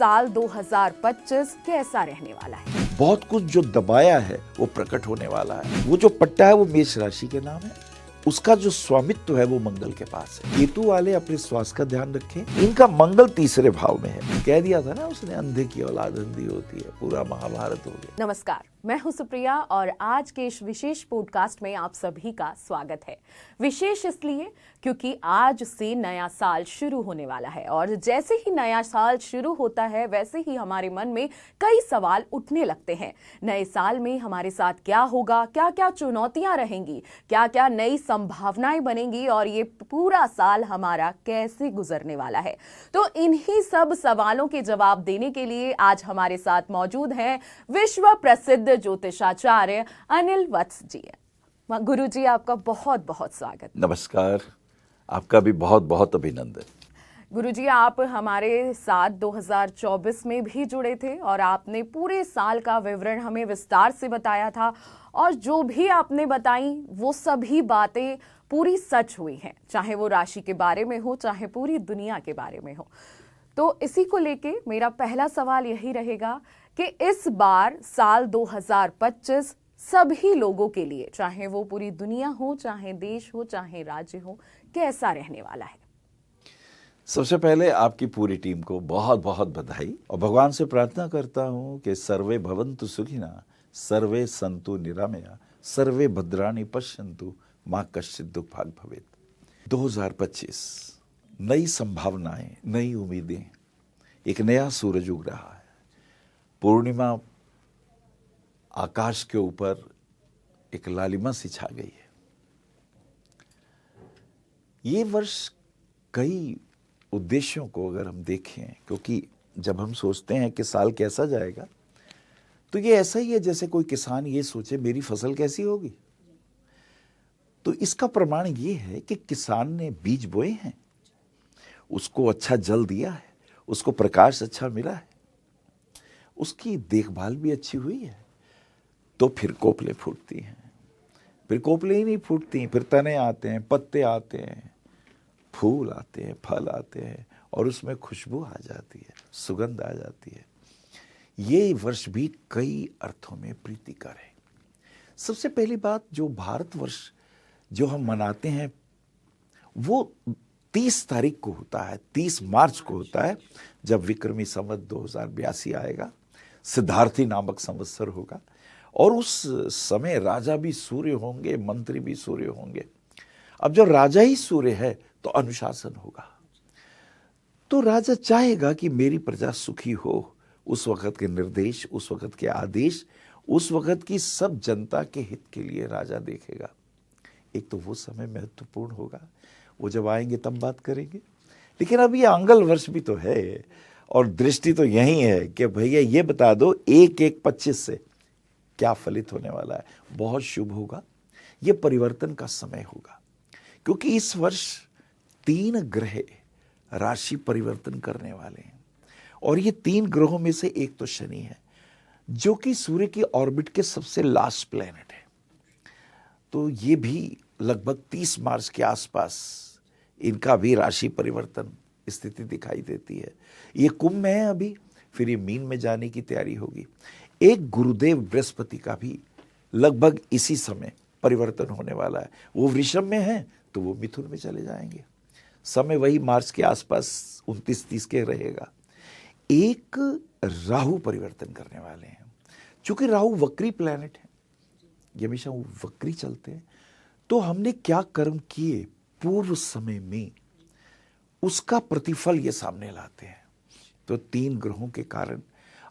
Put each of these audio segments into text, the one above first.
साल 2025 कैसा रहने वाला है। बहुत कुछ जो दबाया है वो प्रकट होने वाला है। वो जो पट्टा है वो मेष राशि के नाम है, उसका जो स्वामित्व है वो मंगल के पास है। केतु वाले अपने स्वास्थ्य का ध्यान रखें। इनका मंगल तीसरे भाव में है। कह दिया था ना उसने, अंधे की औलाद अंधी होती है। पूरा महाभारत हो गया। नमस्कार, मैं हूं सुप्रिया और आज के इस विशेष पॉडकास्ट में आप सभी का स्वागत है। विशेष इसलिए क्योंकि आज से नया साल शुरू होने वाला है और जैसे ही नया साल शुरू होता है वैसे ही हमारे मन में कई सवाल उठने लगते हैं। नए साल में हमारे साथ क्या होगा, क्या क्या चुनौतियां रहेंगी, क्या क्या नई संभावनाएं बनेंगी और ये पूरा साल हमारा कैसे गुजरने वाला है। तो इन्हीं सब सवालों के जवाब देने के लिए आज हमारे साथ मौजूद हैं विश्व प्रसिद्ध ज्योतिषाचार्य अनिल वत्स जी। गुरु जी, आपका बहुत बहुत स्वागत। नमस्कार, आपका भी बहुत बहुत अभिनंदन। गुरुजी, आप हमारे साथ 2024 में भी जुड़े थे और आपने पूरे साल का विवरण हमें विस्तार से बताया था और जो भी आपने बताई वो सभी बातें पूरी सच हुई हैं, चाहे वो राशि के बारे में हो चाहे पूरी दुनिया के बारे में हो। तो इसी को लेके मेरा पहला सवाल यही रहेगा कि इस बार साल 2025 सभी लोगों के लिए, चाहे वो पूरी दुनिया हो, चाहे देश हो, चाहे राज्य हो, कैसा रहने वाला है। सबसे पहले आपकी पूरी टीम को बहुत बहुत बधाई और भगवान से प्रार्थना करता हूं कि सर्वे भवन्तु सुखिनः, सर्वे सन्तु निरामया, सर्वे भद्राणि पश्यन्तु, मां कश्चित् दुःखभाग् भवेत्। 2025 नई संभावनाएं, नई उम्मीदें, एक नया सूरज उग रहा है। पूर्णिमा आकाश के ऊपर एक लालिमा सी छा गई है। ये वर्ष कई उद्देश्यों को अगर हम देखें, क्योंकि जब हम सोचते हैं कि साल कैसा जाएगा तो ये ऐसा ही है जैसे कोई किसान ये सोचे मेरी फसल कैसी होगी। तो इसका प्रमाण ये है कि किसान ने बीज बोए हैं, उसको अच्छा जल दिया है, उसको प्रकाश अच्छा मिला है, उसकी देखभाल भी अच्छी हुई है, तो फिर कोपले फूटती हैं। फिर कोपले ही नहीं फूटती, फिर तने आते हैं, पत्ते आते हैं, फूल आते हैं, फल आते हैं और उसमें खुशबू आ जाती है, सुगंध आ जाती है। ये वर्ष भी कई अर्थों में प्रीतिकर है। सबसे पहली बात, जो भारतवर्ष जो हम मनाते हैं वो 30 तारीख को होता है, 30 मार्च को होता है, जब विक्रमी संवत 2082 आएगा, सिद्धार्थी नामक संवत्सर होगा और उस समय राजा भी सूर्य होंगे, मंत्री भी सूर्य होंगे। अब जब राजा ही सूर्य है तो अनुशासन होगा, तो राजा चाहेगा कि मेरी प्रजा सुखी हो। उस वक्त के निर्देश, उस वक्त के आदेश, उस वक्त की सब जनता के हित के लिए राजा देखेगा। एक तो वो समय महत्वपूर्ण होगा, वो जब आएंगे तब बात करेंगे। लेकिन अब ये आंगल वर्ष भी तो है और दृष्टि तो यही है कि भैया ये बता दो 1/1/25 से क्या फलित होने वाला है। बहुत शुभ होगा, ये परिवर्तन का समय होगा, क्योंकि इस वर्ष 3 ग्रह राशि परिवर्तन करने वाले हैं और ये 3 ग्रहों में से एक तो शनि है, जो कि सूर्य की ऑर्बिट के सबसे लास्ट प्लेनेट है। तो ये भी लगभग 30 मार्च के आसपास इनका भी राशि परिवर्तन स्थिति दिखाई देती है। ये कुंभ में है अभी, फिर ये मीन में जाने की तैयारी होगी। एक गुरुदेव बृहस्पति का भी लगभग इसी समय परिवर्तन होने वाला है। वो वृषभ में है तो वो मिथुन में चले जाएंगे। समय वही मार्च के आसपास 29-30 के रहेगा। एक राहु परिवर्तन करने वाले हैं। चूंकि राहु वक्री प्लैनेट है, ये हमेशा वक्री चलते हैं, तो हमने क्या कर्म किए पूर्व समय में उसका प्रतिफल ये सामने लाते हैं। तो 3 ग्रहों के कारण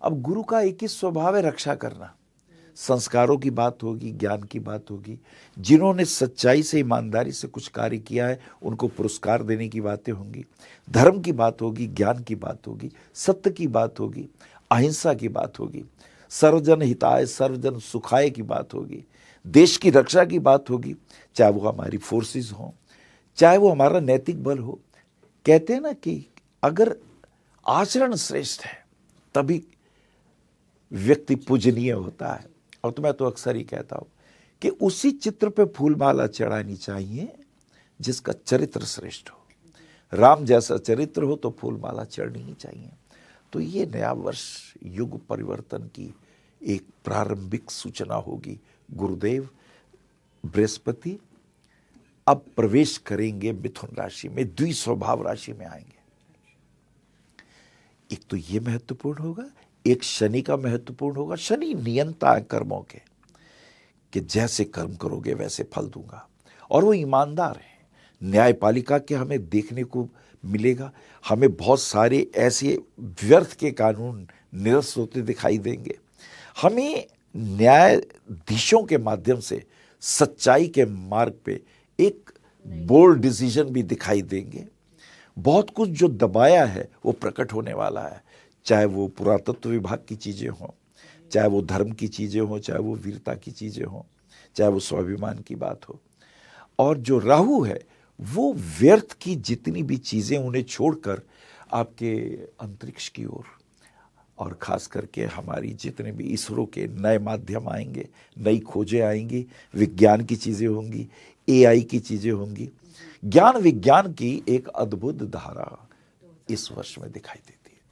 अब गुरु का एक ही स्वभाव है, रक्षा करना। संस्कारों की बात होगी, ज्ञान की बात होगी, जिन्होंने सच्चाई से, ईमानदारी से कुछ कार्य किया है उनको पुरस्कार देने की बातें होंगी, धर्म की बात होगी, ज्ञान की बात होगी, सत्य की बात होगी, अहिंसा की बात होगी, सर्वजन हिताय सर्वजन सुखाय की बात होगी, देश की रक्षा की बात होगी, चाहे वो हमारी फोर्सेस हों, चाहे वो हमारा नैतिक बल हो। कहते हैं ना कि अगर आचरण श्रेष्ठ है तभी व्यक्ति पूजनीय होता है। और तो मैं तो अक्सर ही कहता हूं कि उसी चित्र पे फूलमाला चढ़ानी चाहिए जिसका चरित्र श्रेष्ठ हो। राम जैसा चरित्र हो तो फूलमाला चढ़नी ही चाहिए। तो ये नया वर्ष युग परिवर्तन की एक प्रारंभिक सूचना होगी। गुरुदेव बृहस्पति अब प्रवेश करेंगे मिथुन राशि में, द्विस्वभाव राशि में आएंगे। एक तो ये महत्वपूर्ण होगा, एक शनि का महत्वपूर्ण होगा। शनि नियंता है कर्मों के, कि जैसे कर्म करोगे वैसे फल दूंगा, और वो ईमानदार है। न्यायपालिका के हमें देखने को मिलेगा, हमें बहुत सारे ऐसे व्यर्थ के कानून निरस्त होते दिखाई देंगे। हमें न्यायाधीशों के माध्यम से सच्चाई के मार्ग पे एक बोल्ड डिसीजन भी दिखाई देंगे। बहुत कुछ जो दबाया है वो प्रकट होने वाला है, चाहे वो पुरातत्व विभाग की चीज़ें हों, चाहे वो धर्म की चीज़ें हों, चाहे वो वीरता की चीज़ें हों, चाहे वो स्वाभिमान की बात हो। और जो राहु है वो व्यर्थ की जितनी भी चीज़ें उन्हें छोड़कर आपके अंतरिक्ष की ओर, और ख़ास करके हमारी जितने भी इसरो के नए माध्यम आएंगे, नई खोजें आएंगी, विज्ञान की चीज़ें होंगी, एआई की चीज़ें होंगी, ज्ञान विज्ञान की एक अद्भुत धारा इस वर्ष में दिखाई देती है।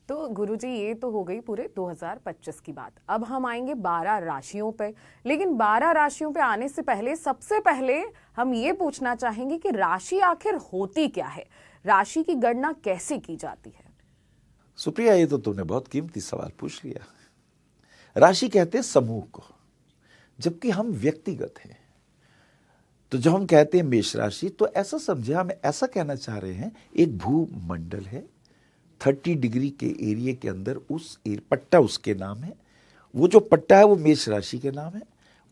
तो गुरुजी ये तो हो गई पूरे 2025 की बात। अब हम आएंगे 12 राशियों पे, लेकिन 12 राशियों पे आने से पहले सबसे पहले हम ये पूछना चाहेंगे कि राशि आखिर होती क्या है, राशि की गणना कैसे की जाती है। सुप्रिया, ये तो तुमने बहुत कीमती सवाल पूछ लिया। राशि कहते हैं समूह को, जबकि हम व्यक्तिगत हैं। तो जब हम कहते हैं मेष राशि, तो ऐसा समझे, हम ऐसा कहना चाह रहे हैं एक भूमंडल है 30 डिग्री के एरिया के अंदर, उस पट्टा उसके नाम है। वो जो पट्टा है वो मेष राशि के नाम है।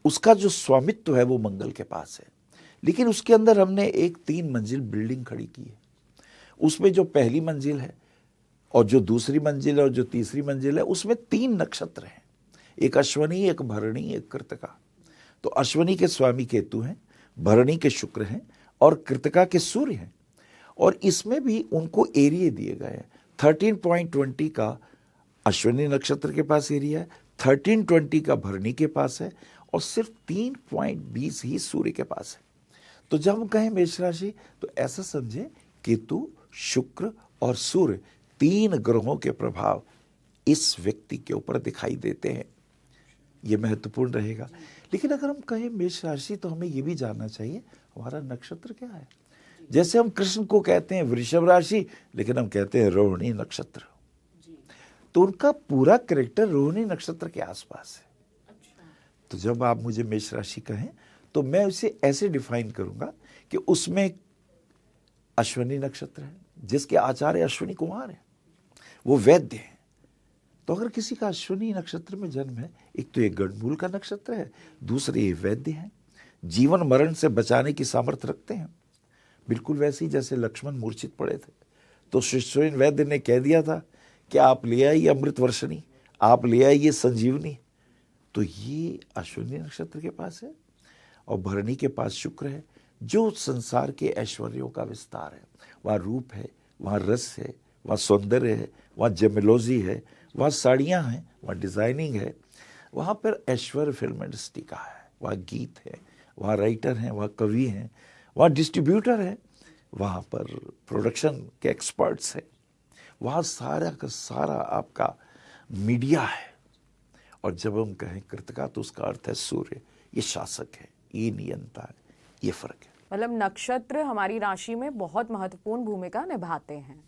उसका जो स्वामित्व है वो मंगल के पास है। लेकिन उसके अंदर हमने एक 3 मंजिल बिल्डिंग खड़ी की है। उसमें जो पहली मंजिल है और जो दूसरी मंजिल है और जो तीसरी मंजिल है, उसमें 3 नक्षत्र हैं, एक अश्वनी, एक भरणी, एक कृतिका। तो अश्वनी के स्वामी केतु हैं, भरणी के शुक्र हैं और कृतिका के सूर्य हैं। और इसमें भी उनको एरिया दिए गए हैं। 13.20 का अश्विनी नक्षत्र के पास एरिया है, 1320 का भरणी के पास है, और सिर्फ 3.20 ही सूर्य के पास है। तो जब हम कहें मेष राशि, तो ऐसा समझे केतु, शुक्र और सूर्य 3 ग्रहों के प्रभाव इस व्यक्ति के ऊपर दिखाई देते हैं। ये महत्वपूर्ण रहेगा। लेकिन अगर हम कहें मेष राशि, तो हमें ये भी जानना चाहिए हमारा नक्षत्र क्या है। जैसे हम कृष्ण को कहते हैं वृषभ राशि, लेकिन हम कहते हैं रोहिणी नक्षत्र, तो उनका पूरा कैरेक्टर रोहिणी नक्षत्र के आसपास है। तो जब आप मुझे मेष राशि कहें, तो मैं उसे ऐसे डिफाइन करूंगा कि उसमें अश्विनी नक्षत्र है, जिसके आचार्य अश्विनी कुमार है, वो वैद्य है। तो अगर किसी का अश्विनी नक्षत्र में जन्म है, एक तो ये गणमूल का नक्षत्र है, दूसरे ये वैद्य हैं, जीवन मरण से बचाने की सामर्थ्य रखते हैं। बिल्कुल वैसे ही जैसे लक्ष्मण मूर्छित पड़े थे, तो श्री वैद्य ने कह दिया था कि आप ले आइए अमृत वर्षणी, आप ले आइए संजीवनी। तो ये अश्विनी नक्षत्र के पास है। और भरणी के पास शुक्र है, जो संसार के ऐश्वर्यों का विस्तार है। वहाँ रूप है, वहाँ रस है, वहाँ सौंदर्य है, वहाँ जेमिलोजी है, वहाँ साड़ियाँ हैं, वहाँ डिज़ाइनिंग है, वहाँ पर ऐश्वर्य फिल्म इंडस्ट्री का है, वहाँ गीत है, वहाँ राइटर हैं, वहाँ कवि हैं, वहाँ डिस्ट्रीब्यूटर है, वहाँ पर प्रोडक्शन के एक्सपर्ट्स हैं, वहाँ सारा का सारा आपका मीडिया है। और जब हम कहें कृतिका, तो उसका अर्थ है सूर्य। ये शासक है, ये नियंता है, ये फर्क है। मतलब नक्षत्र हमारी राशि में बहुत महत्वपूर्ण भूमिका निभाते हैं।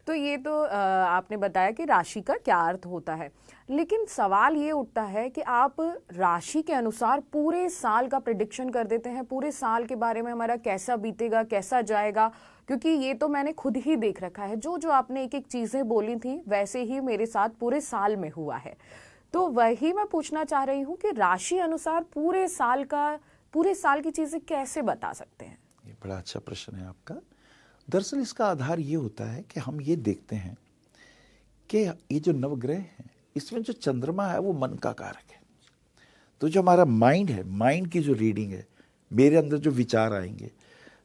तो ये तो आपने बताया कि राशि का क्या अर्थ होता है, लेकिन सवाल ये उठता है कि आप राशि के अनुसार पूरे साल का प्रेडिक्शन कर देते हैं, पूरे साल के बारे में हमारा कैसा बीतेगा, कैसा जाएगा। क्योंकि ये तो मैंने खुद ही देख रखा है, जो जो आपने एक एक चीज़ें बोली थी वैसे ही मेरे साथ पूरे साल में हुआ है। तो वही मैं पूछना चाह रही हूँ कि राशि अनुसार पूरे साल की चीज़ें कैसे बता सकते हैं। ये बड़ा अच्छा प्रश्न है आपका। दरअसल इसका आधार ये होता है कि हम ये देखते हैं कि ये जो नवग्रह हैं, इसमें जो चंद्रमा है वो मन का कारक है। तो जो हमारा माइंड है, माइंड की जो रीडिंग है, मेरे अंदर जो विचार आएंगे,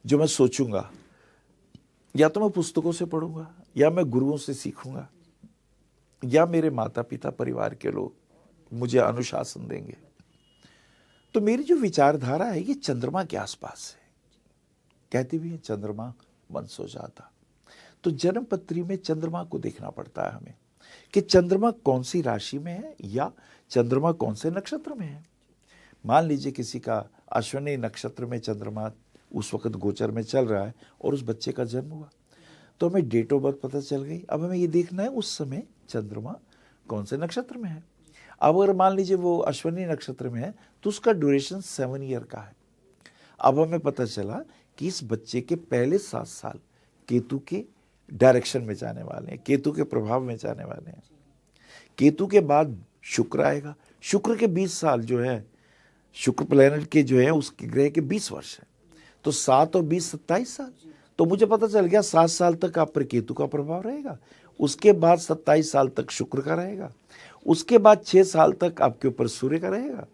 जो मैं सोचूंगा, या तो मैं पुस्तकों से पढ़ूंगा, या मैं गुरुओं से सीखूंगा, या मेरे माता पिता परिवार के लोग मुझे अनुशासन देंगे। तो मेरी जो विचारधारा है ये चंद्रमा के आसपास है। कहती भी है चंद्रमा मन सो जाता। तो जन्म पत्री में चंद्रमा को देखना पड़ता है हमें कि चंद्रमा कौन सी राशि में है या चंद्रमा कौन से नक्षत्र में है। मान लीजिए किसी का अश्विनी नक्षत्र में चंद्रमा उस वक्त गोचर में चल रहा है और उस बच्चे का जन्म हुआ, तो हमें डेट ऑफ बर्थ पता चल गई। अब हमें ये देखना है उस समय चंद्रमा कौन से नक्षत्र में है। अब अगर मान लीजिए वो अश्विनी नक्षत्र में है तो उसका ड्यूरेशन 7 ईयर का है। अब हमें पता चला कि इस बच्चे के पहले 7 साल केतु के डायरेक्शन में जाने वाले हैं, केतु के प्रभाव में जाने वाले हैं। केतु के बाद शुक्र आएगा। शुक्र के 20 साल जो है, शुक्र प्लैनेट के जो है उसके ग्रह के 20 वर्ष है, तो 7 और 20 27 साल। तो मुझे पता चल गया 7 साल तक आप पर केतु का प्रभाव रहेगा, उसके बाद 27 साल तक शुक्र का रहेगा, उसके बाद 6 साल तक आपके ऊपर सूर्य का रहेगा,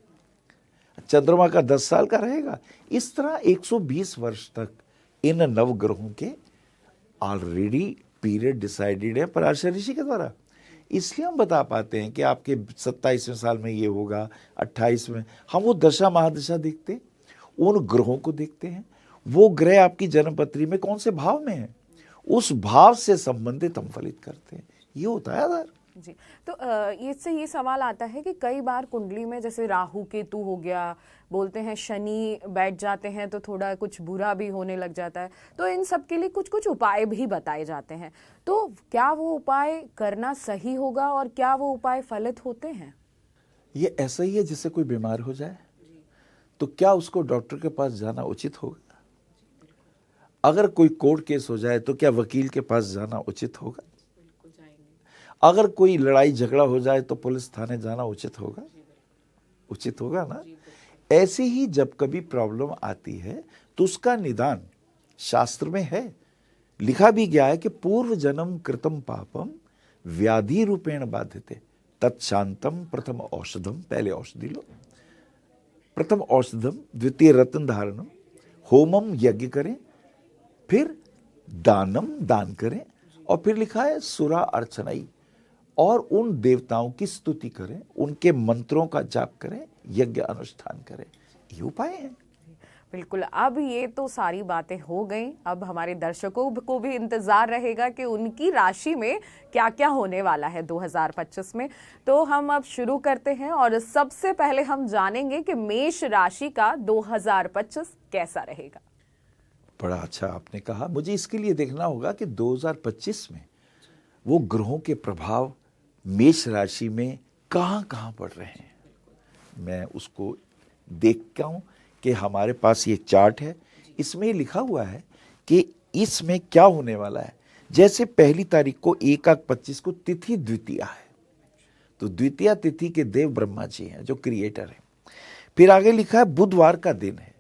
चंद्रमा का 10 साल का रहेगा। इस तरह 120 वर्ष तक इन नवग्रहों के ऑलरेडी पीरियड डिसाइडेड है पराशर ऋषि के द्वारा। इसलिए हम बता पाते हैं कि आपके 27वें साल में ये होगा, 28 में। हम वो दशा महादशा देखते हैं, उन ग्रहों को देखते हैं, वो ग्रह आपकी जन्मपत्री में कौन से भाव में है, उस भाव से संबंधित हम फलित करते हैं। ये होता है आधार जी। तो इससे ये सवाल आता है कि कई बार कुंडली में जैसे राहु केतु हो गया, बोलते हैं शनि बैठ जाते हैं तो थोड़ा कुछ बुरा भी होने लग जाता है, तो इन सब के लिए कुछ कुछ उपाय भी बताए जाते हैं। तो क्या वो उपाय करना सही होगा और क्या वो उपाय फलित होते हैं? ये ऐसा ही है जैसे कोई बीमार हो जाए तो क्या उसको डॉक्टर के पास जाना उचित होगा? अगर कोई कोर्ट केस हो जाए तो क्या वकील के पास जाना उचित होगा? अगर कोई लड़ाई झगड़ा हो जाए तो पुलिस थाने जाना उचित होगा? उचित होगा ना। ऐसे ही जब कभी प्रॉब्लम आती है तो उसका निदान शास्त्र में है, लिखा भी गया है कि पूर्व जन्म कृतम पापम व्याधि रूपेण बाध्यते तत्शांतम प्रथम औषधम। पहले औषधि लो, प्रथम औषधम, द्वितीय रत्न धारणम, होमम यज्ञ करें, फिर दानम दान करें, और फिर लिखा है सुरा अर्चनाई, और उन देवताओं की स्तुति करें, उनके मंत्रों का जाप करें, यज्ञ अनुष्ठान करें। ये उपाय है। बिल्कुल। अब ये तो सारी बातें हो गई, अब हमारे दर्शकों को भी इंतजार रहेगा कि उनकी राशि में क्या क्या होने वाला है 2025 में। तो हम अब शुरू करते हैं और सबसे पहले हम जानेंगे कि मेष राशि का 2025 कैसा रहेगा। बड़ा अच्छा आपने कहा। मुझे इसके लिए देखना होगा कि 2025 में वो ग्रहों के प्रभाव मेष राशि में कहाँ कहाँ पड़ रहे हैं। मैं उसको देखता हूँ कि हमारे पास ये चार्ट है, इसमें लिखा हुआ है कि इसमें क्या होने वाला है। जैसे पहली तारीख को 1/25 को तिथि द्वितीया है, तो द्वितीया तिथि के देव ब्रह्मा जी हैं जो क्रिएटर हैं। फिर आगे लिखा है बुधवार का दिन है,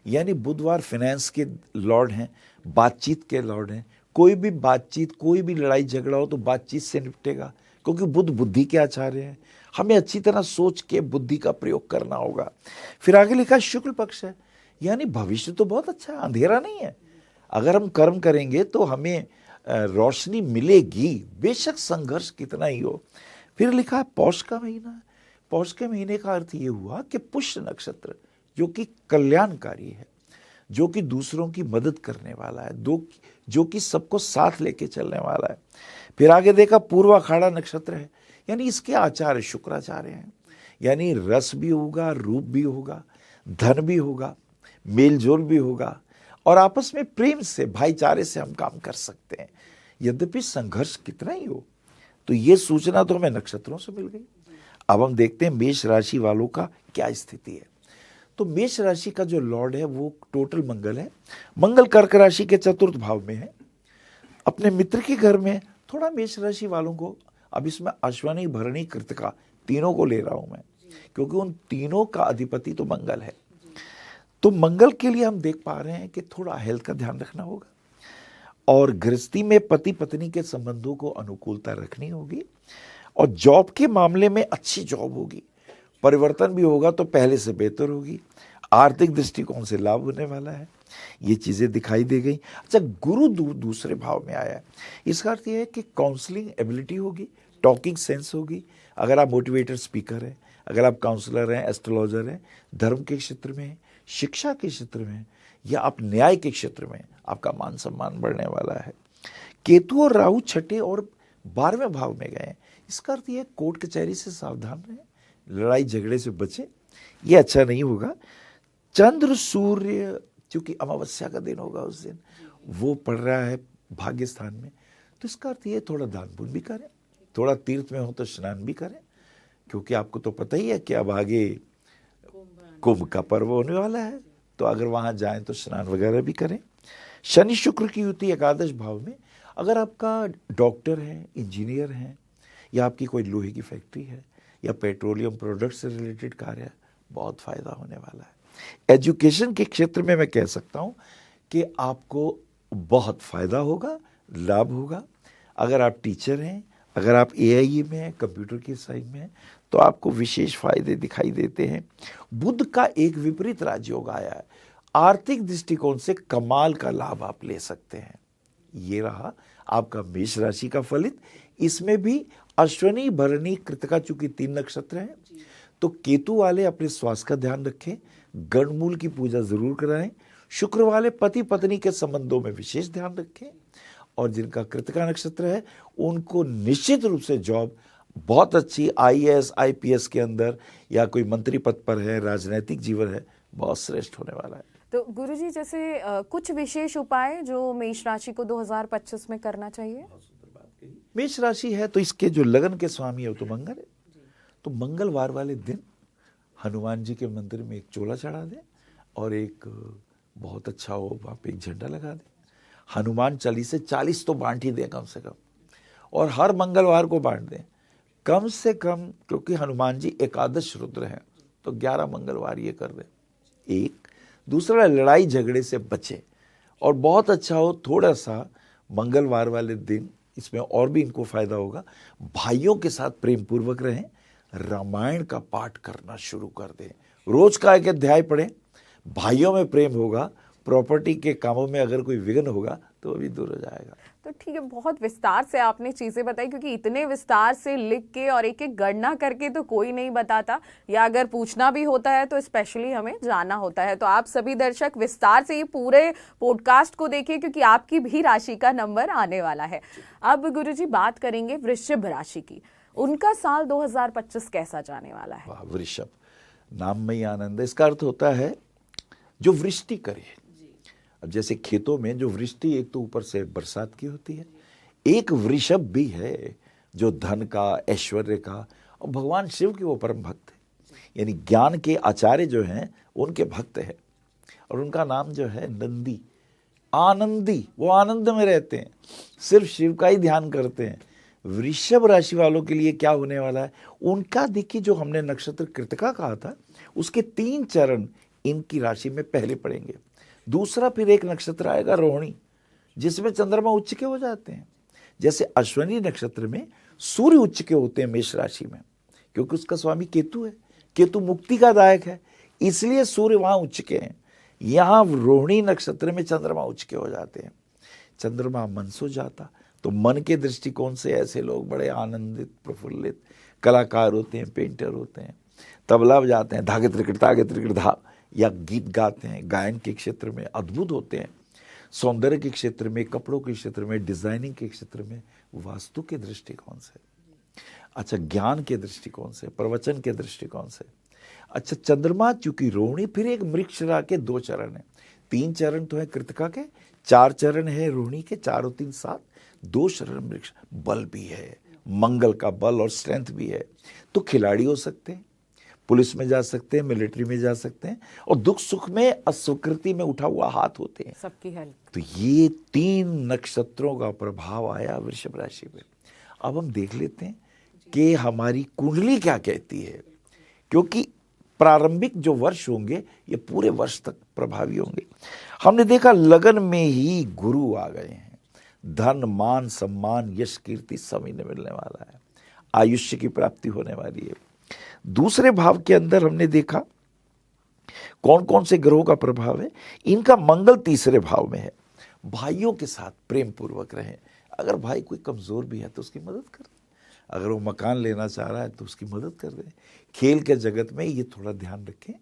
यानी बुधवार फाइनेंस के लॉर्ड हैं, बातचीत के लॉर्ड हैं। कोई भी बातचीत, कोई भी लड़ाई झगड़ा हो तो बातचीत से निपटेगा, क्योंकि बुध बुद्धि के आचार्य हैं। हमें अच्छी तरह सोच के बुद्धि का प्रयोग करना होगा। फिर आगे लिखा शुक्ल पक्ष है, यानी भविष्य तो बहुत अच्छा है, अंधेरा नहीं है। अगर हम कर्म करेंगे तो हमें रोशनी मिलेगी, बेशक संघर्ष कितना ही हो। फिर लिखा है पौष का महीना है। पौष के महीने का अर्थ ये हुआ कि पुष्य नक्षत्र जो कि कल्याणकारी है, जो कि दूसरों की मदद करने वाला है, जो कि सबको साथ लेके चलने वाला है। फिर आगे देखा पूर्व अखाड़ा नक्षत्र है, यानी इसके आचार्य शुक्राचार्य हैं, यानी रस भी होगा, रूप भी होगा, धन भी होगा, मेलजोल भी होगा, और आपस में प्रेम से, भाईचारे से हम काम कर सकते हैं। यद्यपि संघर्ष कितना ही हो, तो ये सूचना तो हमें नक्षत्रों से मिल गई। अब हम देखते हैं मेष राशि वालों का क्या स्थिति है। तो मेष राशि का जो लॉर्ड है वो टोटल मंगल है। मंगल कर्क राशि के चतुर्थ भाव में है, अपने मित्र के घर में। थोड़ा मेष राशि वालों को, अब इसमें अश्विनी भरणी कृतिका तीनों को ले रहा हूं मैं, क्योंकि उन तीनों का अधिपति तो मंगल है। तो मंगल के लिए हम देख पा रहे हैं कि थोड़ा हेल्थ का ध्यान रखना होगा, और गृहस्थी में पति पत्नी के संबंधों को अनुकूलता रखनी होगी, और जॉब के मामले में अच्छी जॉब होगी, परिवर्तन भी होगा तो पहले से बेहतर होगी, आर्थिक दृष्टिकोण से लाभ होने वाला है। ये चीजें दिखाई दे गई। अच्छा, गुरु दूसरे भाव में आया है, इसका अर्थ यह है कि काउंसलिंग एबिलिटी होगी, टॉकिंग सेंस होगी। अगर आप मोटिवेटर स्पीकर हैं, अगर आप काउंसलर हैं, एस्ट्रोलॉजर हैं, धर्म के क्षेत्र में, शिक्षा के क्षेत्र में, या आप न्याय के क्षेत्र में, आपका मान सम्मान बढ़ने वाला है। केतु और राहु छठे और 12वें भाव में गए हैं। इसका अर्थ यह कोर्ट कचहरी से सावधान रहें, लड़ाई झगड़े से बचें, ये अच्छा नहीं होगा। चंद्र सूर्य, क्योंकि अमावस्या का दिन होगा उस दिन, वो पड़ रहा है भाग्य स्थान में, तो इसका अर्थ ये थोड़ा दान पुण्य भी करें, थोड़ा तीर्थ में हो तो स्नान भी करें, क्योंकि आपको तो पता ही है कि अब आगे कुंभ का पर्व होने वाला है, तो अगर वहां जाएं तो स्नान वगैरह भी करें। शनि शुक्र की युति एकादश भाव में, अगर आपका डॉक्टर है, इंजीनियर है, या आपकी कोई लोहे की फैक्ट्री है, या पेट्रोलियम प्रोडक्ट से रिलेटेड कार्य है, बहुत फायदा होने वाला है। एजुकेशन के क्षेत्र में मैं कह सकता हूं कि आपको बहुत फायदा होगा, लाभ होगा। अगर आप टीचर हैं, अगर आप एआई में हैं, कंप्यूटर की साइड में हैं, तो आपको विशेष फायदे दिखाई देते हैं। बुध का एक विपरीत राजयोग आया है, आर्थिक दृष्टिकोण से कमाल का लाभ आप ले सकते हैं। ये रहा आपका मेष राशि का फलित। इसमें भी अश्विनी, भरणी, कृतिका चूंकि 3 नक्षत्र हैं, तो केतु वाले अपने स्वास्थ्य का ध्यान रखें, गणमूल की पूजा जरूर कराएं। शुक्र वाले पति पत्नी के संबंधों में विशेष ध्यान रखें, और जिनका कृतिका नक्षत्र है उनको निश्चित रूप से जॉब बहुत अच्छी, आईएएस आईपीएस के अंदर, या कोई मंत्री पद पर है, राजनीतिक जीवन है, बहुत श्रेष्ठ होने वाला है। तो गुरुजी, जैसे कुछ विशेष उपाय जो मेष राशि को 2025 में करना चाहिए? मेष राशि है तो इसके जो लगन के स्वामी है तो मंगल है, तो मंगलवार वाले दिन हनुमान जी के मंदिर में एक चोला चढ़ा दें, और एक बहुत अच्छा हो वहाँ पे एक झंडा लगा दें। हनुमान चालीसे 40 तो बांट ही दें कम से कम, और हर मंगलवार को बांट दें कम से कम, क्योंकि हनुमान जी एकादश रुद्र हैं, तो 11 मंगलवार ये कर दें। एक दूसरा, लड़ाई झगड़े से बचे, और बहुत अच्छा हो थोड़ा सा मंगलवार वाले दिन, इसमें और भी इनको फायदा होगा, भाइयों के साथ प्रेम पूर्वक रहें, रामायण का पाठ करना शुरू कर दें, रोज का एक अध्याय पढ़ें, भाइयों में प्रेम होगा, प्रॉपर्टी के कामों में अगर कोई विघ्न होगा तो वो भी दूर हो जाएगा। तो ठीक है, बहुत विस्तार से आपने चीजें बताई, क्योंकि इतने विस्तार से लिख के और एक एक गणना करके तो कोई नहीं बताता, या अगर पूछना भी होता है तो स्पेशली हमें जाना होता है। तो आप सभी दर्शक विस्तार से ये पूरे पॉडकास्ट को देखिए, क्योंकि आपकी भी राशि का नंबर आने वाला है। अब गुरुजी बात करेंगे वृश्चिक राशि की, उनका साल 2025 कैसा जाने वाला है? वृषभ नाम में ही आनंद है। इसका अर्थ होता है जो वृष्टि करे। अब जैसे खेतों में जो वृष्टि एक तो ऊपर से बरसात की होती है, एक वृषभ भी है जो धन का, ऐश्वर्य का, और भगवान शिव के वो परम भक्त है, यानी ज्ञान के आचार्य जो हैं उनके भक्त है, और उनका नाम जो है नंदी, आनंदी। वो आनंद में रहते हैं, सिर्फ शिव का ही ध्यान करते हैं। वृषभ राशि वालों के लिए क्या होने वाला है, उनका देखिए, जो हमने नक्षत्र कृतिका कहा था उसके 3 चरण इनकी राशि में पहले पड़ेंगे। दूसरा फिर एक नक्षत्र आएगा रोहिणी, जिसमें चंद्रमा उच्च के हो जाते हैं। जैसे अश्विनी नक्षत्र में सूर्य उच्च के होते हैं मेष राशि में, क्योंकि उसका स्वामी केतु है, केतु मुक्ति का दायक है, इसलिए सूर्य वहां उच्च के हैं। यहां रोहिणी नक्षत्र में चंद्रमा उच्च के हो जाते हैं। चंद्रमा मन सो जाता, तो मन के दृष्टिकोण से ऐसे लोग बड़े आनंदित, प्रफुल्लित कलाकार होते हैं, पेंटर होते हैं, तबला बजाते हैं, धागे त्रिकृत धा, या गीत गाते हैं, गायन के क्षेत्र में अद्भुत होते हैं, सौंदर्य के क्षेत्र में, कपड़ों के क्षेत्र में, डिजाइनिंग के क्षेत्र में, वास्तु के दृष्टिकोण से, अच्छा ज्ञान के दृष्टिकोण से, प्रवचन के दृष्टिकोण से। अच्छा चंद्रमा चूंकि रोहिणी, फिर एक मृगशिरा के 2 चरण है, 3 चरण तो है कृतिका के, 4 चरण है रोहिणी के, 4 और 3 7, 2 चरण मृक्ष। बल भी है, मंगल का बल और स्ट्रेंथ भी है, तो खिलाड़ी हो सकते हैं, पुलिस में जा सकते हैं, मिलिट्री में जा सकते हैं, और दुख सुख में, अस्वीकृति में उठा हुआ हाथ होते हैं, सबकी हेल्प। तो ये 3 नक्षत्रों का प्रभाव आया वृषभ राशि में। अब हम देख लेते हैं कि हमारी कुंडली क्या कहती है, क्योंकि प्रारंभिक जो वर्ष होंगे ये पूरे वर्ष तक प्रभावी होंगे। हमने देखा लगन में ही गुरु आ गए हैं, धन मान सम्मान यश कीर्ति सब इन्हें मिलने वाला है, आयुष्य की प्राप्ति होने वाली है। दूसरे भाव के अंदर हमने देखा कौन कौन से ग्रहों का प्रभाव है। इनका मंगल तीसरे भाव में है। भाइयों के साथ प्रेम पूर्वक रहें, अगर भाई कोई कमजोर भी है तो उसकी मदद कर दें, अगर वो मकान लेना चाह रहा है तो उसकी मदद कर दें। खेल के जगत में ये थोड़ा ध्यान रखें,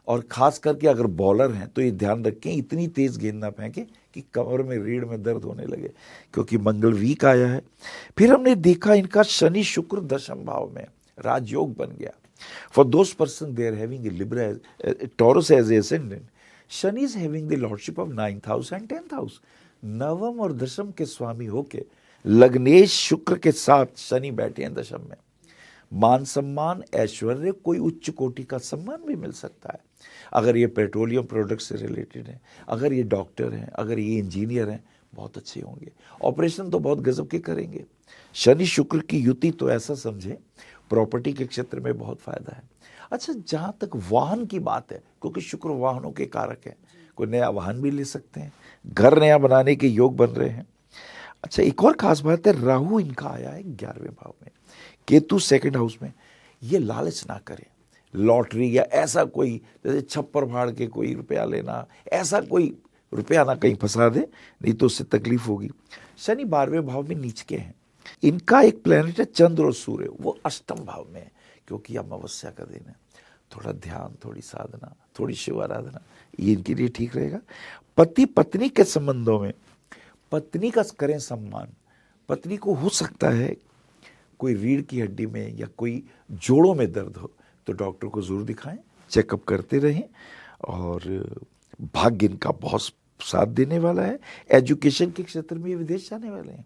और खास करके अगर बॉलर हैं तो ये ध्यान रखें इतनी तेज गेंद ना फेंकें कि कमर में रीढ़ में दर्द होने लगे, क्योंकि मंगल वीक आया है। फिर हमने देखा इनका शनि शुक्र दशम भाव में राजयोग बन गया। For those person they are having a Libra Taurus as a ascendant, Shani is having the lordship of 9th house and 10th house. नवम और दशम के स्वामी होके लग्नेश शुक्र के साथ शनि बैठे हैं दशम में। मान सम्मान, ऐश्वर्य, कोई उच्च कोटि का सम्मान भी मिल सकता है। अगर ये पेट्रोलियम प्रोडक्ट से रिलेटेड है, अगर ये डॉक्टर हैं, अगर ये इंजीनियर हैं, बहुत अच्छे होंगे। ऑपरेशन तो बहुत गजब के करेंगे। शनि शुक्र की युति तो ऐसा समझे प्रॉपर्टी के क्षेत्र में बहुत फायदा है। अच्छा, जहाँ तक वाहन की बात है, क्योंकि शुक्र वाहनों के कारक है, कोई नया वाहन भी ले सकते हैं, घर नया बनाने के योग बन रहे हैं। अच्छा, एक और खास बात है, राहु इनका आया है 11वें भाव में, केतु 2nd हाउस में। ये लालच ना करें, लॉटरी या ऐसा कोई जैसे छप्पर फाड़ के कोई रुपया लेना, ऐसा कोई रुपया ना कहीं फंसा दे, नहीं तो उससे तकलीफ होगी। शनि 12वें भाव में नीच के हैं। इनका एक प्लेनेट है चंद्र और सूर्य, वो अष्टम भाव में है, क्योंकि अमावस्या का दिन है। थोड़ा ध्यान, थोड़ी साधना, थोड़ी शिव आराधना, ये इनके लिए ठीक रहेगा। पति पत्नी के संबंधों में पत्नी का करें सम्मान। पत्नी को हो सकता है कोई रीढ़ की हड्डी में या कोई जोड़ों में दर्द हो, तो डॉक्टर को जरूर दिखाएं, चेकअप करते रहें। और भाग्य इनका बहुत साथ देने वाला है। एजुकेशन के क्षेत्र में ये विदेश जाने वाले हैं,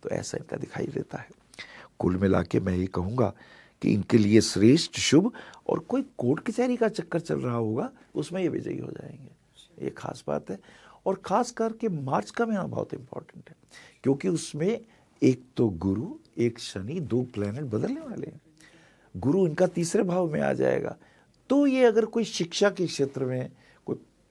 तो ऐसा इनका दिखाई देता है। कुल मिला के मैं ये कहूँगा कि इनके लिए श्रेष्ठ शुभ, और कोई कोर्ट कचहरी का चक्कर चल रहा होगा उसमें ये विजयी हो जाएंगे, ये खास बात है। और खास करके मार्च का महीना बहुत इंपॉर्टेंट है, क्योंकि उसमें एक तो गुरु, एक शनि, 2 प्लैनेट बदलने वाले हैं। गुरु इनका 3रे भाव में आ जाएगा, तो ये अगर कोई शिक्षा के क्षेत्र में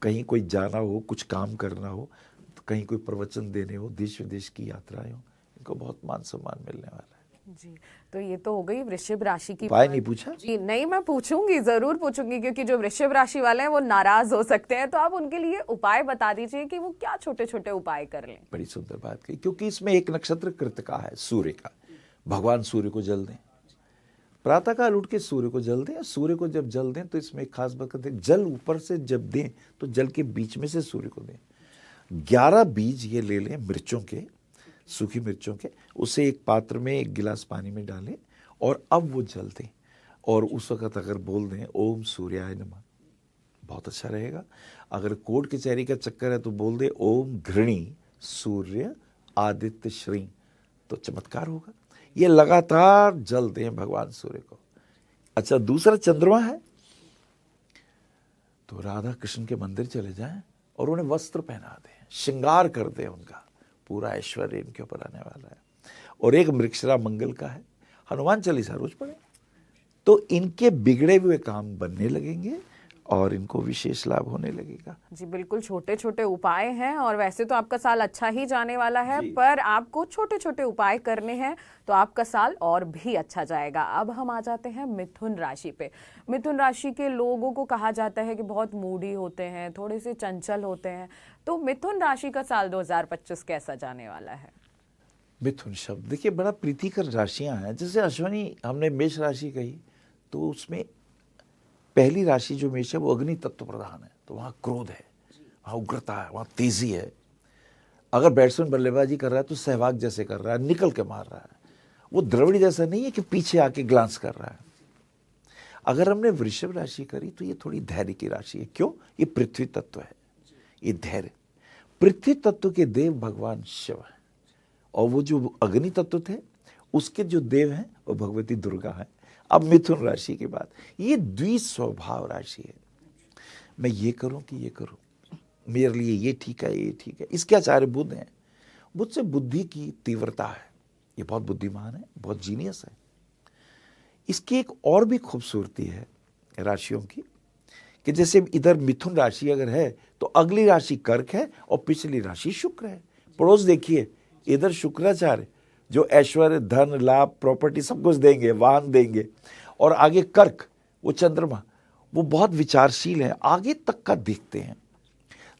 कहीं कोई जाना हो, कुछ काम करना हो, तो कहीं कोई प्रवचन देने हो, देश विदेश की यात्राएं हो, इनको बहुत मान सम्मान मिलने वाला है। जी, तो ये तो हो गई वृषभ राशि की। उपाय नहीं पूछा? जी नहीं, मैं पूछूंगी, जरूर पूछूंगी, क्योंकि जो वृषभ राशि वाले हैं वो नाराज हो सकते हैं, तो आप उनके लिए उपाय बता दीजिए कि वो क्या छोटे छोटे उपाय कर लें। बड़ी सुंदर बात कही, क्योंकि इसमें एक नक्षत्र कृतिका है, सूर्य का। भगवान सूर्य को जल दें, प्रातःकाल उठ के सूर्य को जल दें। सूर्य को जब जल दें तो इसमें एक खास बात करते हैं, जल ऊपर से जब दें तो जल के बीच में से सूर्य को दें। 11 बीज ये ले लें मिर्चों के, सूखी मिर्चों के, उसे एक पात्र में 1 गिलास पानी में डालें और अब वो जल दें। और उस वक्त अगर बोल दें ओम सूर्याय नमः, बहुत अच्छा रहेगा। अगर कोर्ट कचहरी का चक्कर है तो बोल दे ओम घृणी सूर्य आदित्य श्री, तो चमत्कार होगा। ये लगातार जल दें भगवान सूर्य को। अच्छा, दूसरा चंद्रमा है, तो राधा कृष्ण के मंदिर चले जाएं और उन्हें वस्त्र पहना दें, श्रृंगार कर दें, उनका पूरा ऐश्वर्य इनके ऊपर आने वाला है। और एक मृगशिरा मंगल का है, हनुमान चालीसा रोज पढ़े, तो इनके बिगड़े हुए काम बनने लगेंगे और इनको विशेष लाभ होने लगेगा। जी बिल्कुल, छोटे छोटे उपाय हैं, और वैसे तो आपका साल अच्छा ही जाने वाला है, पर आपको छोटे छोटे उपाय करने हैं तो आपका साल और भी अच्छा जाएगा। अब हम आ जाते हैं मिथुन राशि पे। मिथुन राशि के लोगों को कहा जाता है कि बहुत मूडी होते हैं, थोड़े से चंचल होते हैं, तो मिथुन राशि का साल 2025 कैसा जाने वाला है? मिथुन शब्द देखिए बड़ा प्रीतिकर राशियां हैं। जैसे अश्विनी हमने मेष राशि कही, तो उसमें पहली राशि जो मेष है वो अग्नि तत्व प्रधान है, तो वहाँ क्रोध है, वहाँ उग्रता है, वहाँ तेजी है। अगर बैट्समैन बल्लेबाजी कर रहा है तो सहवाग जैसे कर रहा है, निकल के मार रहा है, वो द्रविड़ जैसा नहीं है कि पीछे आके ग्लांस कर रहा है। अगर हमने वृषभ राशि करी तो ये थोड़ी धैर्य की राशि है। क्यों? ये पृथ्वी तत्व है, ये धैर्य। पृथ्वी तत्व के देव भगवान शिव है, और वो जो अग्नि तत्व थे उसके जो देव हैं वो भगवती दुर्गा है। अब मिथुन राशि की बात, ये द्विस्वभाव राशि है। मैं ये करूं कि ये करूं, मेरे लिए ये ठीक है, ये ठीक है। इसके आचार्य बुध हैं, बुध से बुद्धि की तीव्रता है, ये बहुत बुद्धिमान है, बहुत जीनियस है। इसकी एक और भी खूबसूरती है राशियों की, कि जैसे इधर मिथुन राशि अगर है तो अगली राशि कर्क है और पिछली राशि शुक्र है। पड़ोस देखिए, इधर शुक्राचार्य जो ऐश्वर्य, धन, लाभ, प्रॉपर्टी सब कुछ देंगे, वाहन देंगे, और आगे कर्क वो चंद्रमा, वो बहुत विचारशील है, आगे तक का देखते हैं,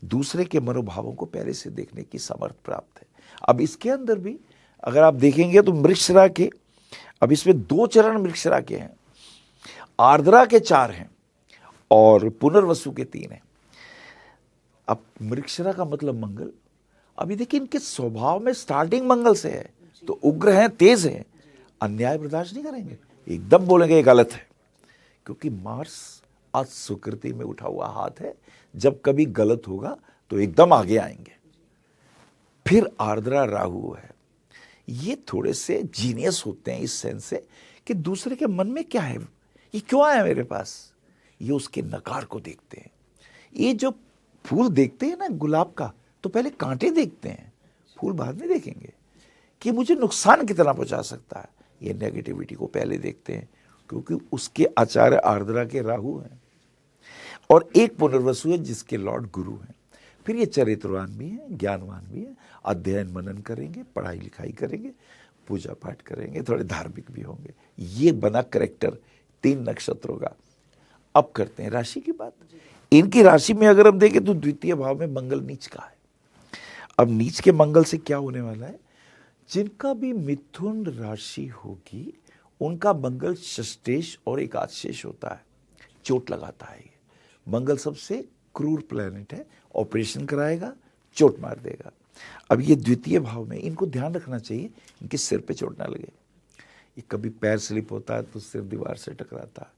दूसरे के मनोभावों को पहले से देखने की समर्थ प्राप्त है। अब इसके अंदर भी अगर आप देखेंगे तो मृगशिरा के, अब इसमें 2 चरण मृगशिरा के हैं, आर्द्रा के 4 हैं, और पुनर्वसु के 3 हैं। अब मृगशिरा का मतलब मंगल। अभी देखिए इनके स्वभाव में स्टार्टिंग मंगल से है, तो उग्र हैं, तेज हैं, अन्याय बर्दाश्त नहीं करेंगे, एकदम बोलेंगे ये गलत है, क्योंकि मार्स आज सुकृति में उठा हुआ हाथ है, जब कभी गलत होगा तो एकदम आगे आएंगे। फिर आर्द्रा राहु है, ये थोड़े से जीनियस होते हैं इस सेंस से कि दूसरे के मन में क्या है, ये क्यों आया मेरे पास, ये उसके नकार को देखते हैं। ये जो फूल देखते हैं ना गुलाब का, तो पहले कांटे देखते हैं, फूल बाद में देखेंगे कि मुझे नुकसान कितना पहुंचा सकता है। ये नेगेटिविटी को पहले देखते हैं, क्योंकि उसके आचार्य आर्द्रा के राहु हैं और एक पुनर्वसु है जिसके लॉर्ड गुरु हैं। फिर ये चरित्रवान भी है, ज्ञानवान भी है, अध्ययन मनन करेंगे, पढ़ाई लिखाई करेंगे, पूजा पाठ करेंगे, थोड़े धार्मिक भी होंगे। ये बना करेक्टर 3 नक्षत्रों का। अब करते हैं राशि की बात। इनकी राशि में अगर हम देखें तो द्वितीय भाव में मंगल नीच का है। अब नीच के मंगल से क्या होने वाला है, जिनका भी मिथुन राशि होगी उनका मंगल षष्ठेश और एकादशेश होता है, चोट लगाता है। ये मंगल सबसे क्रूर प्लैनेट है, ऑपरेशन कराएगा, चोट मार देगा। अब ये द्वितीय भाव में, इनको ध्यान रखना चाहिए इनके सिर पे चोट ना लगे। ये कभी पैर स्लिप होता है तो सिर दीवार से टकराता है,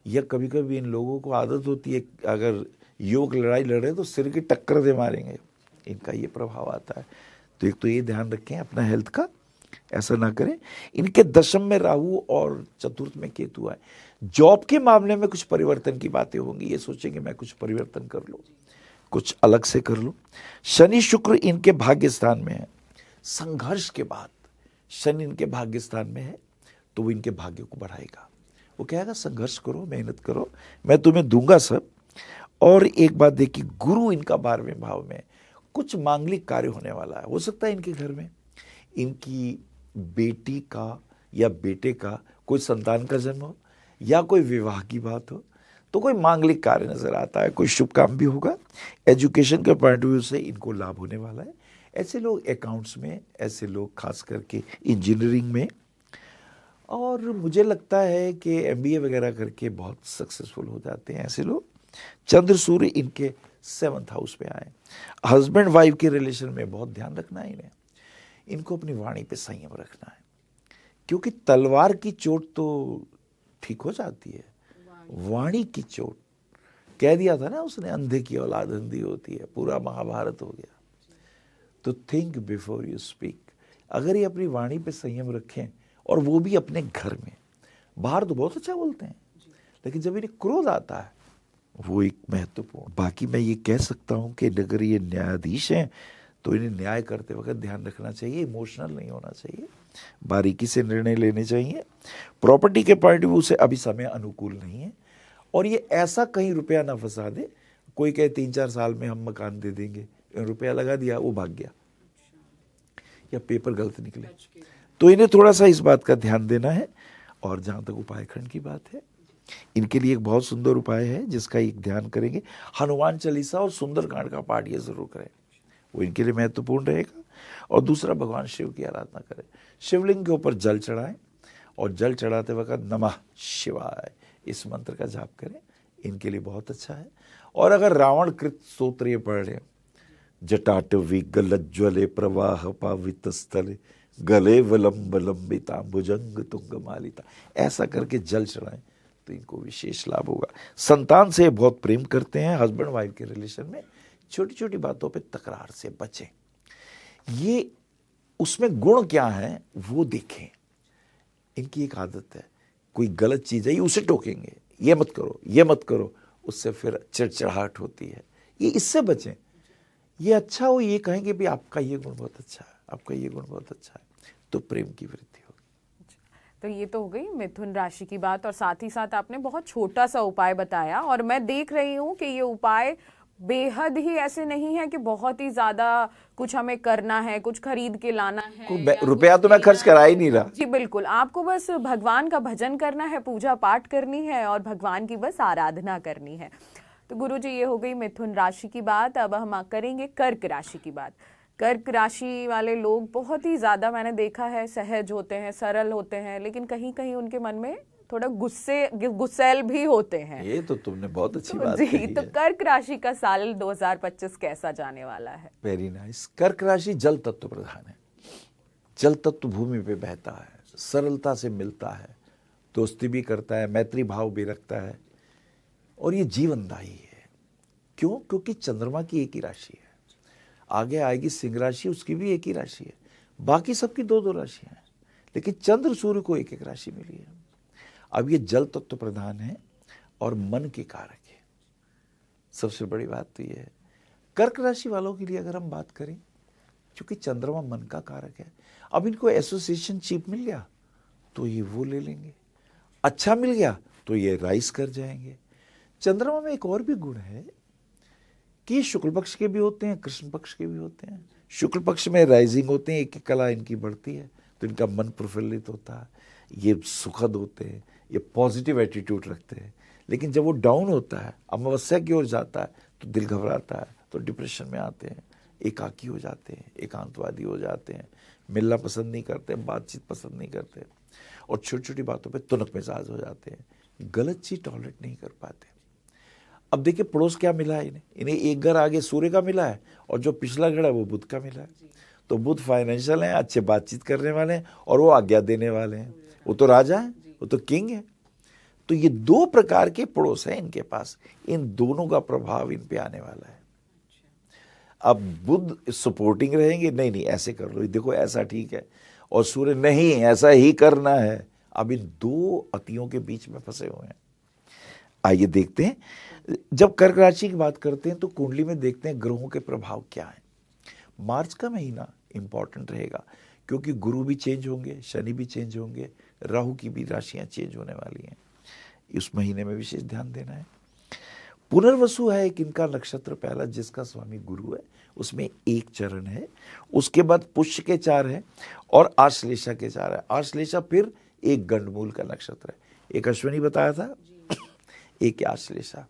या कभी कभी इन लोगों को आदत होती है अगर योग लड़ाई लड़े तो सिर की टक्कर दे मारेंगे, इनका ये प्रभाव आता है। तो एक तो ये ध्यान रखें अपना हेल्थ का, ऐसा ना करें। इनके दशम में राहु और चतुर्थ में केतु है। जॉब के मामले में कुछ परिवर्तन की बातें होंगी, ये सोचेंगे मैं कुछ परिवर्तन कर लूं, कुछ अलग से कर लूं। शनि शुक्र इनके भाग्य स्थान में है, संघर्ष के बाद शनि इनके भाग्य स्थान में है, तो वो इनके भाग्य को बढ़ाएगा। वो कहेगा संघर्ष करो, मेहनत करो, मैं तुम्हें दूंगा सब। और एक बात देखिए, गुरु इनका 12वें भाव में, कुछ मांगलिक कार्य होने वाला है। हो सकता है इनके घर में इनकी बेटी का या बेटे का कोई संतान का जन्म हो, या कोई विवाह की बात हो, तो कोई मांगलिक कार्य नजर आता है, कोई शुभ काम भी होगा। एजुकेशन के पॉइंट ऑफ व्यू से इनको लाभ होने वाला है। ऐसे लोग अकाउंट्स में, ऐसे लोग खास करके इंजीनियरिंग में, और मुझे लगता है कि MBA वगैरह करके बहुत सक्सेसफुल हो जाते हैं ऐसे लोग। चंद्र सूर्य इनके 7th हाउस में आए। हस्बैंड वाइफ के रिलेशन में बहुत ध्यान रखना है इन्हें, इनको अपनी वाणी पे संयम रखना है, क्योंकि तलवार की चोट तो ठीक हो जाती है, वाणी की चोट, कह दिया था ना उसने, अंधे की औलाद अंधी होती है, पूरा महाभारत हो गया। तो थिंक बिफोर यू स्पीक। अगर ये अपनी वाणी पे संयम रखें, और वो भी अपने घर में, बाहर तो बहुत अच्छा बोलते हैं, लेकिन जब इन्हें क्रोध आता है वो एक महत्वपूर्ण। बाकी मैं ये कह सकता हूं कि अगर ये न्यायाधीश हैं तो इन्हें न्याय करते वक्त ध्यान रखना चाहिए, इमोशनल नहीं होना चाहिए, बारीकी से निर्णय लेने चाहिए। प्रॉपर्टी के पॉइंट ऑफ व्यू से अभी समय अनुकूल नहीं है, और ये ऐसा कहीं रुपया ना फंसा दे, कोई कहे 3-4 साल में हम मकान दे देंगे, रुपया लगा दिया वो भाग गया, या पेपर गलत निकले। तो इन्हें थोड़ा सा इस बात का ध्यान देना है। और जहाँ तक उपाय खंड की बात है, इनके लिए एक बहुत सुंदर उपाय है जिसका एक ध्यान करेंगे, हनुमान चालीसा और सुंदरकांड का पाठ ये जरूर करें, वो इनके लिए महत्वपूर्ण रहेगा। और दूसरा, भगवान शिव की आराधना करें, शिवलिंग के ऊपर जल चढ़ाएं, और जल चढ़ाते वक्त नमः शिवाय इस मंत्र का जाप करें, इनके लिए बहुत अच्छा है। और अगर रावण कृत स्तोत्र ये पढ़ रहे, जटाटवी गलज्ज्वले प्रवाह पावित स्थले गले वलंब लंबिता भुजंग तुंग मालिता, ऐसा करके जल चढ़ाएं तो इनको विशेष लाभ होगा। संतान से बहुत प्रेम करते हैं, हस्बैंड वाइफ के रिलेशन में छोटी छोटी बातों पे तकरार से बचें। ये उसमें गुण क्या है वो देखें। इनकी एक आदत है, कोई गलत चीज है ये उसे टोकेंगे, ये मत करो, ये मत करो, उससे फिर चिड़चिड़ाहट होती है, ये इससे बचें। ये अच्छा हो ये कहेंगे भी आपका ये गुण बहुत अच्छा है, आपका ये गुण बहुत अच्छा है, तो प्रेम की वृद्धि होगी। तो ये तो हो गई मिथुन राशि की बात, और साथ ही साथ आपने बहुत छोटा सा उपाय बताया, और मैं देख रही हूँ कि ये उपाय बेहद ही ऐसे नहीं है कि बहुत ही ज्यादा कुछ हमें करना है, कुछ खरीद के लाना है, रुपया तो मैं खर्च करा ही नहीं रहा। जी बिल्कुल, आपको बस भगवान का भजन करना है, पूजा पाठ करनी है, और भगवान की बस आराधना करनी है। तो गुरुजी, ये हो गई मिथुन राशि की बात। अब हम करेंगे कर्क राशि की बात। कर्क राशि वाले लोग बहुत ही ज़्यादा, मैंने देखा है, सहज होते हैं, सरल होते हैं, लेकिन कहीं कहीं उनके मन में थोड़ा गुस्सैल भी होते हैं। ये तो तुमने बहुत अच्छी बात जी, कही तो है। कर्क राशि का साल 2025 कैसा जाने वाला है? Very nice. कर्क राशि जल तत्व प्रधान है। जल तत्व भूमि पे बहता है, सरलता से मिलता है, दोस्ती भी करता है, मैत्री भाव भी रखता है, और ये जीवनदायी है। क्यों? क्योंकि चंद्रमा की एक ही राशि है। आगे आएगी सिंह राशि, उसकी भी एक ही राशि है। बाकी सबकी दो दो राशियां हैं, लेकिन चंद्र सूर्य को एक एक राशि मिली है। अब ये जल तत्व प्रधान है और मन के कारक है। सबसे बड़ी बात तो ये है कर्क राशि वालों के लिए, अगर हम बात करें, क्योंकि चंद्रमा मन का कारक है, अब इनको एसोसिएशन चीप मिल गया तो ये वो ले लेंगे, अच्छा मिल गया तो ये राइज कर जाएंगे। चंद्रमा में एक और भी गुण है कि ये शुक्ल पक्ष के भी होते हैं, कृष्ण पक्ष के भी होते हैं। शुक्ल पक्ष में राइजिंग होते हैं, एक एक कला इनकी बढ़ती है, तो इनका मन प्रफुल्लित होता है, ये सुखद होते हैं, ये पॉजिटिव एटीट्यूड रखते हैं। लेकिन जब वो डाउन होता है, अमावस्या की ओर जाता है, तो दिल घबराता है, तो डिप्रेशन में आते हैं, एकाकी हो जाते हैं, एकांतवादी हो जाते हैं, मिलना पसंद नहीं करते, बातचीत पसंद नहीं करते, और छोटी छोटी बातों पे तुनक मिजाज हो जाते हैं, गलत चीज टॉलरेट नहीं कर पाते। अब देखिए पड़ोस क्या मिला है इन्हें एक घर आगे सूर्य का मिला है, और जो पिछला घर है वो बुध का मिला है। तो बुध फाइनेंशियल हैं, अच्छे बातचीत करने वाले हैं, और वो आज्ञा देने वाले हैं, वो तो राजा है, वो तो किंग है। तो ये दो प्रकार के पड़ोस हैं इनके पास, इन दोनों का प्रभाव इन पे आने वाला है। अब बुध सपोर्टिंग रहेंगे, नहीं नहीं ऐसे कर लो, देखो ऐसा ठीक है, और सूर्य नहीं ऐसा ही करना है। अब इन दो अतियों के बीच में फंसे हुए हैं। आइए देखते हैं, जब कर्क राशि की बात करते हैं तो कुंडली में देखते हैं ग्रहों के प्रभाव क्या है। मार्च का महीना इंपॉर्टेंट रहेगा, क्योंकि गुरु भी चेंज होंगे, शनि भी चेंज होंगे, राहु की भी राशियां चेंज होने वाली हैं। इस महीने में विशेष ध्यान देना है। पुनर्वसु है एक इनका नक्षत्र पहला, जिसका स्वामी गुरु है, उसमें एक चरण है। उसके बाद पुष्य के 4 है और आश्लेषा के 4 है। आश्लेषा फिर एक गंडमूल का नक्षत्र है, एक अश्विनी बताया था, एक आश्लेषा।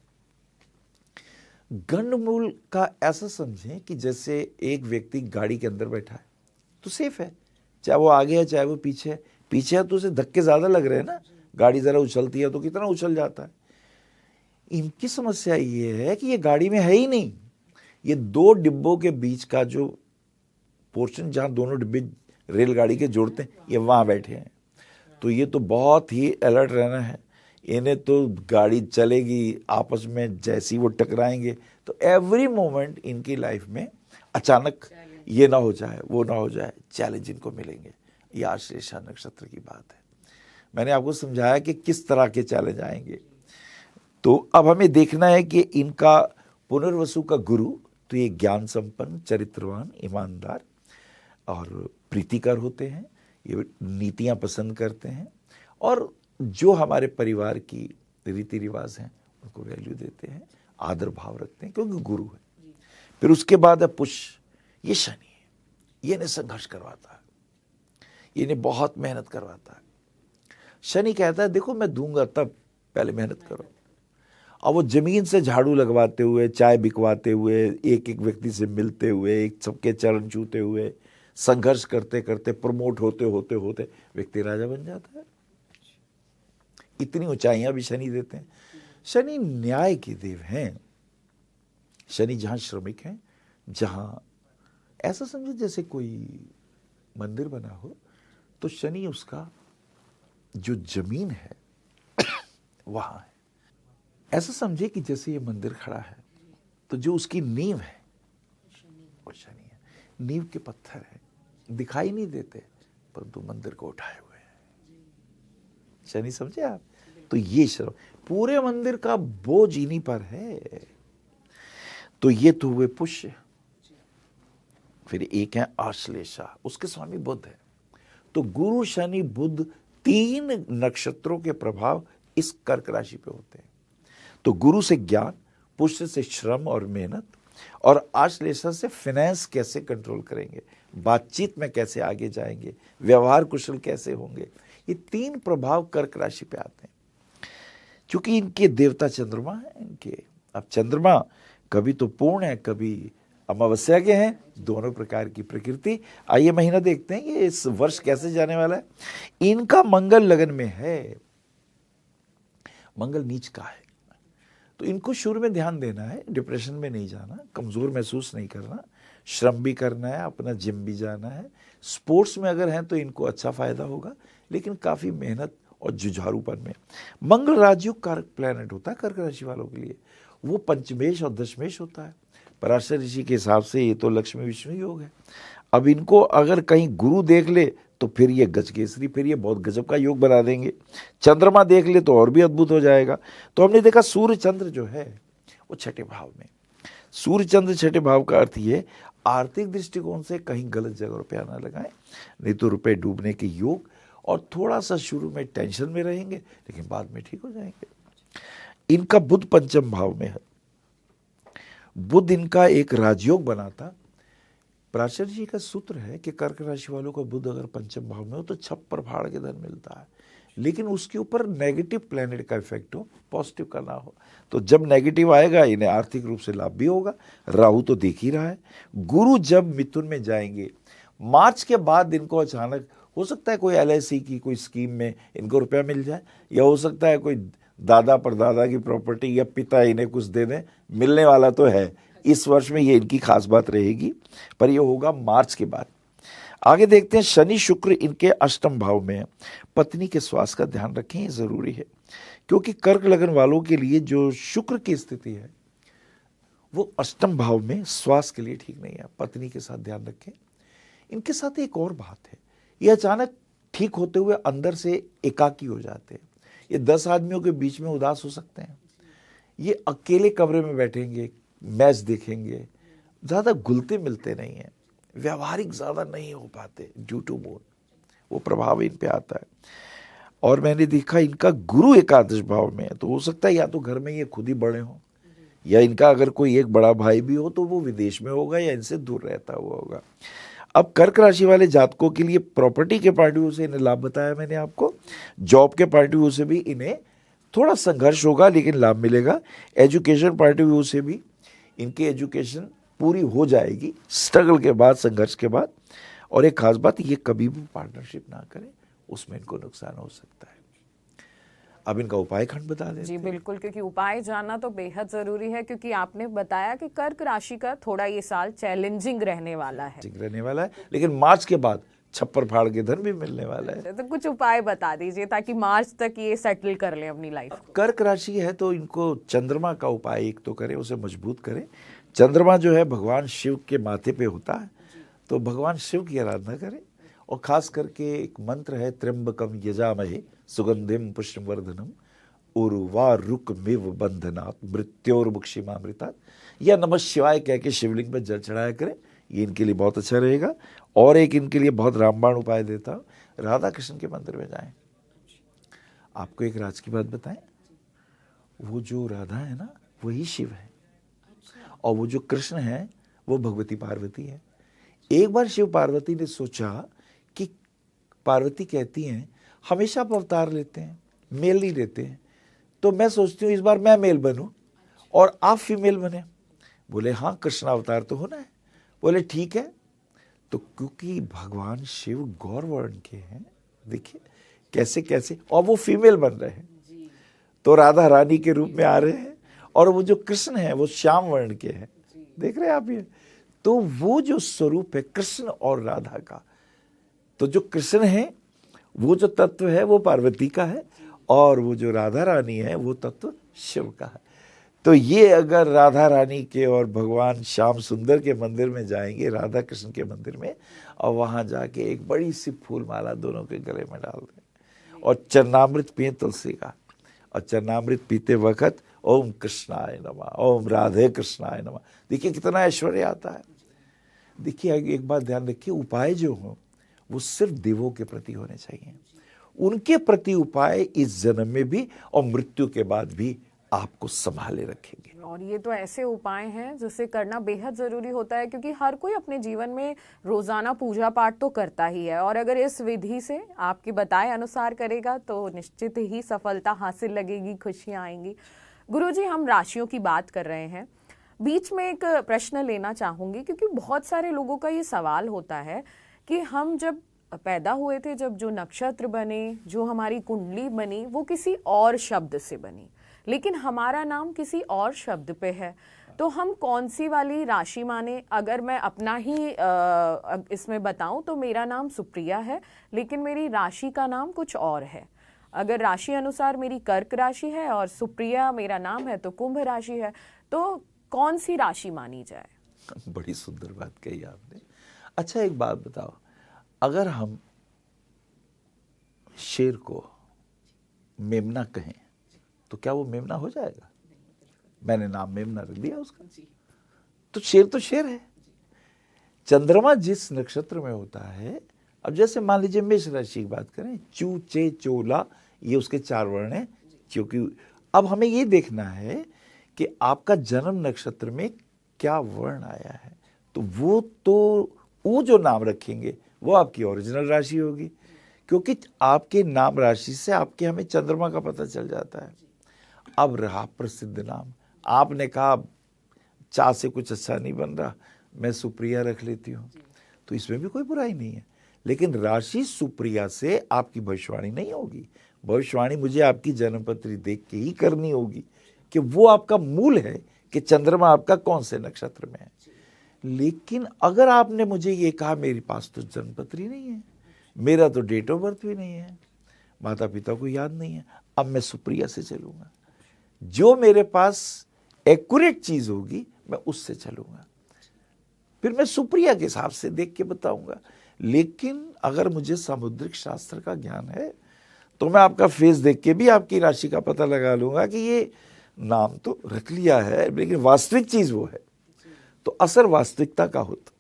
गंडमूल का ऐसा समझें कि जैसे एक व्यक्ति गाड़ी के अंदर बैठा है तो सेफ है, चाहे वो आगे है चाहे वो पीछे है। पीछे है तो उसे धक्के ज्यादा लग रहे हैं ना, गाड़ी जरा उछलती है तो कितना उछल जाता है। इनकी समस्या ये है कि ये गाड़ी में है ही नहीं, ये दो डिब्बों के बीच का जो पोर्शन जहां दोनों डिब्बे रेलगाड़ी के जोड़ते हैं, ये वहां बैठे हैं। तो ये तो बहुत ही अलर्ट रहना है। इन्हें तो गाड़ी चलेगी, आपस में जैसी वो टकराएंगे तो एवरी मोमेंट इनकी लाइफ में अचानक ये ना हो जाए वो ना हो जाए, चैलेंज इनको मिलेंगे। ये आश्लेषा नक्षत्र की बात है। मैंने आपको समझाया कि किस तरह के चैलेंज आएंगे। तो अब हमें देखना है कि इनका पुनर्वसु का गुरु, तो ये ज्ञान संपन्न, चरित्रवान, ईमानदार और प्रीतिकर होते हैं। ये नीतियां पसंद करते हैं और जो हमारे परिवार की रीति रिवाज हैं उनको वैल्यू देते हैं, आदर भाव रखते हैं, क्योंकि गुरु है। फिर उसके बाद है पुष्य, ये शनि है। ये इन्हें संघर्ष करवाता है, ये इन्हें बहुत मेहनत करवाता है। शनि कहता है देखो मैं दूंगा तब, पहले मेहनत करो। अब वो जमीन से झाड़ू लगवाते हुए, चाय बिकवाते हुए, एक एक व्यक्ति से मिलते हुए, एक सबके चरण छूते हुए, संघर्ष करते करते प्रमोट होते होते होते व्यक्ति राजा बन जाता है। इतनी ऊंचाइयां भी शनि देते हैं। शनि न्याय के देव हैं। शनि जहां श्रमिक हैं, जहां ऐसा समझो जैसे कोई मंदिर बना हो तो शनि उसका जो जमीन है वहां है। ऐसा समझे कि जैसे ये मंदिर खड़ा है तो जो उसकी नींव है वो शनि है। नींव के पत्थर है, दिखाई नहीं देते परंतु मंदिर को उठाए हुए हैं। शनि समझे आप? तो ये श्रम, पूरे मंदिर का बोझ इन्हीं पर है। तो ये तो हुए पुष्य। फिर एक है आश्लेषा, उसके स्वामी बुध है। तो गुरु शनि बुध 3 नक्षत्रों के प्रभाव इस कर्क राशि पे होते हैं। तो गुरु से ज्ञान, पुष्य से श्रम और मेहनत, और आश्लेषा से फाइनेंस कैसे कंट्रोल करेंगे, बातचीत में कैसे आगे जाएंगे, व्यवहार कुशल कैसे होंगे। ये 3 प्रभाव कर्क राशि पे आते हैं, क्योंकि इनके देवता चंद्रमा है इनके। अब चंद्रमा कभी तो पूर्ण है, कभी अमावस्या के हैं, दोनों प्रकार की प्रकृति। आइए महीना देखते हैं कि इस वर्ष कैसे जाने वाला है। इनका मंगल लगन में है, मंगल नीच का है। तो इनको शुरू में ध्यान देना है, डिप्रेशन में नहीं जाना, कमज़ोर महसूस नहीं करना, श्रम भी करना है, अपना जिम भी जाना है। स्पोर्ट्स में अगर हैं तो इनको अच्छा फ़ायदा होगा, लेकिन काफ़ी मेहनत और जुझारूपन में। मंगल राजयोग कारक प्लैनेट होता है कर्क राशि वालों के लिए, वो पंचमेश और दशमेश होता है। पराशर ऋषि के हिसाब से ये तो लक्ष्मी विष्णु योग है। अब इनको अगर कहीं गुरु देख ले तो फिर ये गजकेसरी, फिर ये बहुत गजब का योग बना देंगे। चंद्रमा देख ले तो और भी अद्भुत हो जाएगा। तो हमने देखा सूर्य चंद्र जो है वो छठे भाव में। सूर्य चंद्र छठे भाव का अर्थ ये आर्थिक दृष्टिकोण से कहीं गलत जगह रुपया ना लगाएं, नहीं तो रुपए डूबने के योग, और थोड़ा सा शुरू में टेंशन में रहेंगे लेकिन बाद में ठीक हो जाएंगे। इनका बुध पंचम भाव में है। बुध इनका एक राजयोग बनाता। पराशर जी का सूत्र है कि कर्क राशि वालों को बुध अगर पंचम भाव में हो तो छप्पर फाड़ के धन मिलता है, लेकिन उसके ऊपर नेगेटिव प्लैनेट का इफेक्ट हो, पॉजिटिव का ना हो। तो जब नेगेटिव आएगा इन्हें आर्थिक रूप से लाभ भी होगा। राहु तो देख ही रहा है। गुरु जब मिथुन में जाएंगे मार्च के बाद इनको अचानक हो सकता है कोई LIC की कोई स्कीम में इनको रुपया मिल जाए, या हो सकता है कोई दादा परदादा की प्रॉपर्टी या पिता इन्हें कुछ दे दें, मिलने वाला तो है। इस वर्ष में ये इनकी खास बात रहेगी, पर ये होगा मार्च के बाद। आगे देखते हैं, शनि शुक्र इनके अष्टम भाव में है। पत्नी के स्वास्थ्य का ध्यान रखें, ये जरूरी है, क्योंकि कर्क लगन वालों के लिए जो शुक्र की स्थिति है वो अष्टम भाव में स्वास्थ्य के लिए ठीक नहीं है। पत्नी के साथ ध्यान रखें। इनके साथ एक और बात है, ये अचानक ठीक होते हुए अंदर से एकाकी हो जाते हैं। ये 10 आदमियों के बीच में उदास हो सकते हैं। ये अकेले कमरे में बैठेंगे, मैच देखेंगे, ज़्यादा घुलते मिलते नहीं हैं, व्यवहारिक ज़्यादा नहीं हो पाते ड्यू टू मून, वो प्रभाव इन पे आता है। और मैंने देखा इनका गुरु एकादश भाव में है, तो हो सकता है या तो घर में ये खुद ही बड़े हों, या इनका अगर कोई एक बड़ा भाई भी हो तो वो विदेश में होगा या इनसे दूर रहता हुआ होगा। अब कर्क राशि वाले जातकों के लिए प्रॉपर्टी के पॉइंट ऑफ व्यू से इन्हें लाभ बताया मैंने आपको, जॉब के पॉइंट ऑफ व्यू से भी इन्हें थोड़ा संघर्ष होगा लेकिन लाभ मिलेगा। एजुकेशन पॉइंट ऑफ व्यू से भी इनकी एजुकेशन पूरी हो जाएगी स्ट्रगल के बाद, संघर्ष के बाद। और एक खास बात, ये कभी भी पार्टनरशिप ना करें, उसमें इनको नुकसान हो सकता है। अब इनका उपाय खंड बता दें। जी बिल्कुल, क्योंकि उपाय जानना तो बेहद जरूरी है, क्योंकि आपने बताया कि कर्क राशि का थोड़ा ये साल चैलेंजिंग रहने वाला है, लेकिन मार्च के बाद छप्पर फाड़ के धन भी मिलने वाला है। तो कुछ उपाय बता दीजिए ताकि मार्च तक ये सेटल कर ले अपनी लाइफ को। कर्क राशि है तो इनको चंद्रमा का उपाय एक तो करें, उसे मजबूत करें। चंद्रमा जो है भगवान शिव के माथे पे होता है, तो भगवान शिव की आराधना करें। और खास करके एक मंत्र है, त्र्यंबकम यजामहे सुगंधिम पुष्पवर्धनम उर्वारुकमिव बंधनात् मृत्योर्मुक्षिमामृतात्, या नमः शिवाय कह के शिवलिंग पर जल चढ़ाया करें, ये इनके लिए बहुत अच्छा रहेगा। और एक इनके लिए बहुत रामबाण उपाय देता हूँ, राधा कृष्ण के मंदिर में जाएं। आपको एक राज की बात बताएं, वो जो राधा है ना वही शिव है, और वो जो कृष्ण है वो भगवती पार्वती है। एक बार शिव पार्वती ने सोचा कि पार्वती कहती हैं हमेशा आप अवतार लेते हैं, मेल नहीं लेते हैं, तो मैं सोचती हूँ इस बार मैं मेल बनूं और आप फीमेल बने। बोले हाँ, कृष्ण अवतार तो होना है। बोले ठीक है। तो क्योंकि भगवान शिव गौर वर्ण के हैं, देखिए कैसे कैसे, और वो फीमेल बन रहे हैं, तो राधा रानी के रूप में आ रहे हैं, और वो जो कृष्ण है वो श्याम वर्ण के हैं, देख रहे हैं आप ये। तो वो जो स्वरूप है कृष्ण और राधा का, तो जो कृष्ण है वो जो तत्व है वो पार्वती का है, और वो जो राधा रानी है वो तत्व शिव का है। तो ये अगर राधा रानी के और भगवान श्याम सुंदर के मंदिर में जाएंगे, राधा कृष्ण के मंदिर में, और वहाँ जाके एक बड़ी सी फूल माला दोनों के गले में डाल दें और चरणामृत पिए तुलसी का, और चरणामृत पीते वक्त ओम कृष्णाय नमः, ओम राधे कृष्णाय नमः, देखिए कितना ऐश्वर्य आता है। देखिए एक बात ध्यान रखिए, उपाय जो हो वो सिर्फ देवों के प्रति होने चाहिए। उनके प्रति उपाय इस जन्म में भी और मृत्यु के बाद भी आपको संभाले रखेंगे। और ये तो ऐसे उपाय हैं जिसे करना बेहद जरूरी होता है, क्योंकि हर कोई अपने जीवन में रोजाना पूजा पाठ तो करता ही है, और अगर इस विधि से आपके बताए अनुसार करेगा तो निश्चित ही सफलता हासिल लगेगी, खुशियां आएंगी। गुरुजी, हम राशियों की बात कर रहे हैं, बीच में एक प्रश्न लेना चाहूंगी, क्योंकि बहुत सारे लोगों का ये सवाल होता है कि हम जब पैदा हुए थे, जब जो नक्षत्र बने, जो हमारी कुंडली बनी, वो किसी और शब्द से बनी, लेकिन हमारा नाम किसी और शब्द पे है। तो हम कौन सी वाली राशि माने? अगर मैं अपना ही इसमें बताऊं तो मेरा नाम सुप्रिया है, लेकिन मेरी राशि का नाम कुछ और है। अगर राशि अनुसार मेरी कर्क राशि है और सुप्रिया मेरा नाम है तो कुंभ राशि है, तो कौन सी राशि मानी जाए? बड़ी सुंदर बात कही आपने। अच्छा, एक बात बताओ, अगर हम शेर को मेमना कहें तो क्या वो मेमना हो जाएगा? मैंने नाम मेमना रख दिया उसका, तो शेर है। चंद्रमा जिस नक्षत्र में होता है, अब जैसे मान लीजिए मेष राशि की बात करें, चू चे चोला, ये उसके 4 वर्ण हैं। क्योंकि अब हमें ये देखना है कि आपका जन्म नक्षत्र में क्या वर्ण आया है, तो वो जो नाम रखेंगे वो आपकी ओरिजिनल राशि होगी। क्योंकि आपके नाम राशि से आपके हमें चंद्रमा का पता चल जाता है। अब रहा प्रसिद्ध नाम, आपने कहा चा से कुछ अच्छा नहीं बन रहा, मैं सुप्रिया रख लेती हूँ, तो इसमें भी कोई बुराई नहीं है। लेकिन राशि सुप्रिया से आपकी भविष्यवाणी नहीं होगी। भविष्यवाणी मुझे आपकी जन्मपत्री देख के ही करनी होगी कि वो आपका मूल है कि चंद्रमा आपका कौन से नक्षत्र में है। लेकिन अगर आपने मुझे ये कहा मेरे पास तो जन्मपत्री नहीं है, मेरा तो डेट ऑफ बर्थ भी नहीं है, माता पिता को याद नहीं है, अब मैं सुप्रिया से चलूंगा। जो मेरे पास एक्यूरेट चीज होगी मैं उससे चलूंगा, फिर मैं सुप्रिया के हिसाब से देख के बताऊंगा। लेकिन अगर मुझे सामुद्रिक शास्त्र का ज्ञान है तो मैं आपका फेस देख के भी आपकी राशि का पता लगा लूंगा कि ये नाम तो रख लिया है, लेकिन वास्तविक चीज वो है, तो असर वास्तविकता का होता।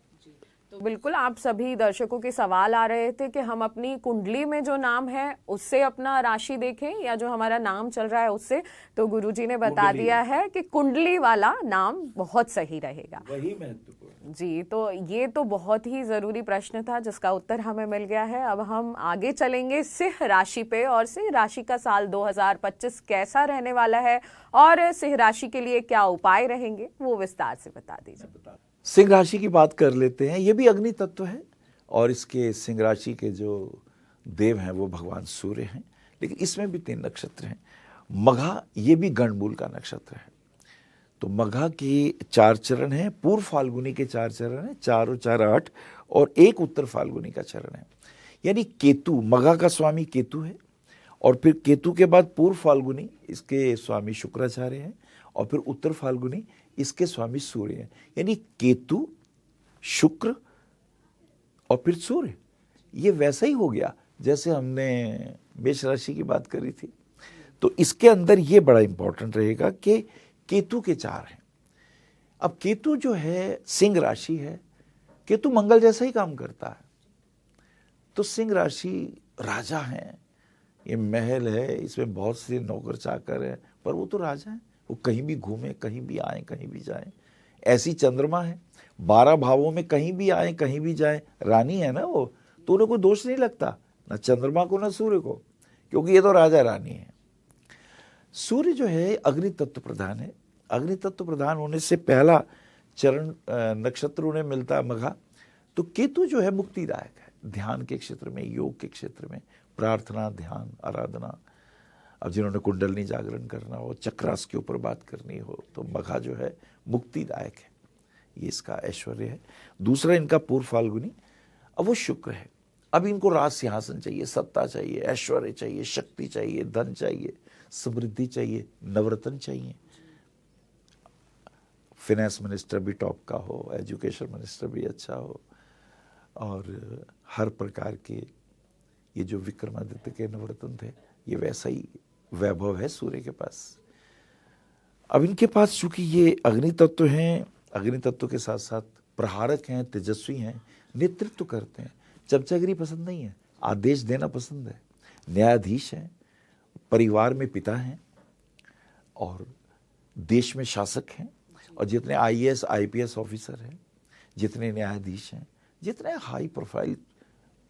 तो बिल्कुल, आप सभी दर्शकों के सवाल आ रहे थे कि हम अपनी कुंडली में जो नाम है उससे अपना राशि देखें या जो हमारा नाम चल रहा है उससे। तो गुरुजी ने बता दिया है कि कुंडली वाला नाम बहुत सही रहेगा, वही महत्वपूर्ण जी। तो ये तो बहुत ही जरूरी प्रश्न था जिसका उत्तर हमें मिल गया है। अब हम आगे चलेंगे सिंह राशि पे, और सिंह राशि का साल 2025 कैसा रहने वाला है और सिंह राशि के लिए क्या उपाय रहेंगे, वो विस्तार से बता दीजिए। सिंह राशि की बात कर लेते हैं। ये भी अग्नि तत्व है और इसके सिंह राशि के जो देव हैं वो भगवान सूर्य हैं, लेकिन इसमें भी 3 नक्षत्र हैं। मघा, ये भी गणमूल का नक्षत्र है। तो मघा के 4 चरण हैं, पूर्व फाल्गुनी के 4 चरण हैं, 4 और 4 8, और 1 उत्तर फाल्गुनी का चरण है। यानी केतु, मघा का स्वामी केतु है, और फिर केतु के बाद पूर्व फाल्गुनी, इसके स्वामी शुक्राचार्य हैं, और फिर उत्तर फाल्गुनी इसके स्वामी सूर्य हैं। यानी केतु, शुक्र और फिर सूर्य। ये वैसा ही हो गया जैसे हमने मेष राशि की बात करी थी। तो इसके अंदर ये बड़ा इंपॉर्टेंट रहेगा कि केतु के 4 हैं। अब केतु जो है सिंह राशि है, केतु मंगल जैसा ही काम करता है। तो सिंह राशि राजा हैं, ये महल है, इसमें बहुत से नौकर चाकर हैं, पर वो तो राजा हैं। वो कहीं भी घूमे, कहीं भी आए, कहीं भी जाए। ऐसी चंद्रमा है, 12 भावों में कहीं भी आए, कहीं भी जाए, रानी है ना वो, तो उन्हें कोई दोष नहीं लगता, ना चंद्रमा को ना सूर्य को, क्योंकि ये तो राजा रानी है। सूर्य जो है अग्नि तत्व प्रधान है। अग्नि तत्व प्रधान होने से पहला चरण नक्षत्र उन्हें मिलता है मघा। तो केतु जो है मुक्तिदायक है, ध्यान के क्षेत्र में, योग के क्षेत्र में, प्रार्थना, ध्यान, आराधना। अब जिन्होंने कुंडलनी जागरण करना हो, चक्रास के ऊपर बात करनी हो, तो मघा जो है मुक्तिदायक है, ये इसका ऐश्वर्य है। दूसरा इनका पूर्व फाल्गुनी, अब वो शुक्र है। अब इनको राज सिंहासन चाहिए, सत्ता चाहिए, ऐश्वर्य चाहिए, शक्ति चाहिए, धन चाहिए, समृद्धि चाहिए, नवरत्न चाहिए। फिनेंस मिनिस्टर भी टॉप का हो, एजुकेशन मिनिस्टर भी अच्छा हो, और हर प्रकार के ये जो विक्रमादित्य के नवरत्न थे, ये वैसा ही वैभव है सूर्य के पास। अब इनके पास चूंकि ये अग्नि तत्व हैं, अग्नि तत्व के साथ साथ प्रहारक हैं, तेजस्वी हैं, नेतृत्व करते हैं। चमचागिरी पसंद नहीं है, आदेश देना पसंद है, न्यायाधीश हैं, परिवार में पिता हैं, और देश में शासक हैं। और जितने IAS IPS ऑफिसर हैं, जितने न्यायाधीश हैं, जितने हाई प्रोफाइल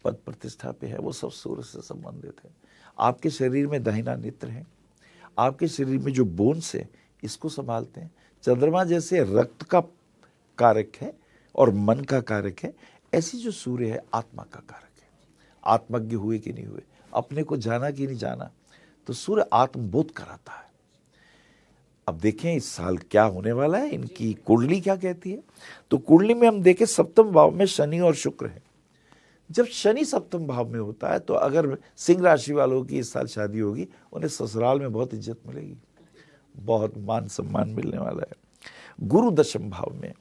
पद प्रतिष्ठा पे है, वो सब सूर्य से संबंधित है। आपके शरीर में दाहिना नेत्र है, आपके शरीर में जो बोन्स है इसको संभालते हैं। चंद्रमा जैसे रक्त का कारक है और मन का कारक है, ऐसी जो सूर्य है आत्मा का कारक है। आत्मज्ञ हुए कि नहीं हुए, अपने को जाना कि नहीं जाना, तो सूर्य आत्मबोध कराता है। अब देखें इस साल क्या होने वाला है, इनकी कुंडली क्या कहती है। तो कुंडली में हम देखें सप्तम भाव में शनि और शुक्र है। जब शनि सप्तम भाव में होता है तो अगर सिंह राशि वालों की इस साल शादी होगी, उन्हें ससुराल में बहुत इज्जत मिलेगी, बहुत मान सम्मान मिलने वाला है। गुरु दशम भाव में,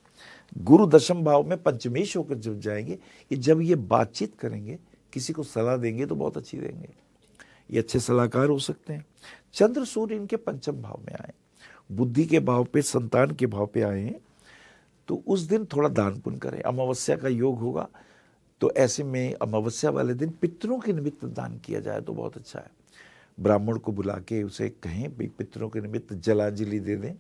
गुरु दशम भाव में पंचमेश होकर जब जाएंगे, ये जब ये बातचीत करेंगे, किसी को सलाह देंगे तो बहुत अच्छी देंगे, ये अच्छे सलाहकार हो सकते हैं। चंद्र सूर्य इनके पंचम भाव में आए, बुद्धि के भाव पे, संतान के भाव पे आए हैं, तो उस दिन थोड़ा दान पुण्य करें। अमावस्या का योग होगा, तो ऐसे में अमावस्या वाले दिन पितरों के निमित्त दान किया जाए तो बहुत अच्छा है। ब्राह्मण को बुला के उसे कहें भाई पितरों के निमित्त जलांजलि दे दें।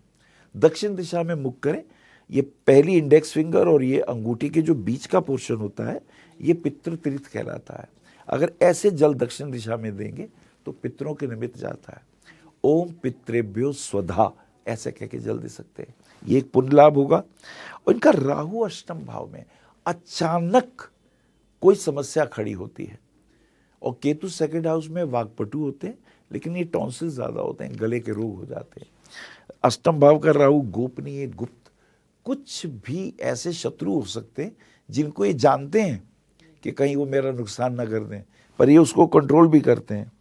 दक्षिण दिशा में मुख करें। ये पहली इंडेक्स फिंगर और ये अंगूठी के जो बीच का पोर्शन होता है, ये पितृ तीर्थ कहलाता है। अगर ऐसे जल दक्षिण दिशा में देंगे तो पितरों के निमित्त जाता है। ओम पितृभ्यो स्वधा ऐसे कह के जल दे सकते हैं, ये एक पुण्य लाभ होगा। और इनका राहु अष्टम भाव में, अचानक कोई समस्या खड़ी होती है, और केतु सेकंड हाउस में वाकपटु होते हैं, लेकिन ये टॉन्सिल ज्यादा होते हैं, गले के रोग हो जाते हैं। अष्टम भाव का राहु गोपनीय, गुप्त, कुछ भी ऐसे शत्रु हो सकते हैं जिनको ये जानते हैं कि कहीं वो मेरा नुकसान ना कर दें, पर ये उसको कंट्रोल भी करते हैं।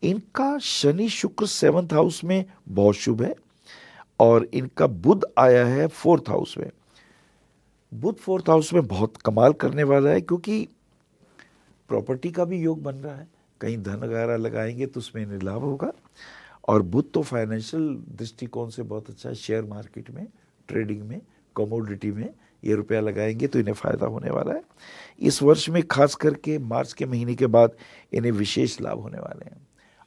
इनका शनि शुक्र 7th हाउस में बहुत शुभ है, और इनका बुध आया है 4th हाउस में। बुध 4th हाउस में बहुत कमाल करने वाला है, क्योंकि प्रॉपर्टी का भी योग बन रहा है, कहीं धन वगैरह लगाएंगे तो उसमें इन्हें लाभ होगा। और बुध तो फाइनेंशियल दृष्टिकोण से बहुत अच्छा है, शेयर मार्केट में, ट्रेडिंग में, कमोडिटी में ये रुपया लगाएंगे तो इन्हें फायदा होने वाला है। इस वर्ष में खास करके मार्च के महीने के बाद इन्हें विशेष लाभ होने वाले हैं।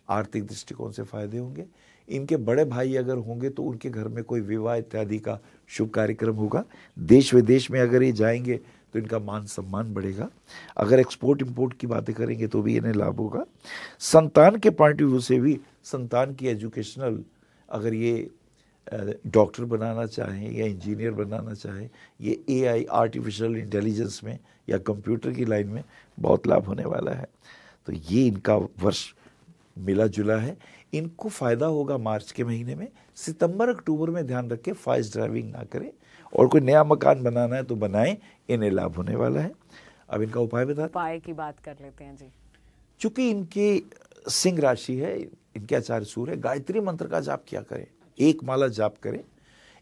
आर्थिक दृष्टिकोण से फायदे होंगे। इनके बड़े भाई अगर होंगे तो उनके घर में कोई विवाह इत्यादि का शुभ कार्यक्रम होगा। देश विदेश में अगर ये जाएंगे तो इनका मान सम्मान बढ़ेगा। अगर एक्सपोर्ट इंपोर्ट की बातें करेंगे तो भी इन्हें लाभ होगा। संतान के पॉइंट ऑफ व्यू से भी, संतान की एजुकेशनल, अगर ये डॉक्टर बनाना चाहें या इंजीनियर बनाना चाहें, ये एआई आर्टिफिशियल इंटेलिजेंस में या कंप्यूटर की लाइन में बहुत लाभ होने वाला है। तो ये इनका वर्ष मिला जुला है। इनको फायदा होगा मार्च के महीने में। सितंबर अक्टूबर में ध्यान रखें फास्ट ड्राइविंग ना करें, और कोई नया मकान बनाना है तो बनाएं, इन्हें लाभ होने वाला है। अब इनका उपाय बता, उपाय की बात कर लेते हैं जी। चूंकि इनकी सिंह राशि है, इनके आचार्य सूर्य, गायत्री मंत्र का जाप किया करें, एक माला जाप करें,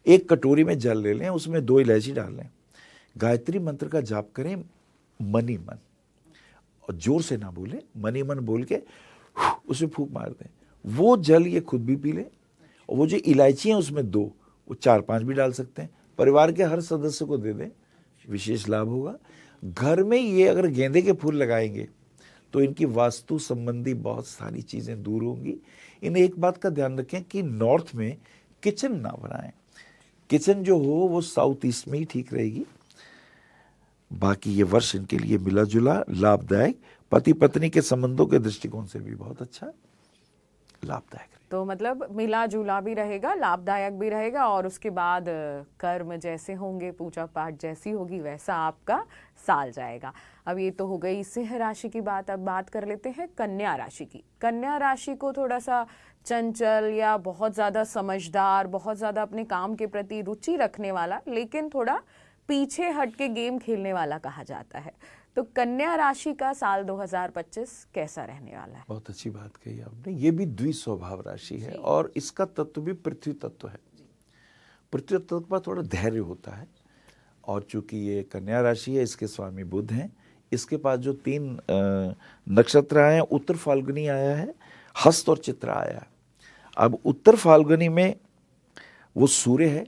एक कटोरी में जल ले लें, उसमें 2 इलायची डाल लें, गायत्री मंत्र का जाप करें मनी मन, और जोर से ना बोले, मनी मन बोल के उसमें फूंक मार दें। वो जल ये खुद भी पी ले, और वो जो इलायची है उसमें 2, वो 4-5 भी डाल सकते हैं, परिवार के हर सदस्य को दे दें, विशेष लाभ होगा। घर में ये अगर गेंदे के फूल लगाएंगे तो इनकी वास्तु संबंधी बहुत सारी चीजें दूर होंगी। इन्हें एक बात का ध्यान रखें कि नॉर्थ में किचन ना बनाएं, किचन जो हो वो साउथ ईस्ट में ही ठीक रहेगी। बाकी ये वर्ष इनके लिए मिला जुला, लाभदायक, पति पत्नी के संबंधों के दृष्टिकोण से भी बहुत अच्छा, लाभदायक। तो मतलब मिला जुला भी रहेगा, लाभदायक भी रहेगा, और उसके बाद कर्म जैसे होंगे, पूजा पाठ जैसी होगी, वैसा आपका साल जाएगा। अब ये तो हो गई सिंह राशि की बात। अब बात कर लेते हैं कन्या राशि की। कन्या राशि को थोड़ा सा चंचल या बहुत ज़्यादा समझदार, बहुत ज़्यादा अपने काम के प्रति रुचि रखने वाला, लेकिन थोड़ा पीछे हट के गेम खेलने वाला कहा जाता है। तो कन्या राशि का साल 2025 कैसा रहने वाला है? बहुत अच्छी बात कही आपने। ये भी द्विस्वभाव राशि है, और इसका तत्व भी पृथ्वी तत्व है। पृथ्वी तत्व पर थोड़ा धैर्य होता है, और चूंकि ये कन्या राशि है, इसके स्वामी बुध हैं। इसके पास जो 3 नक्षत्र आए हैं, उत्तर फाल्गुनी आया है, हस्त और चित्रा आया है। अब उत्तर फाल्गुनी में वो सूर्य है,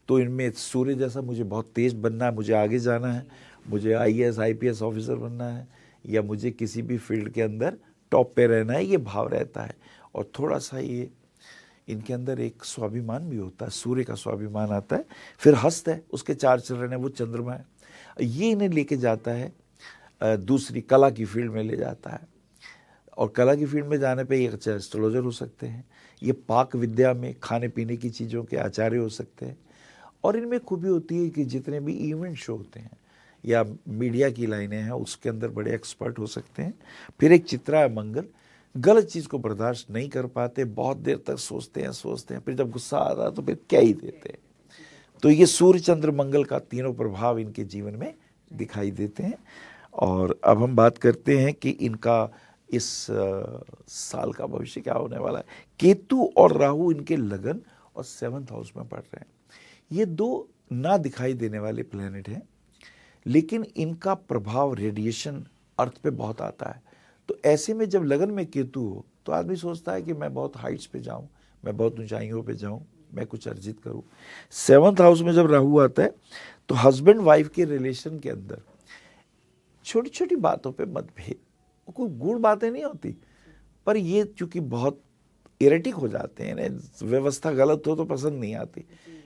तो इनमें सूर्य जैसा मुझे बहुत तेज बनना है, मुझे आगे जाना है, मुझे IAS IPS ऑफिसर बनना है, या मुझे किसी भी फील्ड के अंदर टॉप पे रहना है, ये भाव रहता है। और थोड़ा सा ये इनके अंदर एक स्वाभिमान भी होता है, सूर्य का स्वाभिमान आता है। फिर हस्त है, उसके 4 चरण है, वो चंद्रमा है। ये इन्हें लेके जाता है दूसरी कला की फील्ड में ले जाता है, और कला की फील्ड में जाने पे ये अच्छे एस्ट्रोलॉजर हो सकते हैं। ये पाक विद्या में खाने पीने की चीज़ों के आचार्य हो सकते हैं। और इनमें खूबी होती है कि जितने भी इवेंट शो होते हैं, या मीडिया की लाइनें हैं उसके अंदर बड़े एक्सपर्ट हो सकते हैं। फिर एक चित्रा है मंगल, गलत चीज़ को बर्दाश्त नहीं कर पाते, बहुत देर तक सोचते हैं, फिर जब गुस्सा आता है तो फिर क्या ही देते हैं। तो ये सूर्य चंद्र मंगल का तीनों प्रभाव इनके जीवन में दिखाई देते हैं। और अब हम बात करते हैं कि इनका इस साल का भविष्य क्या होने वाला है। केतु और राहु इनके लगन और 7th हाउस में पड़ रहे हैं। ये दो ना दिखाई देने वाले प्लेनेट हैं, लेकिन इनका प्रभाव रेडिएशन अर्थ पे बहुत आता है। तो ऐसे में जब लगन में केतु हो तो आदमी सोचता है कि मैं बहुत हाइट्स पे जाऊं, मैं बहुत ऊंचाइयों पे जाऊं, मैं कुछ अर्जित करूं। 7th हाउस में जब राहु आता है तो हस्बैंड वाइफ के रिलेशन के अंदर छोटी छोटी बातों पे मतभेद, कोई गुड़ बातें नहीं होती, पर ये चूंकि बहुत इरेटिक हो जाते हैं, व्यवस्था गलत हो तो पसंद नहीं आती।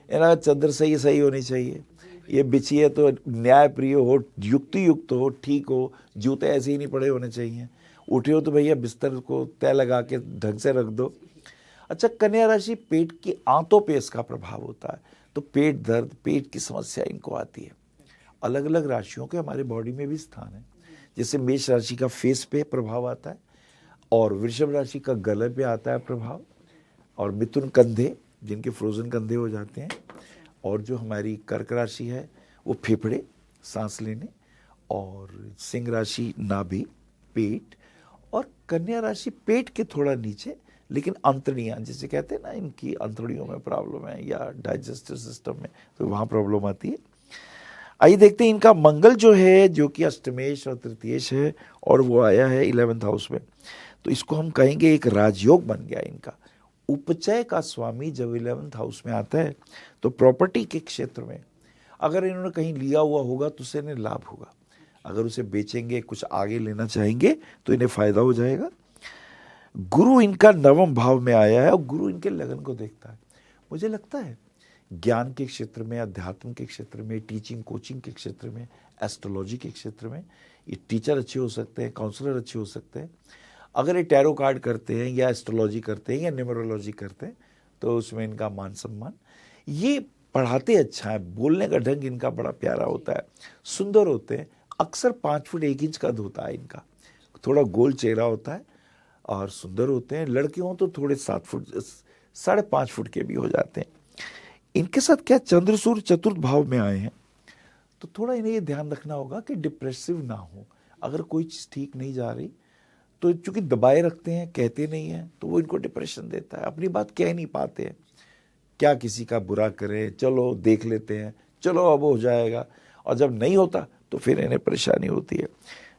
इनका चद्दर सही होनी चाहिए, ये बिछिए तो न्याय प्रिय हो, युक्ति युक्त हो, ठीक हो, जूते ऐसे ही नहीं पड़े होने चाहिए, उठे हो तो भैया बिस्तर को तय लगा के ढंग से रख दो। अच्छा, कन्या राशि पेट की आंतों पे इसका प्रभाव होता है, तो पेट दर्द, पेट की समस्या इनको आती है। अलग अलग राशियों के हमारे बॉडी में भी स्थान है, जैसे मेष राशि का फेस पे प्रभाव आता है, और वृषभ राशि का गले पे आता है प्रभाव, और मिथुन कंधे, जिनके फ्रोजन कंधे हो जाते हैं, और जो हमारी कर्क राशि है वो फेफड़े, सांस लेने, और सिंह राशि नाभि, पेट, और कन्या राशि पेट के थोड़ा नीचे, लेकिन अंतड़ियाँ जिसे कहते हैं ना, इनकी अंतड़ियों में प्रॉब्लम है या डाइजेस्टिव सिस्टम में, तो वहाँ प्रॉब्लम आती है। आइए देखते हैं इनका मंगल जो है, जो कि अष्टमेश और तृतीयेश है, और वो आया है 11th हाउस में, तो इसको हम कहेंगे एक राजयोग बन गया इनका। उपचय का स्वामी जब 11th हाउस में आता है तो प्रॉपर्टी के क्षेत्र में अगर इन्होंने कहीं लिया हुआ होगा तो उससे इन्हें लाभ होगा, अगर उसे बेचेंगे, कुछ आगे लेना चाहेंगे तो इन्हें फायदा हो जाएगा। गुरु इनका 9वें भाव में आया है, और गुरु इनके लगन को देखता है। मुझे लगता है ज्ञान के क्षेत्र में, अध्यात्म के क्षेत्र में, टीचिंग कोचिंग के क्षेत्र में, एस्ट्रोलॉजी के क्षेत्र में ये टीचर अच्छे हो सकते हैं, काउंसलर अच्छे हो सकते हैं। अगर ये टैरो कार्ड करते हैं या एस्ट्रोलॉजी करते हैं या न्यूमरोलॉजी करते हैं तो उसमें इनका मान सम्मान। ये पढ़ाते अच्छा है, बोलने का ढंग इनका बड़ा प्यारा होता है, सुंदर होते हैं। अक्सर 5 फुट 1 इंच कद होता है इनका, थोड़ा गोल चेहरा होता है और सुंदर होते हैं। लड़के हों तो थोड़े 7 फुट 5.5 फुट के भी हो जाते हैं। इनके साथ क्या चंद्र सूर्य चतुर्थ भाव में आए हैं, तो थोड़ा इन्हें ये ध्यान रखना होगा कि डिप्रेसिव ना हो। अगर कोई चीज़ ठीक नहीं जा रही तो चूंकि दबाए रखते हैं, कहते नहीं हैं, तो वो इनको डिप्रेशन देता है। अपनी बात कह नहीं पाते हैं, क्या किसी का बुरा करें, चलो देख लेते हैं, चलो अब हो जाएगा, और जब नहीं होता तो फिर इन्हें परेशानी होती है।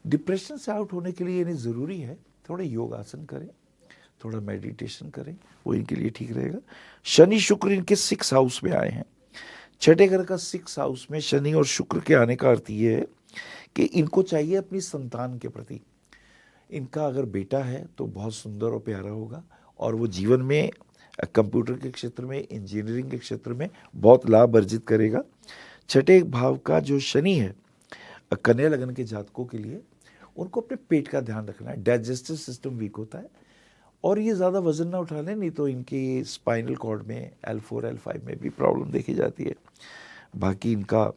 डिप्रेशन से आउट होने के लिए इन्हें ज़रूरी है थोड़ा योगासन करें, थोड़ा मेडिटेशन करें, वो इनके लिए ठीक रहेगा। शनि शुक्र इनके 6th हाउस में आए हैं। छठे घर का 6th हाउस में शनि और शुक्र के आने का अर्थ ये है कि इनको चाहिए अपनी संतान के प्रति। इनका अगर बेटा है तो बहुत सुंदर और प्यारा होगा, और वो जीवन में कंप्यूटर के क्षेत्र में, इंजीनियरिंग के क्षेत्र में बहुत लाभ अर्जित करेगा। छठे भाव का जो शनि है, कन्या लगन के जातकों के लिए उनको अपने पेट का ध्यान रखना है। डाइजेस्टिव सिस्टम वीक होता है, और ये ज़्यादा वजन ना उठा लें, नहीं तो इनकी स्पाइनल कॉर्ड में L4 L5 में भी प्रॉब्लम देखी जाती है। बाकी इनका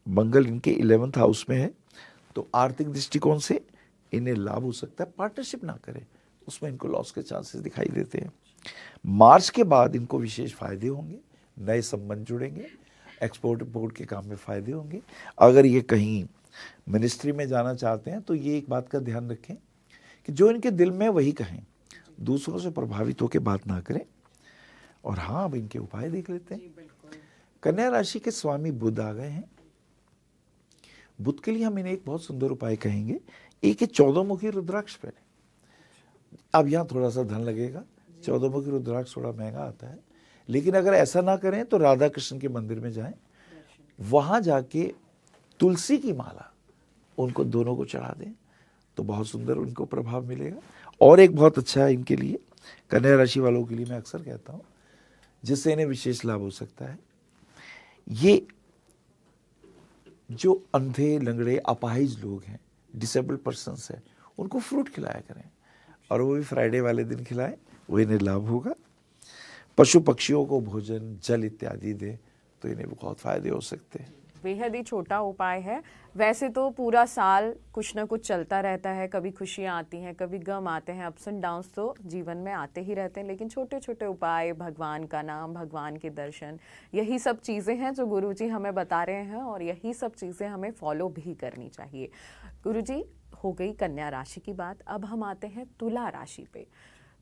मंगल इनके 11th हाउस में है, तो आर्थिक दृष्टिकोण से इन्हें लाभ हो सकता है। पार्टनरशिप ना करें, उसमें इनको लॉस के चांसेस दिखाई देते हैं। मार्च के बाद इनको विशेष फायदे होंगे, नए संबंध जुड़ेंगे, एक्सपोर्ट इंपोर्ट के काम में फायदे होंगे। अगर ये कहीं मिनिस्ट्री में जाना चाहते हैं तो ये एक बात का ध्यान रखें कि जो इनके दिल में वही कहें, दूसरों से प्रभावित होकर बात ना करें। और हाँ, अब इनके उपाय देख लेते हैं। कन्या राशि के स्वामी बुध आ गए हैं। बुध के लिए हम इन्हें एक बहुत सुंदर उपाय कहेंगे, एक 14 मुखी रुद्राक्ष पहने। अब यहाँ थोड़ा सा धन लगेगा, 14 मुखी रुद्राक्ष थोड़ा महंगा आता है, लेकिन अगर ऐसा ना करें तो राधा कृष्ण के मंदिर में जाएं, वहां जाके तुलसी की माला उनको दोनों को चढ़ा दें, तो बहुत सुंदर उनको प्रभाव मिलेगा। और एक बहुत अच्छा है इनके लिए, कन्या राशि वालों के लिए मैं अक्सर कहता हूँ, जिससे इन्हें विशेष लाभ हो सकता है। ये जो अंधे, लंगड़े, अपाहिज लोग हैं, डिसेबल्ड पर्सन्स हैं, उनको फ्रूट खिलाया करें, और वो भी फ्राइडे वाले दिन खिलाएं, वो इन्हें लाभ होगा। पशु पक्षियों को भोजन, जल इत्यादि दें, तो इन्हें बहुत फायदे हो सकते हैं। बेहद ही छोटा उपाय है। वैसे तो पूरा साल कुछ ना कुछ चलता रहता है, कभी खुशियाँ आती हैं, कभी गम आते हैं, अप्स एंड डाउन्स तो जीवन में आते ही रहते हैं, लेकिन छोटे छोटे उपाय, भगवान का नाम, भगवान के दर्शन, यही सब चीज़ें हैं जो गुरुजी हमें बता रहे हैं और यही सब चीज़ें हमें फॉलो भी करनी चाहिए। गुरुजी, हो गई कन्या राशि की बात, अब हम आते हैं तुला राशि पे।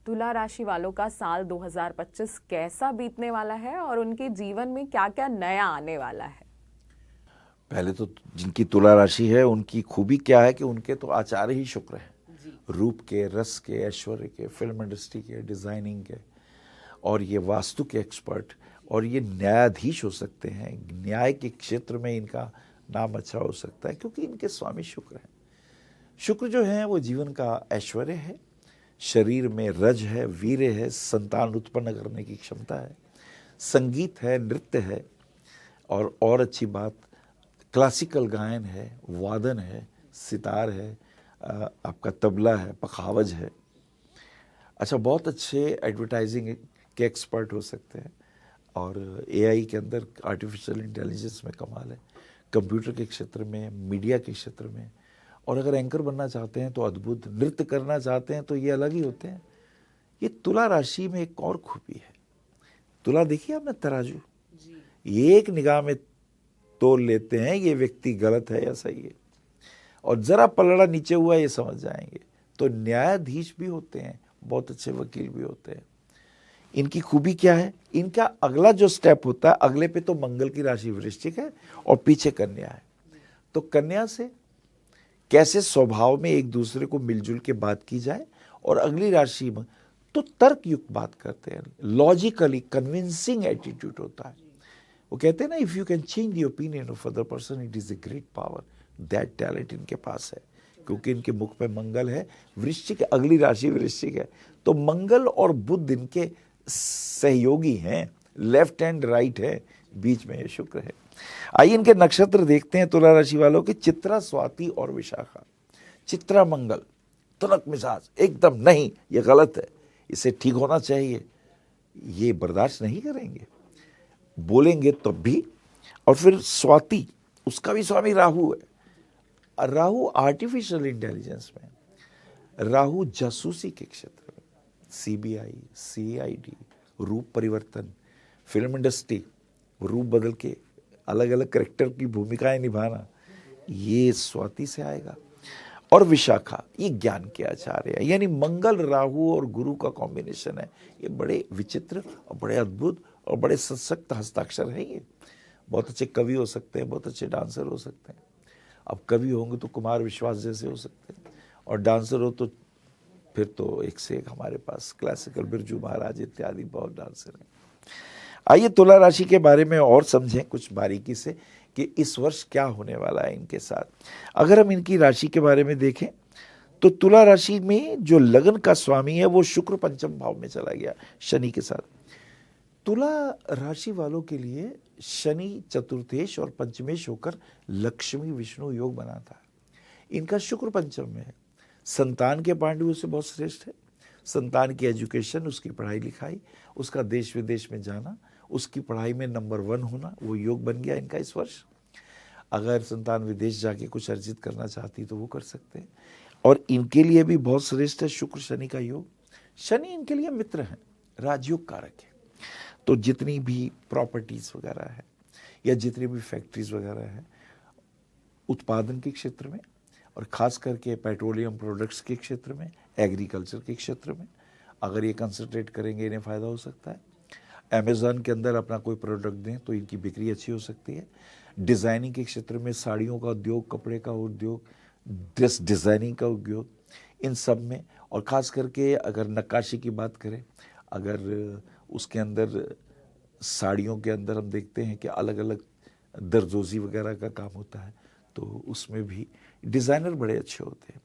तुला राशि वालों का साल 2025 कैसा बीतने वाला है और उनके जीवन में क्या क्या नया आने वाला है? पहले तो जिनकी तुला राशि है उनकी खूबी क्या है कि उनके तो आचार्य ही शुक्र है, रूप के, रस के, ऐश्वर्य के, फिल्म इंडस्ट्री के, डिजाइनिंग के, और ये वास्तु के एक्सपर्ट, और ये न्यायाधीश हो सकते हैं। न्याय के क्षेत्र में इनका नाम अच्छा हो सकता है क्योंकि इनके स्वामी शुक्र हैं। शुक्र जो है वो जीवन का ऐश्वर्य है, शरीर में रज है, वीर्य है, संतान उत्पन्न करने की क्षमता है, संगीत है, नृत्य है, और अच्छी बात क्लासिकल गायन है, वादन है, सितार है, आपका तबला है, पखावज है। अच्छा, बहुत अच्छे एडवर्टाइजिंग के एक्सपर्ट हो सकते हैं, और एआई के अंदर आर्टिफिशियल इंटेलिजेंस में कमाल है, कंप्यूटर के क्षेत्र में, मीडिया के क्षेत्र में, और अगर एंकर बनना चाहते हैं तो अद्भुत, नृत्य करना चाहते हैं तो ये अलग ही होते हैं। ये तुला राशि में एक और खूबी है। तुला देखिए आपने, तराजू, ये एक निगाह में तोल लेते हैं ये व्यक्ति गलत है या सही है, और जरा पलड़ा नीचे हुआ ये समझ जाएंगे। तो न्यायाधीश भी होते हैं, बहुत अच्छे वकील भी होते हैं। इनकी खूबी क्या है? इनका अगला जो स्टेप होता है, अगले पे तो मंगल की राशि वृश्चिक है और पीछे कन्या है। तो कन्या से कैसे स्वभाव में एक दूसरे को मिलजुल के बात की जाए, और अगली राशि में तो तर्क युक्त बात करते हैं, लॉजिकली कन्विंसिंग एटीट्यूड होता है। वो कहते हैं ना, if you can change the opinion of other person it is a great power. That talent इनके पास है क्योंकि इनके मुख पे मंगल है। वृश्चिक, अगली राशि वृश्चिक है, तो मंगल और बुध इनके सहयोगी हैं, लेफ्ट एंड राइट है, बीच में ये शुक्र है। आइए इनके नक्षत्र देखते हैं तुला राशि वालों के। चित्रा, स्वाति और विशाखा। चित्रा मंगल, तुनक मिजाज, एकदम नहीं ये गलत है, इसे ठीक होना चाहिए, ये बर्दाश्त नहीं करेंगे, बोलेंगे तब भी। और फिर स्वाति, उसका भी स्वामी राहु है। राहु आर्टिफिशियल इंटेलिजेंस में, राहु जासूसी के क्षेत्र में, सीबीआई, सीआईडी, रूप परिवर्तन, फिल्म इंडस्ट्री, रूप बदल के अलग अलग कैरेक्टर की भूमिकाएं निभाना, ये स्वाति से आएगा। और विशाखा, ये ज्ञान के आचार्य है, यानी मंगल, राहु और गुरु का कॉम्बिनेशन है। ये बड़े विचित्र और बड़े अद्भुत और बड़े सशक्त हस्ताक्षर हैं। ये बहुत अच्छे कवि हो सकते हैं, बहुत अच्छे डांसर हो सकते हैं। अब कवि होंगे तो कुमार विश्वास जैसे हो सकते हैं, और डांसर हो तो फिर तो एक से एक हमारे पास क्लासिकल बिरजू महाराज इत्यादि बहुत डांसर हैं। आइए तुला राशि के बारे में और समझें कुछ बारीकी से कि इस वर्ष क्या होने वाला है इनके साथ। अगर हम इनकी राशि के बारे में देखें तो तुला राशि में जो लगन का स्वामी है वो शुक्र पंचम भाव में चला गया शनि के साथ। तुला राशि वालों के लिए शनि चतुर्थेश और पंचमेश होकर लक्ष्मी विष्णु योग बनाता है। इनका शुक्र पंचम में है, संतान के पांडवों से बहुत श्रेष्ठ है। संतान की एजुकेशन, उसकी पढ़ाई लिखाई, उसका देश विदेश में जाना, उसकी पढ़ाई में नंबर 1 होना, वो योग बन गया इनका इस वर्ष। अगर संतान विदेश जाके कुछ अर्जित करना चाहती तो वो कर सकते हैं। और इनके लिए भी बहुत श्रेष्ठ है शुक्र शनि का योग। शनि इनके लिए मित्र हैं, राजयोग कारक है। तो जितनी भी प्रॉपर्टीज वगैरह है या जितनी भी फैक्ट्रीज वगैरह है उत्पादन के क्षेत्र में, और खास करके पेट्रोलियम प्रोडक्ट्स के क्षेत्र में, एग्रीकल्चर के क्षेत्र में अगर ये कंसंट्रेट करेंगे इन्हें फ़ायदा हो सकता है। अमेज़न के अंदर अपना कोई प्रोडक्ट दें तो इनकी बिक्री अच्छी हो सकती है। डिज़ाइनिंग के क्षेत्र में, साड़ियों का उद्योग, कपड़े का उद्योग, ड्रेस डिज़ाइनिंग का उद्योग, इन सब में, और ख़ास करके अगर नक्काशी की बात करें, अगर उसके अंदर साड़ियों के अंदर हम देखते हैं कि अलग अलग दरदोजी वगैरह का काम होता है, तो उसमें भी डिज़ाइनर बड़े अच्छे होते हैं।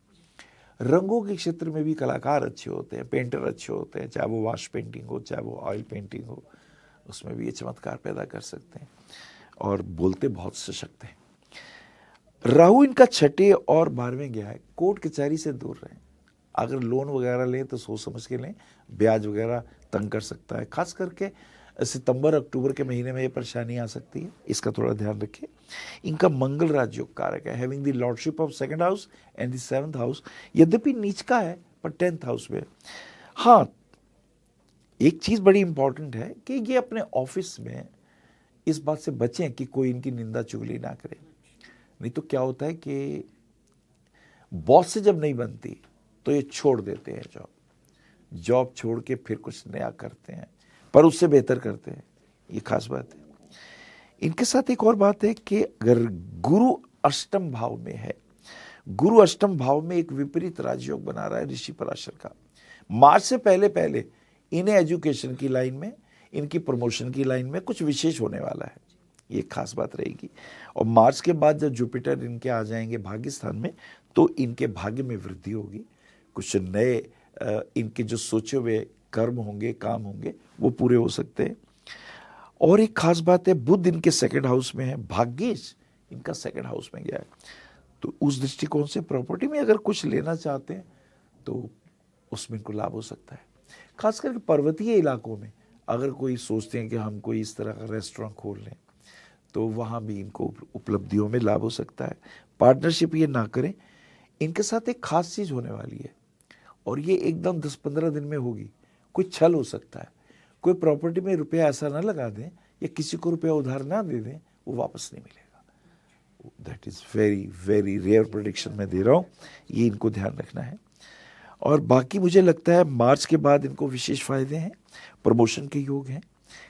रंगों के क्षेत्र में भी कलाकार अच्छे होते हैं, पेंटर अच्छे होते हैं, चाहे वो वॉश पेंटिंग हो, चाहे वो ऑयल पेंटिंग हो, उसमें भी ये चमत्कार पैदा कर सकते हैं, और बोलते बहुत सशक्त हैं। राहु इनका 6 और 12वें गया है। कोर्ट कचहरी से दूर रहें। अगर लोन वगैरह लें तो सोच समझ के लें, ब्याज वगैरह तंग कर सकता है। खास करके सितंबर अक्टूबर के महीने में ये परेशानी आ सकती है, इसका थोड़ा ध्यान रखिए। इनका मंगल राजयोग कारक है, having the lordship of second house and the 7th house, यद्यपि नीच का है पर 10th हाउस में। हाँ, एक चीज बड़ी इंपॉर्टेंट है कि ये अपने ऑफिस में इस बात से बचें कि कोई इनकी निंदा चुगली ना करे, नहीं तो क्या होता है कि बॉस से जब नहीं बनती तो ये छोड़ देते हैं जॉब छोड़ के फिर कुछ नया करते हैं, पर उससे बेहतर करते हैं, ये खास बात है। इनके साथ एक और बात है कि अगर गुरु अष्टम भाव में है, गुरु अष्टम भाव में एक विपरीत राजयोग बना रहा है ऋषि पराशर का, मार्च से पहले पहले इन्हें एजुकेशन की लाइन में, इनकी प्रमोशन की लाइन में कुछ विशेष होने वाला है, ये खास बात रहेगी। और मार्च के बाद जब जुपिटर इनके आ जाएंगे भाग्य स्थान में तो इनके भाग्य में वृद्धि होगी, कुछ नए इनके जो सोचे हुए कर्म होंगे, काम होंगे, वो पूरे हो सकते हैं। और एक खास बात है, बुध इनके 2nd हाउस में है, भाग्येश इनका 2nd हाउस में गया है, तो उस दृष्टिकोण से प्रॉपर्टी में अगर कुछ लेना चाहते हैं तो उसमें इनको लाभ हो सकता है। खास करके पर्वतीय इलाकों में अगर कोई सोचते हैं कि हम कोई इस तरह का रेस्टोरेंट खोल लें तो वहाँ भी इनको उपलब्धियों में लाभ हो सकता है। पार्टनरशिप ये ना करें। इनके साथ एक खास चीज़ होने वाली है और ये एकदम 10-15 दिन में होगी। कोई छल हो सकता है, कोई प्रॉपर्टी में रुपया ऐसा ना लगा दें या किसी को रुपया उधार ना दे दें, वो वापस नहीं मिलेगा। That is very very rare prediction मैं दे रहा हूँ, ये इनको ध्यान रखना है। और बाकी मुझे लगता है मार्च के बाद इनको विशेष फायदे हैं, प्रमोशन के योग हैं,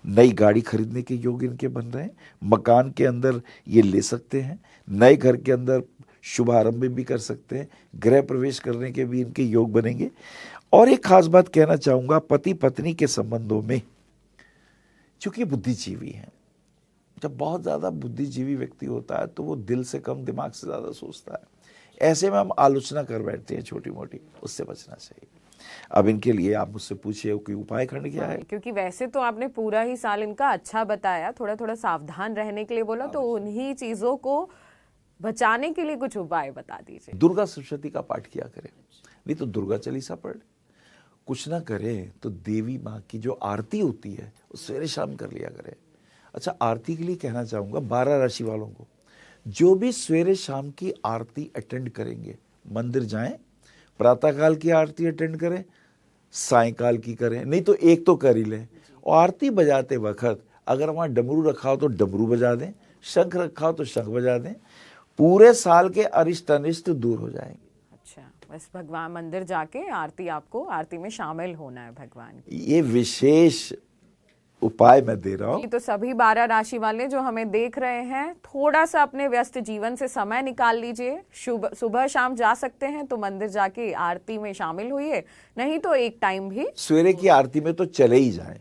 नई गाड़ी खरीदने के योग इनके बन रहे हैं, मकान के अंदर ये ले सकते हैं, नए घर के अंदर शुभारंभ भी कर सकते हैं, गृह प्रवेश करने के भी इनके योग बनेंगे। और एक खास बात कहना चाहूँगा, पति पत्नी के संबंधों में, चूंकि बुद्धिजीवी हैं, जब बहुत ज़्यादा बुद्धिजीवी व्यक्ति होता है तो वो दिल से कम दिमाग से ज़्यादा सोचता है, ऐसे में हम आलोचना कर बैठते हैं छोटी मोटी, उससे बचना चाहिए। अब इनके लिए आप मुझसे पूछिए कि उपाय खंड क्या है। क्योंकि वैसे तो आपने पूरा ही साल इनका अच्छा बताया, थोड़ा थोड़ा सावधान रहने के लिए बोला, तो उन्हीं चीजों को बचाने के लिए कुछ उपाय बता दीजिए। दुर्गा सप्तशती का पाठ किया करें, नहीं तो दुर्गा चालीसा पढ़, कुछ ना करें तो देवी माँ की जो आरती होती है वो सवेरे शाम कर लिया करें। अच्छा, आरती के लिए कहना चाहूँगा 12 राशि वालों को, जो भी सवेरे शाम की आरती अटेंड करेंगे, मंदिर जाएं, प्रातःकाल की आरती अटेंड करें, सायंकाल की करें, नहीं तो एक तो कर ही लें। और आरती बजाते वक्त अगर वहाँ डमरू रखा हो तो डमरू बजा दें, शंख रखा हो तो शंख बजा दें, पूरे साल के अरिष्ट अनिष्ट दूर हो जाएंगे। अच्छा, बस भगवान मंदिर जाके आपको आरती में शामिल होना है भगवान की। ये विशेष उपाय मैं दे रहा हूँ। तो सभी 12 राशि वाले जो हमें देख रहे हैं, थोड़ा सा अपने व्यस्त जीवन से समय निकाल लीजिए, सुबह शाम जा सकते हैं तो मंदिर जाके आरती में शामिल होइए, नहीं तो एक टाइम भी सवेरे की आरती में तो चले ही जाएं।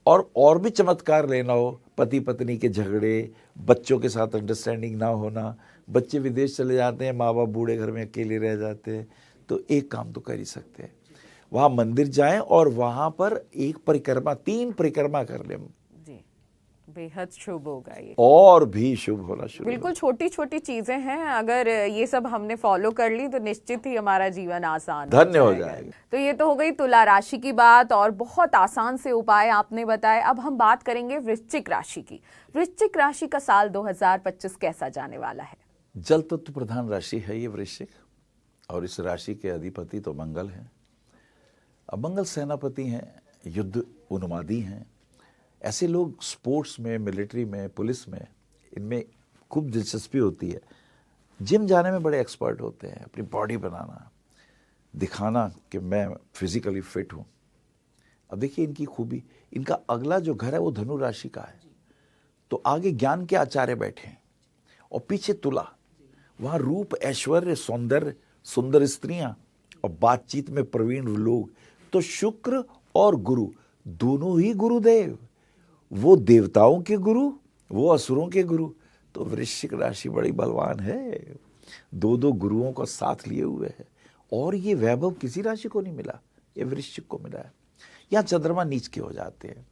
और भी चमत्कार लेना हो, पति पत्नी के झगड़े, बच्चों के साथ अंडरस्टैंडिंग ना होना, बच्चे विदेश चले जाते हैं, माँ बाप बूढ़े घर में अकेले रह जाते हैं, तो एक काम तो कर ही सकते हैं, वहाँ मंदिर जाएं और वहाँ पर एक परिक्रमा, 3 परिक्रमा कर लें जी, बेहद शुभ होगा ये, और भी शुभ होना शुरू। बिल्कुल छोटी छोटी चीजें हैं, अगर ये सब हमने फॉलो कर ली तो निश्चित ही हमारा जीवन आसान धन्य हो जाएगा। तो ये तो हो गई तुला राशि की बात और बहुत आसान से उपाय आपने बताए। अब हम बात करेंगे वृश्चिक राशि की। वृश्चिक राशि का साल 2025 कैसा जाने वाला है? जल तत्व प्रधान राशि है ये वृश्चिक, और इस राशि के अधिपति तो मंगल है। अब मंगल सेनापति हैं, युद्ध उन्मादी हैं। ऐसे लोग स्पोर्ट्स में, मिलिट्री में, पुलिस में, इनमें खूब दिलचस्पी होती है। जिम जाने में बड़े एक्सपर्ट होते हैं, अपनी बॉडी बनाना, दिखाना कि मैं फिजिकली फिट हूँ। अब देखिए इनकी खूबी, इनका अगला जो घर है वो धनु राशि का है, तो आगे ज्ञान के आचार्य बैठे हैं और पीछे तुला, वहाँ रूप, ऐश्वर्य, सौंदर्य, सुंदर स्त्रियाँ और बातचीत में प्रवीण लोग। तो शुक्र और गुरु दोनों ही गुरुदेव, वो देवताओं के गुरु, वो असुरों के गुरु। तो वृश्चिक राशि बड़ी बलवान है, 2 गुरुओं का साथ लिए हुए है। और ये वैभव किसी राशि को नहीं मिला, ये वृश्चिक को मिला है। यहाँ चंद्रमा नीच के हो जाते हैं,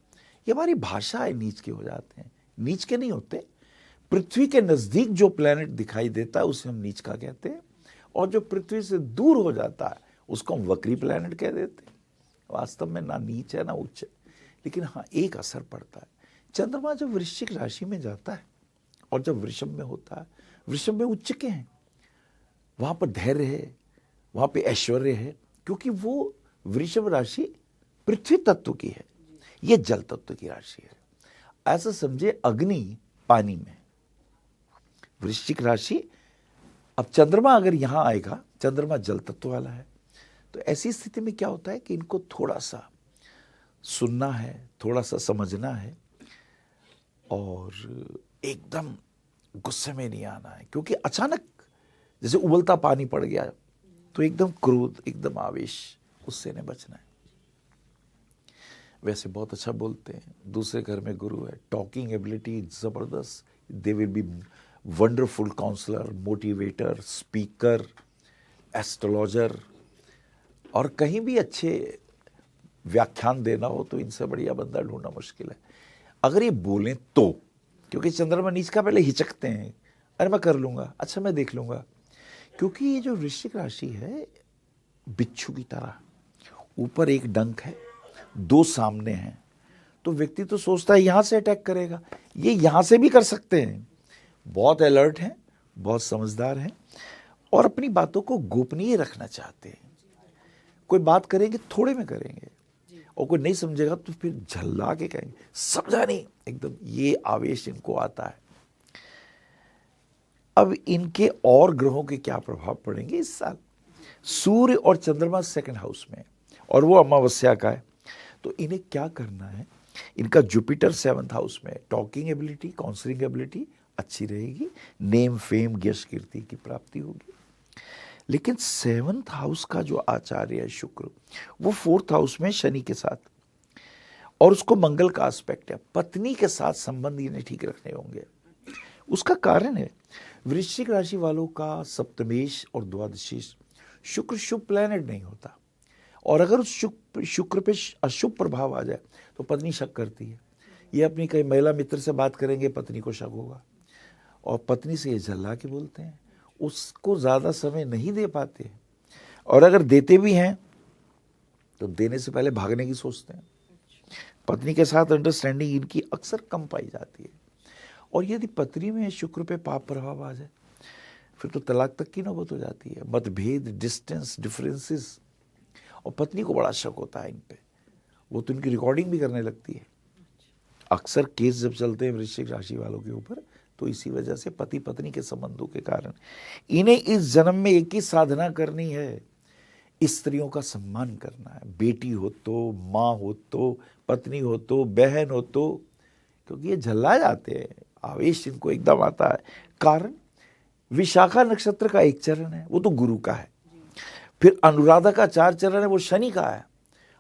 ये हमारी भाषा है, नीच के हो जाते हैं। नीच के नहीं होते, पृथ्वी के नजदीक जो प्लेनेट दिखाई देता है उसे हम नीच का कहते हैं, और जो पृथ्वी से दूर हो जाता है उसको हम वक्री प्लेनेट कह देते हैं। वास्तव में ना नीच है ना उच्च है, लेकिन हाँ, एक असर पड़ता है। चंद्रमा जब वृश्चिक राशि में जाता है और जब वृषभ में होता है, वृषभ में उच्च के हैं, वहां पर धैर्य है, वहां पे ऐश्वर्य है, क्योंकि वो वृषभ राशि पृथ्वी तत्व की है, ये जल तत्व की राशि है। ऐसा समझे अग्नि पानी में, वृश्चिक राशि। अब चंद्रमा अगर यहां आएगा, चंद्रमा जल तत्व वाला है, तो ऐसी स्थिति में क्या होता है कि इनको थोड़ा सा सुनना है, थोड़ा सा समझना है, और एकदम गुस्से में नहीं आना है, क्योंकि अचानक जैसे उबलता पानी पड़ गया तो एकदम क्रोध, एकदम आवेश, उससे नहीं बचना है। वैसे बहुत अच्छा बोलते हैं, दूसरे घर में गुरु है, टॉकिंग एबिलिटी जबरदस्त, they will be wonderful counsellor, motivator, speaker, astrologer, और कहीं भी अच्छे व्याख्यान देना हो तो इनसे बढ़िया बंदा ढूंढना मुश्किल है। अगर ये बोलें तो, क्योंकि चंद्रमा नीच का पहले हिचकते हैं, अरे मैं कर लूंगा, अच्छा मैं देख लूंगा, क्योंकि ये जो वृश्चिक राशि है बिच्छू की तरह, ऊपर एक डंक है, दो सामने हैं, तो व्यक्ति तो सोचता है यहां से अटैक करेगा, ये यहां से भी कर सकते हैं। बहुत अलर्ट हैं, बहुत समझदार हैं, और अपनी बातों को गोपनीय रखना चाहते हैं। कोई बात करेंगे थोड़े में करेंगे, और कोई नहीं समझेगा तो फिर झल्ला के कहेंगे समझा नहीं, एकदम ये आवेश इनको आता है। अब इनके और ग्रहों के क्या प्रभाव पड़ेंगे इस साल? सूर्य और चंद्रमा सेकंड हाउस में, और वो अमावस्या का है, तो इन्हें क्या करना है? इनका जुपिटर सेवंथ हाउस में, टॉकिंग एबिलिटी, काउंसलिंग एबिलिटी अच्छी रहेगी, नेम फेम यश कीर्ति की प्राप्ति होगी। लेकिन सेवंथ हाउस का जो आचार्य है शुक्र, वो फोर्थ हाउस में शनि के साथ, और उसको मंगल का एस्पेक्ट है, पत्नी के साथ संबंध इन्हें ठीक रखने होंगे। उसका कारण है वृश्चिक राशि वालों का सप्तमेश और द्वादशेश शुक्र शुभ प्लैनेट नहीं होता, और अगर उस शुक्र पे अशुभ प्रभाव आ जाए तो पत्नी शक करती है। ये अपनी कई महिला मित्र से बात करेंगे, पत्नी को शक होगा, और पत्नी से ये झल्ला के बोलते हैं, उसको ज़्यादा समय नहीं दे पाते, और अगर देते भी हैं तो देने से पहले भागने की सोचते हैं। पत्नी के साथ अंडरस्टैंडिंग इनकी अक्सर कम पाई जाती है, और यदि पत्नी में शुक्र पे पाप प्रभाव आ जाए फिर तो तलाक तक की नौबत हो जाती है, मतभेद, डिस्टेंस, डिफरेंसेस, और पत्नी को बड़ा शक होता है इन पे, वो तो इनकी रिकॉर्डिंग भी करने लगती है। अक्सर केस जब चलते हैं वृश्चिक राशि वालों के ऊपर, तो इसी वजह से पति पत्नी के संबंधों के कारण इन्हें इस जन्म में एक ही साधना करनी है, स्त्रियों का सम्मान करना है, बेटी हो तो, माँ हो तो, पत्नी हो तो, बहन हो तो, क्योंकि ये झल्ला जाते हैं, आवेश इनको एकदम आता है। कारण विशाखा नक्षत्र का एक चरण है, वो तो गुरु का है, फिर अनुराधा का 4 चरण है, वो शनि का है।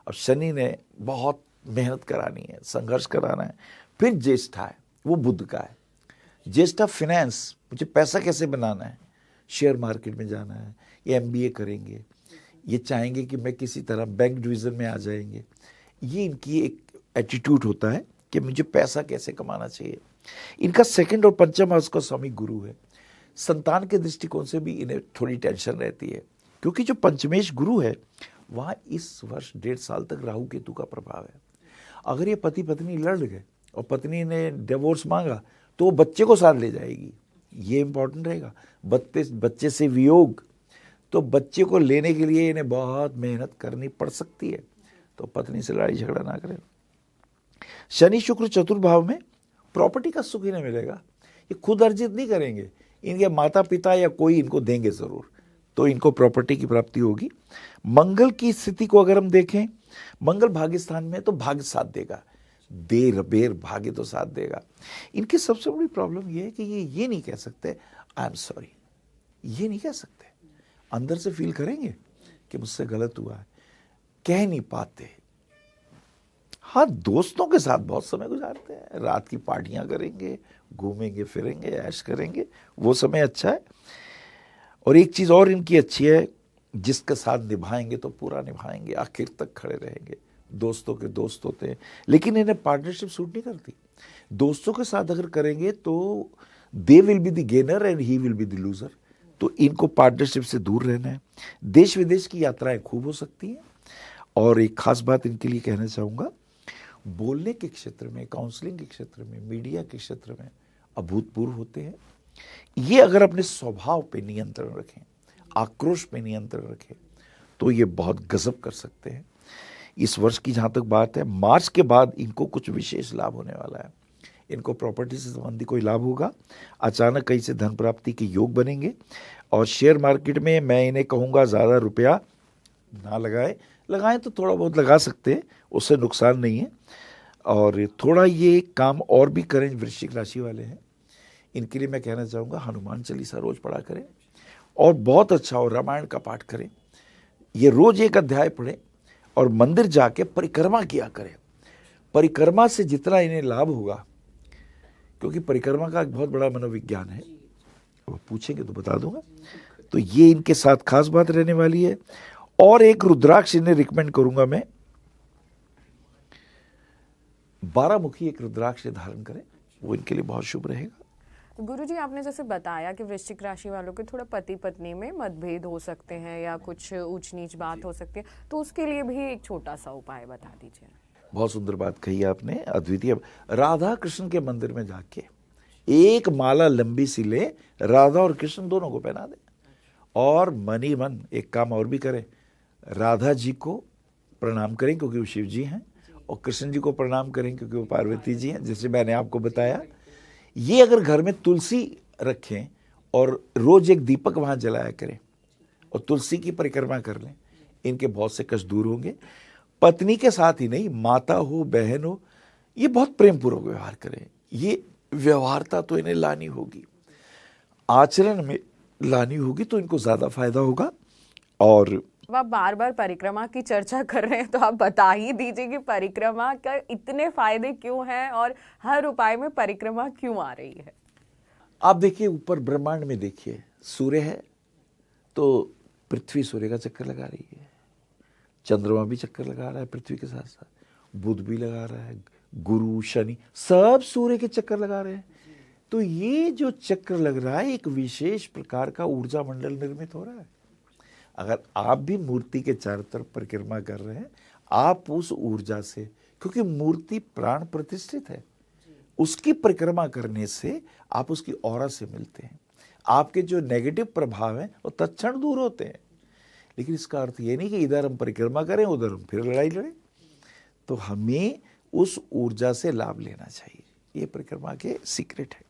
अब शनि ने बहुत मेहनत करानी है, संघर्ष कराना है। फिर ज्येष्ठा है, वो बुध का है। ज्येष्ठा फिनेंस, मुझे पैसा कैसे बनाना है, शेयर मार्केट में जाना है, ये एमबीए करेंगे, ये चाहेंगे कि मैं किसी तरह बैंक डिवीजन में आ जाएंगे, ये इनकी एक एटीट्यूड होता है कि मुझे पैसा कैसे कमाना चाहिए। इनका सेकंड और पंचम हाउस का स्वामी गुरु है, संतान के दृष्टिकोण से भी इन्हें थोड़ी टेंशन रहती है, क्योंकि जो पंचमेश गुरु है वहाँ इस वर्ष 1.5 साल तक राहु केतु का प्रभाव है। अगर ये पति पत्नी लड़ गए और पत्नी ने डिवोर्स मांगा तो वो बच्चे को साथ ले जाएगी, ये इंपॉर्टेंट रहेगा। बच्चे से वियोग, तो बच्चे को लेने के लिए इन्हें बहुत मेहनत करनी पड़ सकती है, तो पत्नी से लड़ाई झगड़ा ना करें। शनि शुक्र चतुर्भाव में, प्रॉपर्टी का सुख इन्हें मिलेगा, ये खुद अर्जित नहीं करेंगे, इनके माता पिता या कोई इनको देंगे जरूर, तो इनको प्रॉपर्टी की प्राप्ति होगी। मंगल की स्थिति को अगर हम देखें, मंगल भाग्य स्थान में, तो भाग्य साथ देगा, देर बेर भाग्य तो साथ देगा। इनकी सबसे बड़ी प्रॉब्लम ये है कि ये नहीं कह सकते आई एम सॉरी, ये नहीं कह सकते, अंदर से फील करेंगे कि मुझसे गलत हुआ है, कह नहीं पाते। हाँ, दोस्तों के साथ बहुत समय गुजारते हैं, रात की पार्टियां करेंगे, घूमेंगे फिरेंगे, ऐश करेंगे, वो समय अच्छा है। और एक चीज़ और इनकी अच्छी है, जिसके साथ निभाएंगे तो पूरा निभाएंगे, आखिर तक खड़े रहेंगे। दोस्तों के दोस्त होते हैं, लेकिन इन्हें पार्टनरशिप सूट नहीं करती। दोस्तों के साथ अगर करेंगे तो दे will be the gainer and he will be the loser, तो इनको पार्टनरशिप से दूर रहना है। देश विदेश की यात्राएं खूब हो सकती हैं। और एक खास बात इनके लिए कहना चाहूँगा, बोलने के क्षेत्र में, काउंसलिंग के क्षेत्र में, मीडिया के क्षेत्र में अभूतपूर्व होते हैं। ये अगर अपने स्वभाव पे नियंत्रण रखें, आक्रोश पे नियंत्रण रखें, तो ये बहुत गजब कर सकते हैं। इस वर्ष की जहाँ तक बात है, मार्च के बाद इनको कुछ विशेष लाभ होने वाला है। इनको प्रॉपर्टी से संबंधी कोई लाभ होगा, अचानक कहीं से धन प्राप्ति के योग बनेंगे। और शेयर मार्केट में मैं इन्हें कहूँगा ज़्यादा रुपया ना लगाएं तो थोड़ा बहुत लगा सकते हैं, उससे नुकसान नहीं है। और थोड़ा ये काम और भी करें, वृश्चिक राशि वाले हैं, इनके लिए मैं कहना चाहूँगा हनुमान चालीसा रोज पढ़ा करें और बहुत अच्छा और रामायण का पाठ करें। ये रोज एक अध्याय पढ़ें और मंदिर जाके परिक्रमा किया करें। परिक्रमा से जितना इन्हें लाभ होगा, क्योंकि परिक्रमा का एक बहुत बड़ा मनोविज्ञान है, वो पूछेंगे तो बता दूंगा। तो ये इनके साथ खास बात रहने वाली है। और एक रुद्राक्ष इन्हें रिकमेंड करूंगा मैं, 12 मुखी एक रुद्राक्ष धारण करें, वो इनके लिए बहुत शुभ रहेगा। गुरुजी, आपने जैसे बताया कि वृश्चिक राशि वालों के थोड़ा पति पत्नी में मतभेद हो सकते हैं या कुछ ऊंच नीच बात हो सकती है, तो उसके लिए भी एक छोटा सा उपाय बता दीजिए। बहुत सुंदर बात कही आपने, अद्वितीय। राधा कृष्ण के मंदिर में जाके एक माला लंबी सी ले, राधा और कृष्ण दोनों को पहना दे। और मन ही मन एक काम और भी करें, राधा जी को प्रणाम करें क्योंकि वो शिव जी हैं, और कृष्ण जी को प्रणाम करें क्योंकि वो पार्वती जी हैं, जैसे मैंने आपको बताया। ये अगर घर में तुलसी रखें और रोज एक दीपक वहां जलाया करें और तुलसी की परिक्रमा कर लें, इनके बहुत से कष्ट दूर होंगे। पत्नी के साथ ही नहीं, माता हो, बहन हो, ये बहुत प्रेम पूर्वक व्यवहार करें। ये व्यवहारता तो इन्हें लानी होगी, आचरण में लानी होगी, तो इनको ज्यादा फायदा होगा। और आप बार बार परिक्रमा की चर्चा कर रहे हैं, तो आप बता ही दीजिए कि परिक्रमा का इतने फायदे क्यों हैं और हर उपाय में परिक्रमा क्यों आ रही है। आप देखिए, ऊपर ब्रह्मांड में देखिए, सूर्य है तो पृथ्वी सूर्य का चक्कर लगा रही है, चंद्रमा भी चक्कर लगा रहा है पृथ्वी के साथ साथ, बुध भी लगा रहा है, गुरु शनि सब सूर्य के चक्कर लगा रहे हैं। तो ये जो चक्र लग रहा है, एक विशेष प्रकार का ऊर्जा मंडल निर्मित हो रहा है। अगर आप भी मूर्ति के चारों तरफ परिक्रमा कर रहे हैं, आप उस ऊर्जा से, क्योंकि मूर्ति प्राण प्रतिष्ठित है, उसकी परिक्रमा करने से आप उसकी ऑरा से मिलते हैं। आपके जो नेगेटिव प्रभाव हैं वो तत्क्षण दूर होते हैं। लेकिन इसका अर्थ ये नहीं कि इधर हम परिक्रमा करें, उधर हम फिर लड़ाई लड़ें। तो हमें उस ऊर्जा से लाभ लेना चाहिए, ये परिक्रमा के सीक्रेट है।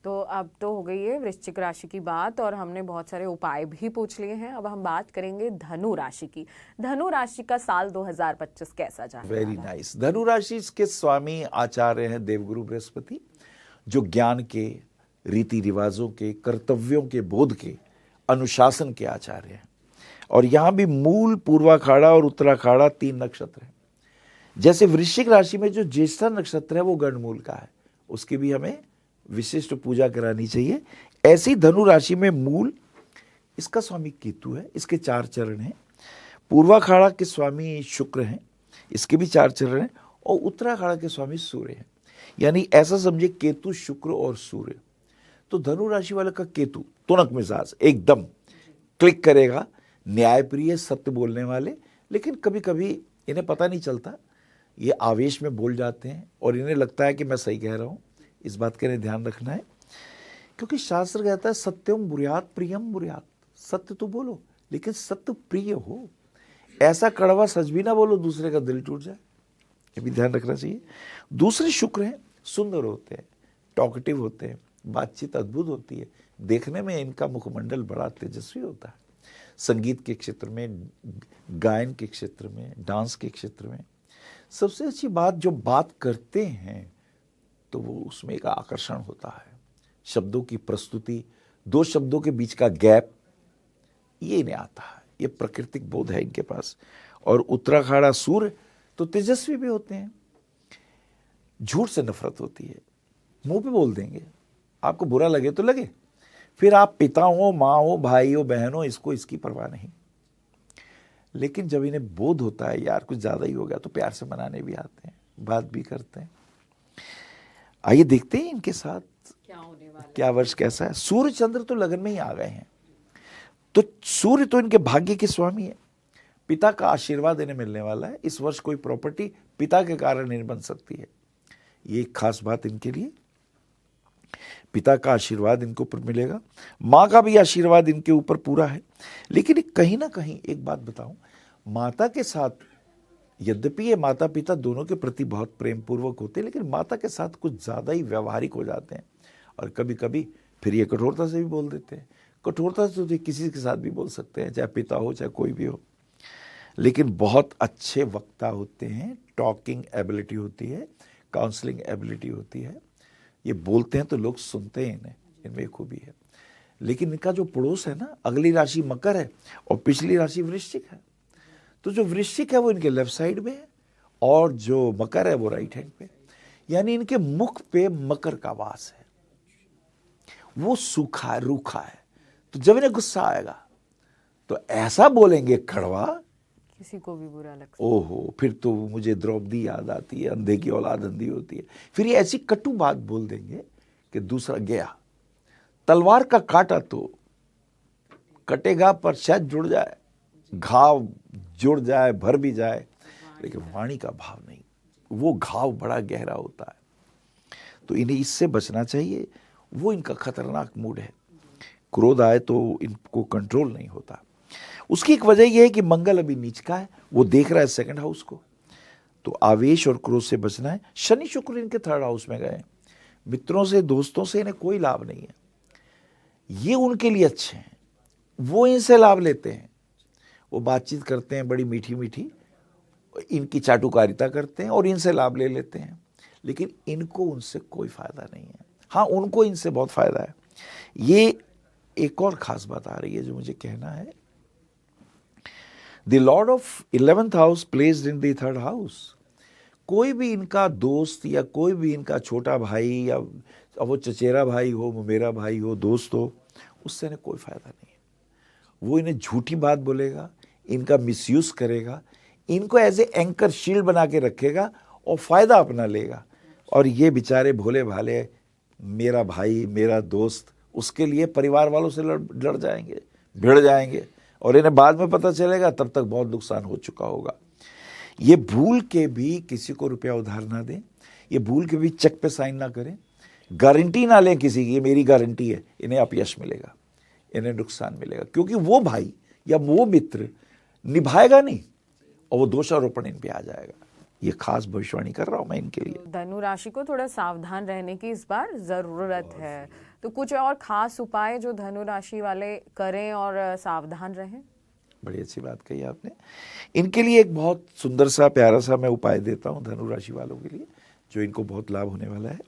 तो अब तो हो गई है वृश्चिक राशि की बात और हमने बहुत सारे उपाय भी पूछ लिए हैं। अब हम बात करेंगे धनु राशि की। धनु राशि का साल 2025 कैसा जाने वाला है? Very nice. धनु राशि के स्वामी आचार्य हैं देवगुरु बृहस्पति, जो ज्ञान के, रीति रिवाजों के, कर्तव्यों के बोध के, अनुशासन के आचार्य हैं। और यहाँ भी मूल, पूर्वाखाड़ा और उत्तराखाड़ा 3 नक्षत्र हैं। जैसे वृश्चिक राशि में जो ज्येष्ठा नक्षत्र है वो गणमूल का है, उसकी भी हमें विशिष्ट पूजा करानी चाहिए। ऐसी धनु राशि में मूल, इसका स्वामी केतु है, इसके 4 चरण हैं। पूर्वाखाड़ा के स्वामी शुक्र हैं, इसके भी 4 चरण हैं। और उत्तराखाड़ा के स्वामी सूर्य हैं। यानी ऐसा समझिए, केतु, शुक्र और सूर्य। तो धनु राशि वाले का केतु तुनक मिजाज, एकदम क्लिक करेगा, न्यायप्रिय, सत्य बोलने वाले, लेकिन कभी कभी इन्हें पता नहीं चलता, ये आवेश में बोल जाते हैं और इन्हें लगता है कि मैं सही कह रहा हूँ। इस बात का ध्यान रखना है, क्योंकि शास्त्र कहता है सत्यम बुर्यात प्रियम बुर्यात, सत्य तो बोलो लेकिन सत्य प्रिय हो। ऐसा कड़वा सच भी ना बोलो दूसरे का दिल टूट जाए, ये भी ध्यान रखना चाहिए। दूसरे शुक्र हैं, सुंदर होते हैं, टॉकेटिव होते हैं, बातचीत अद्भुत होती है, देखने में इनका मुखमंडल बड़ा तेजस्वी होता है। संगीत के क्षेत्र में, गायन के क्षेत्र में, डांस के क्षेत्र में सबसे अच्छी बात, जो बात करते हैं तो वो उसमें एक आकर्षण होता है। शब्दों की प्रस्तुति, 2 शब्दों के बीच का गैप, ये नहीं आता है, ये प्राकृतिक बोध है इनके पास। और उत्तराखाड़ा सूर्य तो तेजस्वी भी होते हैं। झूठ से नफरत होती है, मुंह पे बोल देंगे, आपको बुरा लगे तो लगे, फिर आप पिता हो, माँ हो, भाई हो, बहन हो, इसको इसकी परवाह नहीं। लेकिन जब इन्हें बोध होता है यार कुछ ज्यादा ही हो गया, तो प्यार से मनाने भी आते हैं, बात भी करते हैं। आइए देखते हैं इनके साथ क्या होने वाला है, क्या वर्ष कैसा है। सूर्य चंद्र तो लगन में ही आ गए हैं, तो सूर्य तो इनके भाग्य के स्वामी है। पिता का आशीर्वाद इन्हें मिलने वाला है। इस वर्ष कोई प्रॉपर्टी पिता के कारण नहीं बन सकती है, ये एक खास बात इनके लिए। पिता का आशीर्वाद इनके ऊपर मिलेगा, माँ का भी आशीर्वाद इनके ऊपर पूरा है। लेकिन कहीं ना कहीं एक बात बताऊं, माता के साथ, यद्यपि ये माता पिता दोनों के प्रति बहुत प्रेम पूर्वक होते हैं, लेकिन माता के साथ कुछ ज़्यादा ही व्यवहारिक हो जाते हैं। और कभी कभी फिर ये कठोरता से भी बोल देते हैं। कठोरता से तो किसी के साथ भी बोल सकते हैं, चाहे पिता हो चाहे कोई भी हो। लेकिन बहुत अच्छे वक्ता होते हैं, टॉकिंग एबिलिटी होती है, काउंसलिंग एबिलिटी होती है। ये बोलते हैं तो लोग सुनते हैं इन्हें, इनमें खूबी है। लेकिन इनका जो पड़ोस है ना, अगली राशि मकर है और पिछली राशि वृश्चिक है। तो जो वृश्चिक है वो इनके लेफ्ट साइड में है और जो मकर है वो राइट हैंड पे, यानी इनके मुख पे मकर का वास है। वो सूखा है, रूखा है। तो जब इन्हें गुस्सा आएगा तो ऐसा बोलेंगे कड़वा, किसी को भी बुरा लगता है। ओहो, फिर तो मुझे द्रौपदी याद आती है, अंधे की औलाद अंधी होती है। फिर ये ऐसी कटु बात बोल देंगे कि दूसरा गया। तलवार का काटा तो कटेगा पर शायद जुड़ जाए, घाव जुड़ जाए, भर भी जाए, लेकिन वाणी का भाव नहीं, वो घाव बड़ा गहरा होता है। तो इन्हें इससे बचना चाहिए। वो इनका खतरनाक मूड है, क्रोध आए तो इनको कंट्रोल नहीं होता। उसकी एक वजह यह है कि मंगल अभी नीच का है, वो देख रहा है सेकंड हाउस को, तो आवेश और क्रोध से बचना है। शनि शुक्र इनके थर्ड हाउस में गए, मित्रों से दोस्तों से इन्हें कोई लाभ नहीं है। ये उनके लिए अच्छे हैं, वो इनसे लाभ लेते हैं। वो बातचीत करते हैं बड़ी मीठी मीठी, इनकी चाटुकारिता करते हैं और इनसे लाभ ले लेते हैं, लेकिन इनको उनसे कोई फायदा नहीं है। हाँ, उनको इनसे बहुत फायदा है। ये एक और खास बात आ रही है जो मुझे कहना है। The Lord of 11th house placed in the third house. कोई भी इनका दोस्त या कोई भी इनका छोटा भाई या वो चचेरा भाई हो, मेरा भाई हो, दोस्त हो, उससे इन्हें कोई फायदा नहीं है। वो इन्हें झूठी बात बोलेगा, इनका मिसयूज करेगा, इनको एज ए एंकर शील्ड बना के रखेगा और फायदा अपना लेगा। और ये बेचारे भोले भाले, मेरा भाई मेरा दोस्त, उसके लिए परिवार वालों से लड़ जाएंगे, भिड़ जाएंगे, और इन्हें बाद में पता चलेगा तब तक बहुत नुकसान हो चुका होगा। ये भूल के भी किसी को रुपया उधार ना दें, ये भूल के भी चेक पे साइन ना करें, गारंटी ना लें किसी की, ये मेरी गारंटी है, इन्हें अपयश मिलेगा, इन्हें नुकसान मिलेगा, क्योंकि वो भाई या वो मित्र निभाएगा नहीं और वो दोषारोपण इन पे आ जाएगा। ये खास भविष्यवाणी कर रहा हूं मैं इनके लिए। धनु राशि को थोड़ा सावधान रहने की इस बार जरूरत है, तो कुछ और खास उपाय जो धनु राशि वाले करें और सावधान रहें? बड़ी अच्छी बात कही आपने। इनके लिए एक बहुत सुंदर सा प्यारा सा मैं उपाय देता हूं धनु राशि वालों के लिए, जो इनको बहुत लाभ होने वाला है।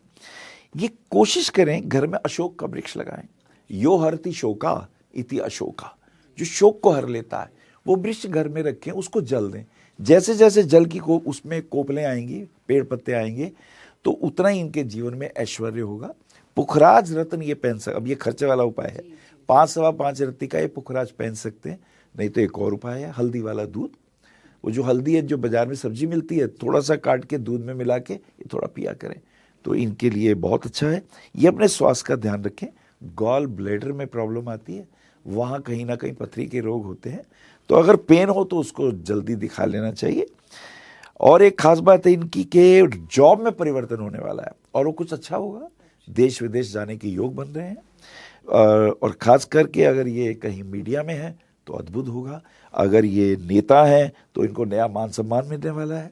ये कोशिश करें घर में अशोक का वृक्ष लगाएं। यो हरति शोका इति अशोका, जो शोक को हर लेता है वो वृक्ष घर में रखें, उसको जल दें। जैसे जैसे जल की उसमें कोपलें आएंगी, पेड़ पत्ते आएंगे, तो उतना ही इनके जीवन में ऐश्वर्य होगा। पुखराज रत्न ये पहन सकते, अब ये खर्चे वाला उपाय है, 5-5.25 रत्ती का ये पुखराज पहन सकते हैं। नहीं तो एक और उपाय है, हल्दी वाला दूध। वो जो हल्दी है जो बाजार में सब्जी मिलती है, थोड़ा सा काट के दूध में मिला के ये थोड़ा पिया करें, तो इनके लिए बहुत अच्छा है। ये अपने स्वास्थ्य का ध्यान रखें। गॉल ब्लैडर में प्रॉब्लम आती है, वहाँ कहीं ना कहीं पथरी के रोग होते हैं, तो अगर पेन हो तो उसको जल्दी दिखा लेना चाहिए। और एक खास बात है इनकी कि जॉब में परिवर्तन होने वाला है और वो कुछ अच्छा होगा, देश विदेश जाने के योग बन रहे हैं। और खास करके अगर ये कहीं मीडिया में है तो अद्भुत होगा, अगर ये नेता हैं तो इनको नया मान सम्मान मिलने वाला है,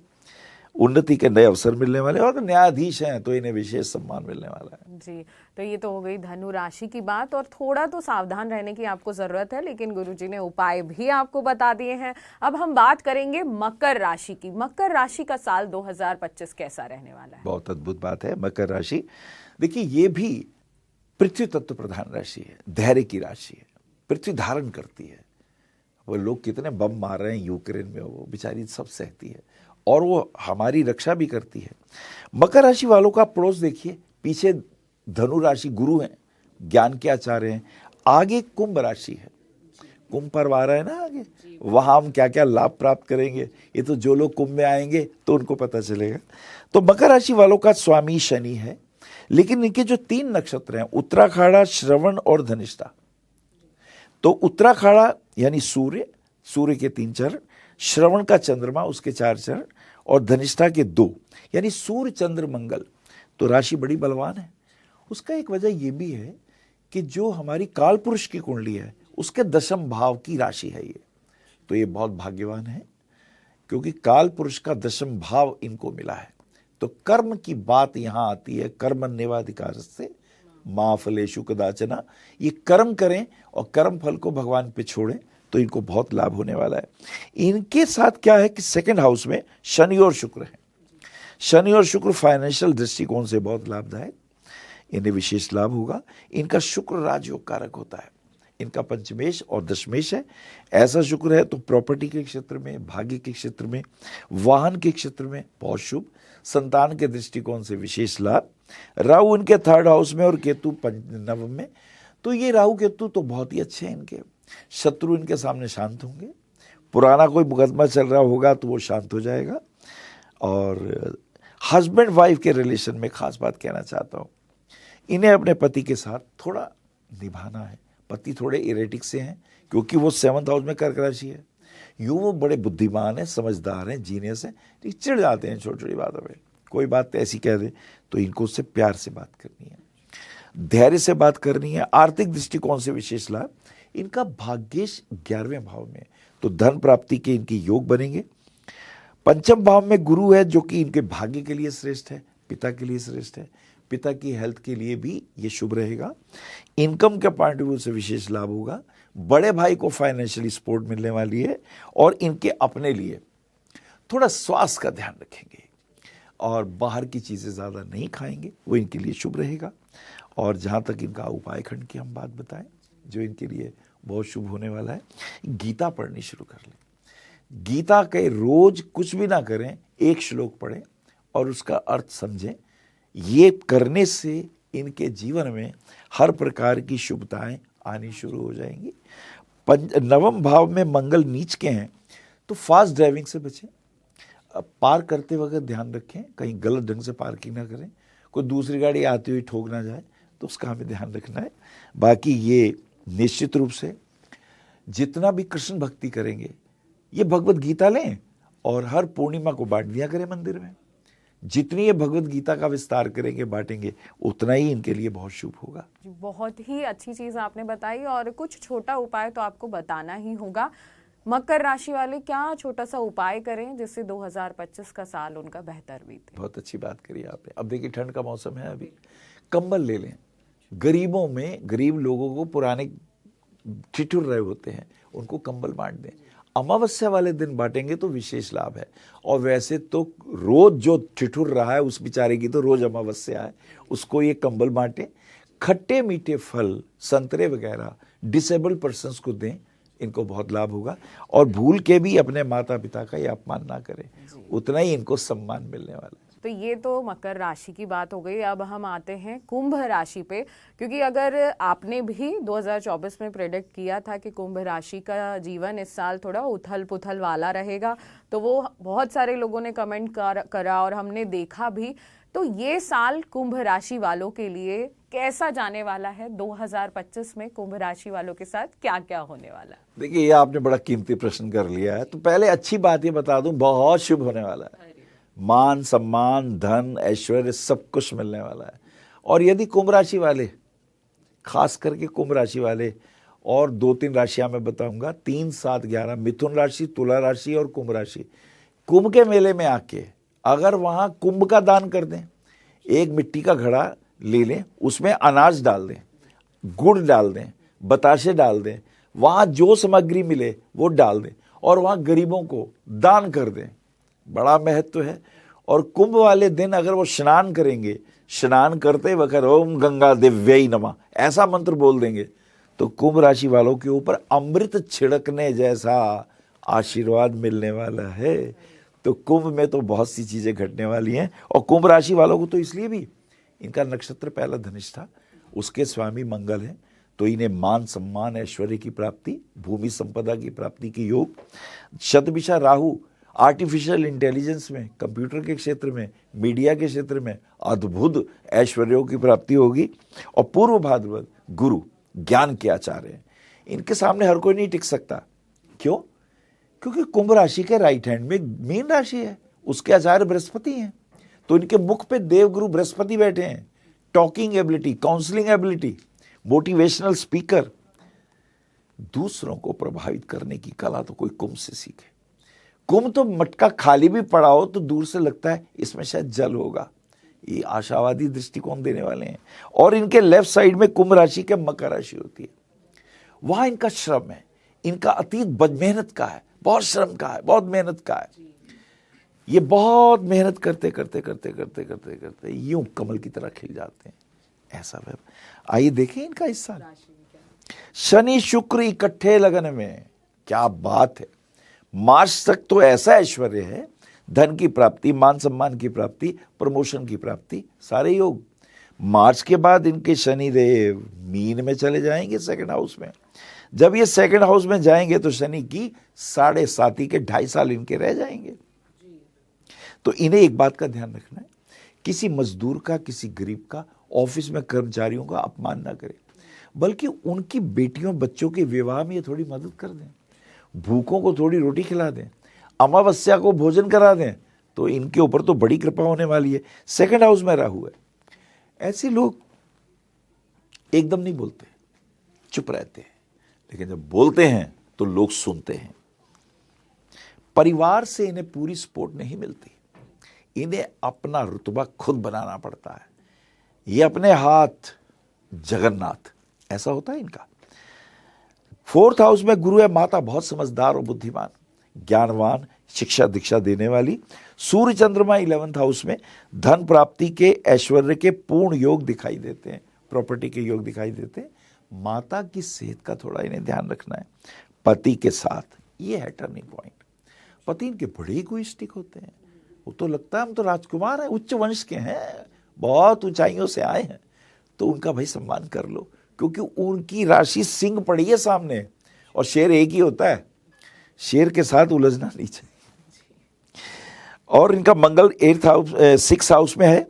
उन्नति के नए अवसर मिलने वाले हैं, और न्यायाधीश हैं तो इन्हें विशेष सम्मान मिलने वाला है। जी, तो ये तो हो गई धनु राशि की बात, और थोड़ा तो सावधान रहने की आपको जरूरत है, लेकिन गुरुजी ने उपाय भी आपको बता दिए हैं। अब हम बात करेंगे मकर राशि की। मकर राशि का साल 2025 कैसा रहने वाला है? बहुत अद्भुत बात है। मकर राशि, देखिए ये भी पृथ्वी तत्व प्रधान राशि है, धैर्य की राशि है, पृथ्वी धारण करती है। वो लोग कितने बम मार रहे हैं यूक्रेन में, वो बेचारी सब सहती है और वो हमारी रक्षा भी करती है। मकर राशि वालों का पड़ोस देखिए, पीछे धनु राशि गुरु हैं, ज्ञान के आचार्य हैं, आगे कुंभ राशि है, कुंभ पर्व आ रहा है ना आगे, वहां हम क्या क्या लाभ प्राप्त करेंगे, ये तो जो लोग कुंभ में आएंगे तो उनको पता चलेगा। तो मकर राशि वालों का स्वामी शनि है, लेकिन इनके जो 3 नक्षत्र हैं, उत्तराखाड़ा, श्रवण और धनिष्ठा। तो उत्तराखाड़ा यानी सूर्य, सूर्य के 3 चरण, श्रवण का चंद्रमा उसके 4 चरण और धनिष्ठा के 2, यानी सूर्य चंद्र मंगल, तो राशि बड़ी बलवान है। उसका एक वजह यह भी है कि जो हमारी काल पुरुष की कुंडली है उसके 10वें भाव की राशि है ये, तो ये बहुत भाग्यवान है क्योंकि काल पुरुष का 10वां भाव इनको मिला है। तो कर्म की बात यहां आती है, कर्मण्येवाधिकार से मा फलेषु कदाचन, ये कर्म करें और कर्म फल को भगवान पे छोड़ें तो इनको बहुत लाभ होने वाला है। इनके साथ क्या है कि 2nd हाउस में शनि और शुक्र है। शनि और शुक्र फाइनेंशियल दृष्टिकोण से बहुत लाभदायक, इन्हें विशेष लाभ होगा। इनका शुक्र राजयोग कारक होता है, इनका पंचमेश और दशमेश है। ऐसा शुक्र है तो प्रॉपर्टी के क्षेत्र में, भाग्य के क्षेत्र में, वाहन के क्षेत्र में बहुत शुभ, संतान के दृष्टिकोण से विशेष लाभ। राहु इनके 3rd हाउस में और केतु 9वें में, तो ये राहु केतु तो बहुत ही अच्छे हैं इनके। शत्रु इनके सामने शांत होंगे, पुराना कोई मुकदमा चल रहा होगा तो वो शांत हो जाएगा। और हस्बैंड वाइफ के रिलेशन में खास बात कहना चाहता हूँ, इन्हें अपने पति के साथ थोड़ा निभाना है। पति थोड़े इरेटिक से हैं क्योंकि वो 7th हाउस में कर्क राशि है। यूँ वो बड़े बुद्धिमान हैं, समझदार हैं, जीनियस हैं, लेकिन चिढ़ जाते हैं छोटी छोटी बातों पे। कोई बात ऐसी कह दे तो इनको उससे प्यार से बात करनी है, धैर्य से बात करनी है। आर्थिक दृष्टिकोण से विशेष लाभ। इनका भाग्येश 11वें भाव में, तो धन प्राप्ति के इनके योग बनेंगे। 5वें भाव में गुरु है जो कि इनके भाग्य के लिए श्रेष्ठ है, पिता के लिए श्रेष्ठ है, पिता की हेल्थ के लिए भी ये शुभ रहेगा। इनकम के पॉइंट ऑफ व्यू से विशेष लाभ होगा। बड़े भाई को फाइनेंशियली सपोर्ट मिलने वाली है और इनके अपने लिए थोड़ा स्वास्थ्य का ध्यान रखेंगे और बाहर की चीज़ें ज़्यादा नहीं खाएंगे, वो इनके लिए शुभ रहेगा। और जहाँ तक इनका उपाय खंड की हम बात बताएं जो इनके लिए बहुत शुभ होने वाला है, गीता पढ़नी शुरू कर लें। गीता के रोज कुछ भी ना करें, 1 श्लोक पढ़ें और उसका अर्थ समझें। ये करने से इनके जीवन में हर प्रकार की शुभताएं आनी शुरू हो जाएंगी। 9वें भाव में मंगल नीच के हैं तो फास्ट ड्राइविंग से बचें। पार करते वक्त ध्यान रखें कहीं गलत ढंग से पार्किंग ना करें, कोई दूसरी गाड़ी आती हुई ठोक ना जाए, तो उसका हमें ध्यान रखना है। बाकी ये निश्चित रूप से जितना भी कृष्ण भक्ति करेंगे, ये भगवत गीता लें और हर पूर्णिमा को बांट दिया करें मंदिर में। जितनी ये भगवत गीता का विस्तार करेंगे, बांटेंगे, उतना ही इनके लिए बहुत शुभ होगा। बहुत ही अच्छी चीज आपने बताई और कुछ छोटा उपाय तो आपको बताना ही होगा। मकर राशि वाले क्या छोटा सा उपाय करें जिससे 2025 का साल उनका बेहतर बीते? बहुत अच्छी बात करी आपने। अब देखिए ठंड का मौसम है, अभी कंबल ले लें। गरीबों में, गरीब लोगों को पुराने ठिठुर रहे होते हैं, उनको कंबल बांट दें। अमावस्या वाले दिन बांटेंगे तो विशेष लाभ है। और वैसे तो रोज जो ठिठुर रहा है उस बेचारे की तो रोज अमावस्या है, उसको ये कंबल बांटें। खट्टे मीठे फल, संतरे वगैरह डिसेबल्ड पर्सन्स को दें, इनको बहुत लाभ होगा। और भूल के भी अपने माता पिता का ये अपमान ना करें, उतना ही इनको सम्मान मिलने वाला है। तो ये तो मकर राशि की बात हो गई। अब हम आते हैं कुंभ राशि पे, क्योंकि अगर आपने भी 2024 में प्रेडिक्ट किया था कि कुंभ राशि का जीवन इस साल थोड़ा उथल पुथल वाला रहेगा, तो वो बहुत सारे लोगों ने कमेंट करा और हमने देखा भी। तो ये साल कुंभ राशि वालों के लिए कैसा जाने वाला है? 2025 में कुंभ राशि वालों के साथ क्या क्या होने वाला है? देखिए, ये आपने बड़ा कीमती प्रश्न कर लिया है। तो पहले अच्छी बात ये बता दूं, बहुत शुभ होने वाला है। मान सम्मान, धन, ऐश्वर्य सब कुछ मिलने वाला है। और यदि कुंभ राशि वाले, खास करके कुंभ राशि वाले, और 2-3 राशियां मैं बताऊंगा, 3, 7, 11, मिथुन राशि, तुला राशि और कुंभ राशि, कुंभ के मेले में आके अगर वहां कुंभ का दान कर दें, एक मिट्टी का घड़ा ले लें, उसमें अनाज डाल दें, गुड़ डाल दें, बताशे डाल दें, वहां जो सामग्री मिले वो डाल दें और वहां गरीबों को दान कर दें, बड़ा महत्व है। और कुंभ वाले दिन अगर वो स्नान करेंगे, स्नान करते वक्त ओम गंगा दिव्यै नमः ऐसा मंत्र बोल देंगे, तो कुंभ राशि वालों के ऊपर अमृत छिड़कने जैसा आशीर्वाद मिलने वाला है। तो कुंभ में तो बहुत सी चीजें घटने वाली हैं। और कुंभ राशि वालों को तो इसलिए भी, इनका नक्षत्र पहला धनिष्ठा, उसके स्वामी मंगल है, तो इन्हें मान सम्मान, ऐश्वर्य की प्राप्ति, भूमि संपदा की प्राप्ति के योग। शतभिषा राहु आर्टिफिशियल इंटेलिजेंस में, कंप्यूटर के क्षेत्र में, मीडिया के क्षेत्र में अद्भुत ऐश्वर्यों की प्राप्ति होगी। और पूर्व भाद्रपद गुरु ज्ञान के आचार्य हैं, इनके सामने हर कोई नहीं टिक सकता। क्यों? क्योंकि कुंभ राशि के राइट हैंड में मीन राशि है, उसके आचार्य बृहस्पति हैं, तो इनके मुख पे देवगुरु बृहस्पति बैठे हैं। Talking ability, counselling ability, motivational speaker, दूसरों को प्रभावित करने की कला तो कोई कुंभ से सीखे। कुंभ तो मटका खाली भी पड़ा हो तो दूर से लगता है इसमें शायद जल होगा, ये आशावादी दृष्टिकोण देने वाले हैं। और इनके लेफ्ट साइड में कुंभ राशि के मकर राशि होती है, वहां इनका श्रम है, इनका अतीत मेहनत का है, बहुत श्रम का है, बहुत मेहनत का है। ये बहुत मेहनत करते करते करते करते करते करते यूं कमल की तरह खिल जाते हैं, ऐसा वह। आइए देखें इनका हिस्सा। शनि शुक्र इकट्ठे लगन में, क्या बात है। मार्च तक तो ऐसा ऐश्वर्य है, धन की प्राप्ति, मान सम्मान की प्राप्ति, प्रमोशन की प्राप्ति, सारे योग। मार्च के बाद इनके शनि देव मीन में चले जाएंगे, सेकंड हाउस में। जब ये सेकंड हाउस में जाएंगे तो शनि की 7.5 के 2.5 साल इनके रह जाएंगे। तो इन्हें एक बात का ध्यान रखना है, किसी मजदूर का, किसी गरीब का, ऑफिस में कर्मचारियों का अपमान ना करें, बल्कि उनकी बेटियों बच्चों के विवाह में ये थोड़ी मदद कर दें, भूखों को थोड़ी रोटी खिला दें, अमावस्या को भोजन करा दें, तो इनके ऊपर तो बड़ी कृपा होने वाली है। सेकंड हाउस में राहु है, ऐसे लोग एकदम नहीं बोलते, चुप रहते हैं, लेकिन जब बोलते हैं तो लोग सुनते हैं। परिवार से इन्हें पूरी सपोर्ट नहीं मिलती, इन्हें अपना रुतबा खुद बनाना पड़ता है। ये अपने हाथ जगन्नाथ, ऐसा होता है इनका। फोर्थ हाउस में गुरु है, माता बहुत समझदार और बुद्धिमान, ज्ञानवान, शिक्षा दीक्षा देने वाली। सूर्य चंद्रमा 11th हाउस में धन प्राप्ति के, ऐश्वर्य के पूर्ण योग दिखाई देते हैं, प्रॉपर्टी के योग दिखाई देते हैं। माता की सेहत का थोड़ा इन्हें ध्यान रखना है। पति के साथ ये है टर्निंग पॉइंट। पति इनके बड़े इगोइस्टिक होते हैं, वो तो लगता है हम तो राजकुमार हैं, उच्च वंश के हैं, बहुत ऊंचाइयों से आए हैं, तो उनका भाई सम्मान कर लो, क्योंकि उनकी राशि सिंह पड़ी है सामने, और शेर एक ही होता है, शेर के साथ उलझना नहीं चाहिए। और इनका मंगल 8th हाउस 6th हाउस में है,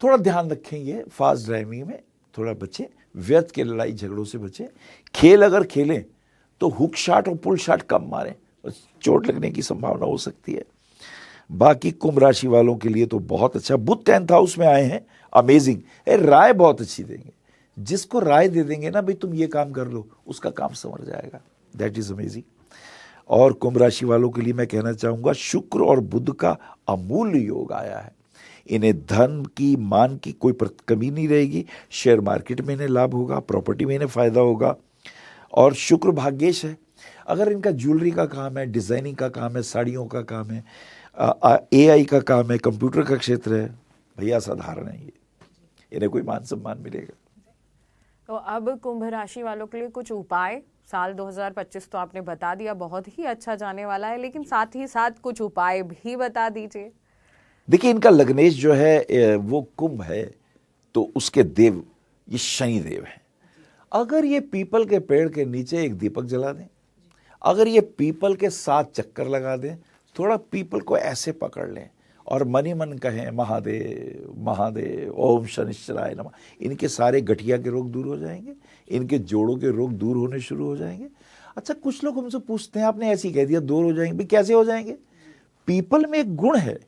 थोड़ा ध्यान रखेंगे, फास्ट ड्राइविंग में थोड़ा बचे, व्यर्थ के लड़ाई झगड़ों से बचे। खेल अगर खेलें तो हुक शॉट और पुल शॉट कम मारें, चोट लगने की संभावना हो सकती है। बाकी कुंभ राशि वालों के लिए तो बहुत अच्छा। बुध 10th हाउस में आए हैं, अमेजिंग, राय बहुत अच्छी देंगे। जिसको राय दे देंगे ना भाई तुम ये काम कर लो, उसका काम संवर जाएगा, दैट इज अमेजिंग। और कुंभ राशि वालों के लिए मैं कहना चाहूंगा, शुक्र और बुध का अमूल्य योग आया है। इन्हें धन की, मान की कोई कमी नहीं रहेगी। शेयर मार्केट में इन्हें लाभ होगा, प्रॉपर्टी में इन्हें फायदा होगा। और शुक्र भाग्येश है, अगर इनका ज्वेलरी का काम है, डिजाइनिंग का काम है, साड़ियों का काम है, AI का काम है, कंप्यूटर का क्षेत्र है, भैया साधारण है ये, इन्हें कोई मान सम्मान मिलेगा। तो अब कुंभ राशि वालों के लिए कुछ उपाय, साल 2025 तो आपने बता दिया बहुत ही अच्छा जाने वाला है, लेकिन साथ ही साथ कुछ उपाय भी बता दीजिए। देखिए इनका लग्नेश जो है वो कुंभ है, तो उसके देव ये शनि देव है। अगर ये पीपल के पेड़ के नीचे एक दीपक जला दें, अगर ये पीपल के 7 चक्कर लगा दें, थोड़ा पीपल को ऐसे पकड़ लें और मन ही मन कहें महादेव महादेव, ओम शनिश्चराय नमः, इनके सारे गठिया के रोग दूर हो जाएंगे, इनके जोड़ों के रोग दूर होने शुरू हो जाएंगे। अच्छा, कुछ लोग हमसे पूछते हैं आपने ऐसे ही कह दिया दूर हो जाएंगे, भाई कैसे हो जाएंगे? पीपल में एक गुण है,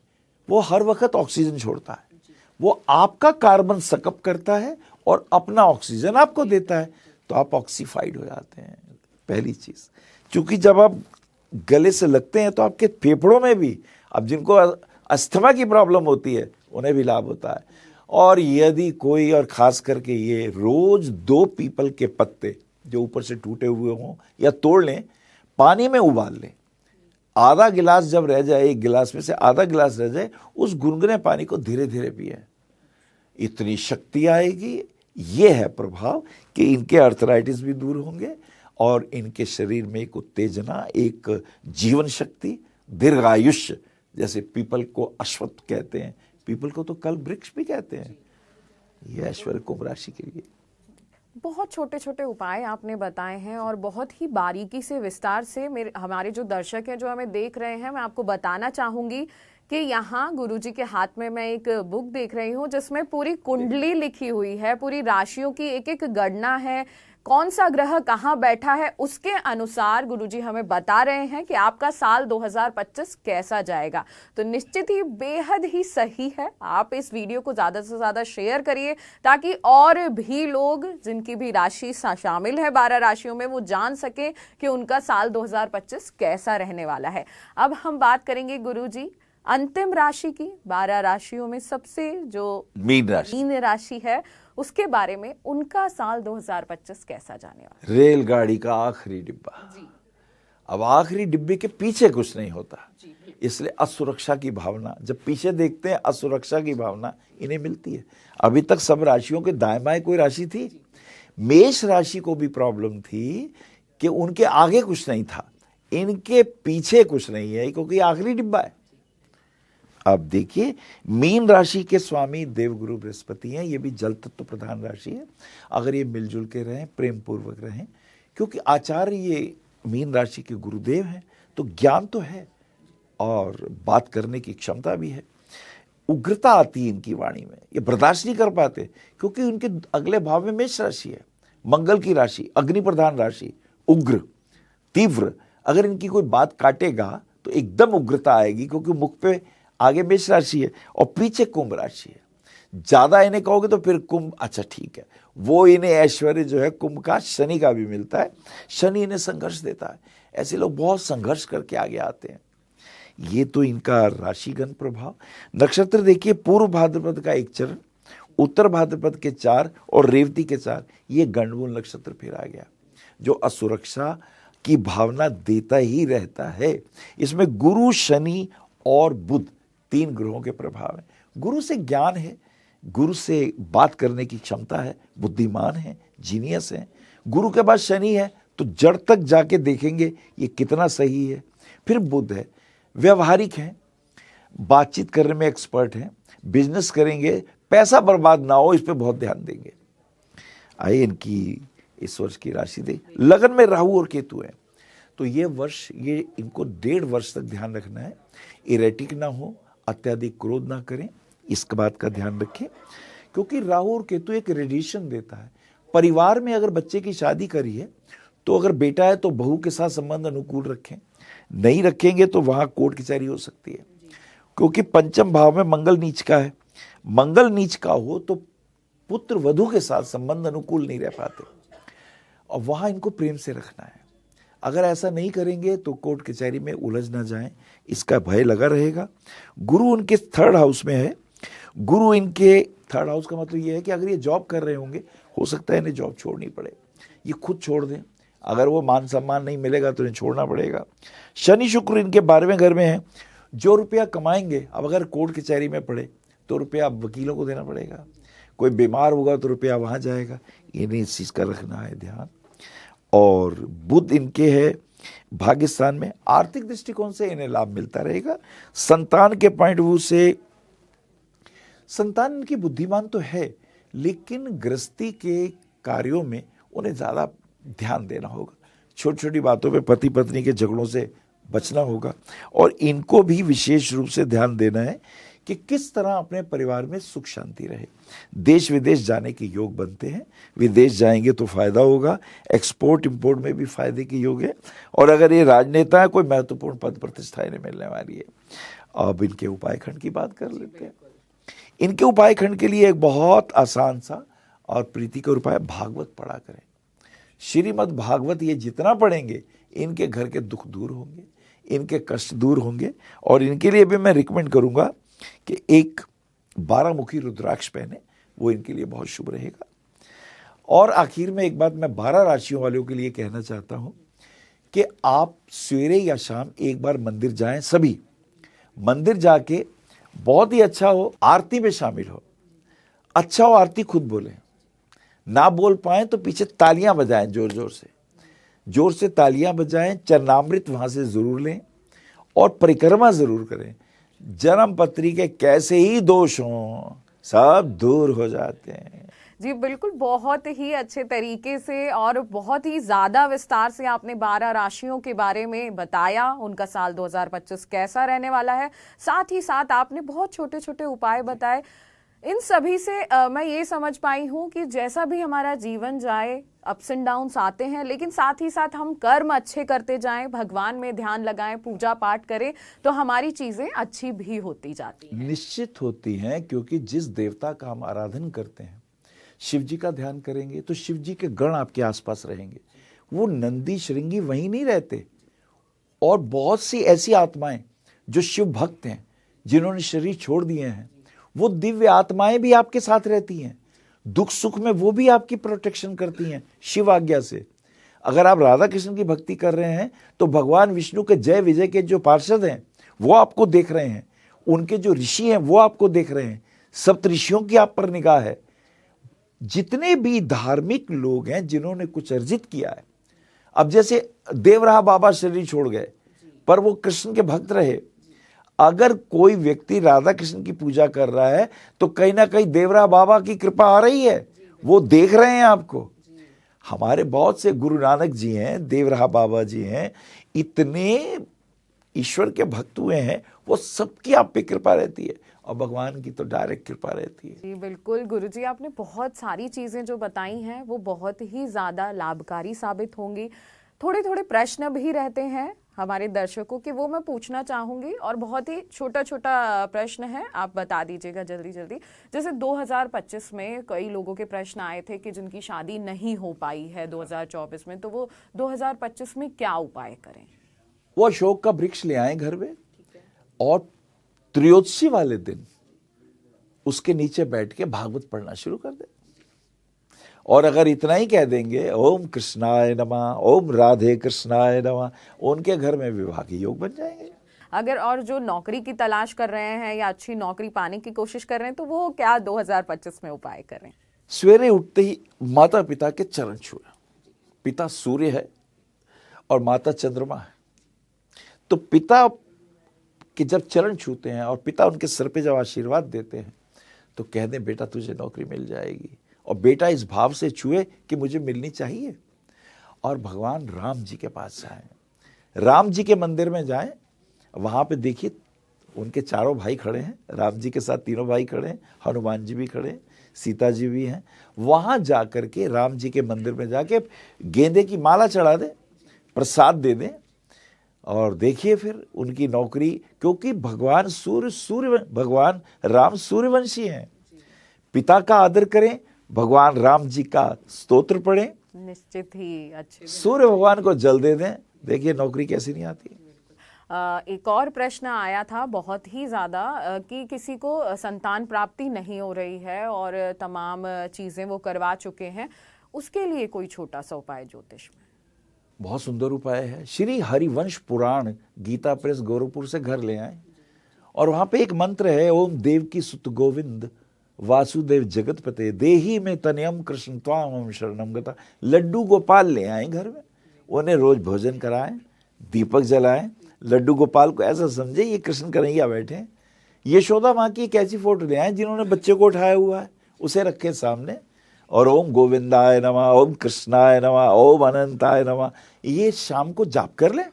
वो हर वक्त ऑक्सीजन छोड़ता है, वो आपका कार्बन सकअप करता है और अपना ऑक्सीजन आपको देता है, तो आप ऑक्सीफाइड हो जाते हैं। पहली चीज, क्योंकि जब आप गले से लगते हैं तो आपके फेफड़ों में भी, अब जिनको अस्थमा की प्रॉब्लम होती है उन्हें भी लाभ होता है। और यदि कोई, और खास करके ये रोज 2 पीपल के पत्ते जो ऊपर से टूटे हुए हों या तोड़ लें, पानी में उबाल लें, आधा गिलास जब रह जाए, एक गिलास में से आधा गिलास रह जाए, उस गुनगुने पानी को धीरे धीरे पिए, इतनी शक्ति आएगी। ये है प्रभाव कि इनके अर्थराइटिस भी दूर होंगे और इनके शरीर में एक उत्तेजना, एक जीवन शक्ति, दीर्घायुष्य, जैसे पीपल को अश्वत्थ कहते हैं, पीपल को तो कल वृक्ष भी कहते हैं। यह ऐश्वर्य कुंभ राशि के लिए बहुत छोटे छोटे उपाय आपने बताए हैं और बहुत ही बारीकी से, विस्तार से हमारे जो दर्शक हैं, जो हमें देख रहे हैं, मैं आपको बताना चाहूंगी कि यहाँ गुरुजी के हाथ में मैं एक बुक देख रही हूँ जिसमें पूरी कुंडली लिखी हुई है, पूरी राशियों की एक एक गणना है, कौन सा ग्रह कहाँ बैठा है, उसके अनुसार गुरुजी हमें बता रहे हैं कि आपका साल 2025 कैसा जाएगा। तो निश्चित ही बेहद ही सही है। आप इस वीडियो को ज्यादा से ज्यादा शेयर करिए ताकि और भी लोग जिनकी भी राशि शामिल है 12 राशियों में, वो जान सके कि उनका साल 2025 कैसा रहने वाला है। अब हम बात करेंगे गुरुजी अंतिम राशि की, 12 राशियों में सबसे जो मीन राशि है उसके बारे में, उनका साल 2025 कैसा जाने वाला। रेलगाड़ी का आखिरी डिब्बा। अब आखिरी डिब्बे के पीछे कुछ नहीं होता, इसलिए असुरक्षा की भावना, जब पीछे देखते हैं असुरक्षा की भावना इन्हें मिलती है। अभी तक सब राशियों के दाएं बाएं कोई राशि थी, मेष राशि को भी प्रॉब्लम थी कि उनके आगे कुछ नहीं था, इनके पीछे कुछ नहीं है क्योंकि आखिरी डिब्बा है। अब देखिए मीन राशि के स्वामी देवगुरु बृहस्पति हैं, ये भी जल तत्व प्रधान राशि है। अगर ये मिलजुल के रहें, प्रेम पूर्वक रहें, क्योंकि आचार्य ये मीन राशि के गुरुदेव हैं, तो ज्ञान तो है और बात करने की क्षमता भी है। उग्रता आती है इनकी वाणी में, ये बर्दाश्त नहीं कर पाते क्योंकि उनके अगले भाव में मेष राशि है, मंगल की राशि, अग्नि प्रधान राशि, उग्र तीव्र। अगर इनकी कोई बात काटेगा तो एकदम उग्रता आएगी क्योंकि मुख पे आगे मेष राशि है और पीछे कुंभ राशि है। ज्यादा इन्हें कहोगे तो फिर कुंभ, अच्छा ठीक है, वो इन्हें ऐश्वर्य जो है कुंभ का शनि का भी मिलता है, शनि इन्हें संघर्ष देता है। ऐसे लोग बहुत संघर्ष करके आगे आते हैं। ये तो इनका राशिगण प्रभाव। नक्षत्र देखिए, पूर्व भाद्रपद का 1 चरण, उत्तर भाद्रपद के 4 और रेवती के 4, ये गणमूल नक्षत्र फिर आ गया जो असुरक्षा की भावना देता ही रहता है। इसमें गुरु, शनि और बुध 3 ग्रहों के प्रभाव है। गुरु से ज्ञान है, गुरु से बात करने की क्षमता है, बुद्धिमान है, जीनियस है। गुरु के बाद शनि है तो जड़ तक जाके देखेंगे ये कितना सही है। फिर बुध है, व्यवहारिक है, बातचीत करने में एक्सपर्ट है, बिजनेस करेंगे, पैसा बर्बाद ना हो इस पे बहुत ध्यान देंगे। आइए इनकी इस वर्ष की राशि दे। लगन में राहु और केतु है, तो ये वर्ष ये इनको 1.5 वर्ष तक ध्यान रखना है। इरेटिक ना हो, अत्यधिक क्रोध ना करें, इसके बात का ध्यान रखें क्योंकि राहु और केतु एक रेडिएशन देता है। परिवार में अगर बच्चे की शादी करी है तो अगर बेटा है तो बहू के साथ संबंध अनुकूल रखें, नहीं रखेंगे तो वहां कोर्ट कचहरी हो सकती है क्योंकि पंचम भाव में मंगल नीच का है। मंगल नीच का हो तो पुत्र वधू के साथ संबंध अनुकूल नहीं रह पाते और वहां इनको प्रेम से रखना है। अगर ऐसा नहीं करेंगे तो कोर्ट कचहरी में उलझ ना जाएं, इसका भय लगा रहेगा। गुरु उनके 3rd हाउस में है। गुरु इनके 3rd हाउस का मतलब ये है कि अगर ये जॉब कर रहे होंगे, हो सकता है इन्हें जॉब छोड़नी पड़े, ये खुद छोड़ दें। अगर वो मान सम्मान नहीं मिलेगा तो इन्हें छोड़ना पड़ेगा। शनि शुक्र इनके 12वें घर में है। जो रुपया कमाएंगे, अब अगर कोर्ट कचहरी में पड़े तो रुपया वकीलों को देना पड़ेगा, कोई बीमार होगा तो रुपया वहां जाएगा, इन्हें इस चीज का रखना है ध्यान। और बुध इनके है भाग्य स्थान में, आर्थिक दृष्टिकोण से इन्हें लाभ मिलता रहेगा। संतान के पॉइंट ऑफ व्यू से संतान इनकी बुद्धिमान तो है, लेकिन गृहस्थी के कार्यों में उन्हें ज्यादा ध्यान देना होगा। छोटी छोटी बातों पे पति पत्नी के झगड़ों से बचना होगा और इनको भी विशेष रूप से ध्यान देना है कि किस तरह अपने परिवार में सुख शांति रहे। देश विदेश जाने के योग बनते हैं, विदेश जाएंगे तो फायदा होगा, एक्सपोर्ट इंपोर्ट में भी फायदे के योग है। और अगर ये राजनेता है, कोई महत्वपूर्ण पद प्रतिष्ठा इन्हें मिलने वाली है। अब इनके उपाय खंड की बात कर लेते हैं। इनके उपाय खंड के लिए एक बहुत आसान सा और प्रीतिकर उपाय, भागवत पढ़ा करें। श्रीमद् भागवत ये जितना पढ़ेंगे इनके घर के दुख दूर होंगे, इनके कष्ट दूर होंगे। और इनके लिए भी मैं रिकमेंड करूंगा कि एक 12 मुखी रुद्राक्ष पहने, वो इनके लिए बहुत शुभ रहेगा। और आखिर में एक बात मैं 12 राशियों वालों के लिए कहना चाहता हूं कि आप सवेरे या शाम एक बार मंदिर जाएं। सभी मंदिर जाके बहुत ही अच्छा हो, आरती में शामिल हो, अच्छा हो आरती खुद बोलें, ना बोल पाए तो पीछे तालियां बजाएं, जोर से तालियां बजाएं, चरणामृत वहां से जरूर लें और परिक्रमा जरूर करें। जन्म पत्री के कैसे ही दोष हों सब दूर हो जाते हैं। जी बिल्कुल, बहुत ही अच्छे तरीके से और बहुत ही ज्यादा विस्तार से आपने 12 राशियों के बारे में बताया, उनका साल 2025 कैसा रहने वाला है। साथ ही साथ आपने बहुत छोटे छोटे उपाय बताए। इन सभी से मैं ये समझ पाई हूँ कि जैसा भी हमारा जीवन जाए, अप्स एंड डाउन्स आते हैं, लेकिन साथ ही साथ हम कर्म अच्छे करते जाएं, भगवान में ध्यान लगाएं, पूजा पाठ करें, तो हमारी चीजें अच्छी भी होती जाती हैं। निश्चित होती हैं, क्योंकि जिस देवता का हम आराधन करते हैं, शिव जी का ध्यान करेंगे तो शिव जी के गण आपके आसपास रहेंगे। वो नंदी श्रृंगी वहीं नहीं रहते। और बहुत सी ऐसी आत्माएं जो शिव भक्त हैं, जिन्होंने शरीर छोड़ दिए हैं, वो दिव्य आत्माएं भी आपके साथ रहती हैं। दुख सुख में वो भी आपकी प्रोटेक्शन करती हैं शिव आज्ञा से। अगर आप राधा कृष्ण की भक्ति कर रहे हैं तो भगवान विष्णु के जय विजय के जो पार्षद हैं वो आपको देख रहे हैं, उनके जो ऋषि हैं वो आपको देख रहे हैं, सप्त ऋषियों की आप पर निगाह है। जितने भी धार्मिक लोग हैं जिन्होंने कुछ अर्जित किया है, अब जैसे देवराहा बाबा शरीर छोड़ गए पर वो कृष्ण के भक्त रहे। अगर कोई व्यक्ति राधा कृष्ण की पूजा कर रहा है तो कहीं ना कहीं देवराहा बाबा की कृपा आ रही है, वो देख रहे हैं आपको। हमारे बहुत से गुरु नानक जी हैं, देवराहा बाबा जी हैं, इतने ईश्वर के भक्त हुए हैं, वो सबकी आप पे कृपा रहती है और भगवान की तो डायरेक्ट कृपा रहती है। जी बिल्कुल गुरुजी, आपने बहुत सारी चीजें जो बताई हैं वो बहुत ही ज्यादा लाभकारी साबित होंगी। थोड़े थोड़े प्रश्न भी रहते हैं हमारे दर्शकों के, वो मैं पूछना चाहूंगी, और बहुत ही छोटा छोटा प्रश्न है, आप बता दीजिएगा जल्दी जल्दी। जैसे 2025 में कई लोगों के प्रश्न आए थे कि जिनकी शादी नहीं हो पाई है 2024 में, तो वो 2025 में क्या उपाय करें? वो अशोक का वृक्ष ले आए घर में और त्रयोदशी वाले दिन उसके नीचे बैठ के भागवत पढ़ना शुरू कर दे। और अगर इतना ही कह देंगे ओम कृष्णाय नमः, ओम राधे कृष्णाय नमः, उनके घर में विवाह के योग बन जाएंगे। अगर और जो नौकरी की तलाश कर रहे हैं या अच्छी नौकरी पाने की कोशिश कर रहे हैं, तो वो क्या 2025 में उपाय करें? सवेरे उठते ही माता पिता के चरण छुए। पिता सूर्य है और माता चंद्रमा है, तो पिता के जब चरण छूते हैं और पिता उनके सर पे जब आशीर्वाद देते हैं तो कह दें बेटा तुझे नौकरी मिल जाएगी, और बेटा इस भाव से छुए कि मुझे मिलनी चाहिए। और भगवान राम जी के पास जाएं, राम जी के मंदिर में जाएं, वहां पे देखिए उनके चारों भाई खड़े हैं, राम जी के साथ तीनों भाई खड़े हैं, हनुमान जी भी खड़े हैं, सीता जी भी हैं। वहां जाकर के राम जी के मंदिर में जाके गेंदे की माला चढ़ा दें, प्रसाद दे दें, और देखिए फिर उनकी नौकरी, क्योंकि भगवान राम सूर्यवंशी हैं। पिता का आदर करें, भगवान राम जी का स्तोत्र पढ़ें, निश्चित ही अच्छे। सूर्य भगवान को जल दे दें, देखिए नौकरी कैसी नहीं आती। एक और प्रश्न आया था बहुत ही ज़्यादा कि किसी को संतान प्राप्ति नहीं हो रही है और तमाम चीज़ें वो करवा चुके हैं, उसके लिए कोई छोटा सा उपाय ज्योतिष में? बहुत सुंदर उपाय है। श्री हरिवंश पुराण गीता प्रेस गोरखपुर से घर ले आए, और वहां पे एक मंत्र है, ओम देवकी सुत गोविंद वासुदेव जगतपते देही में तनयम कृष्ण त्वाम शरणम गता। लड्डू गोपाल ले आए घर में, उन्हें रोज भोजन कराएं, दीपक जलाएं। लड्डू गोपाल को ऐसा समझे ये कृष्ण कन्हैया बैठे हैं। यशोदा माँ की एक ऐसी फोटो ले आए जिन्होंने बच्चे को उठाया हुआ है, उसे रखे सामने, और ओम गोविंदाय नमः, ओम कृष्णाय नमः, ओम अनंताय नमः, ये शाम को जाप कर ले,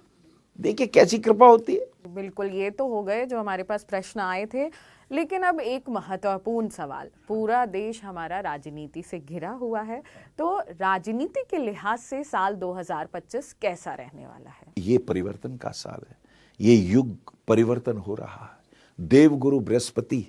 देखिए कैसी कृपा होती है। बिल्कुल, ये तो हो गए जो हमारे पास प्रश्न आए थे, लेकिन अब एक महत्वपूर्ण सवाल। पूरा देश हमारा राजनीति से घिरा हुआ है, तो राजनीति के लिहाज से साल 2025 कैसा रहने वाला है? ये परिवर्तन का साल है, ये युग परिवर्तन हो रहा है। देवगुरु बृहस्पति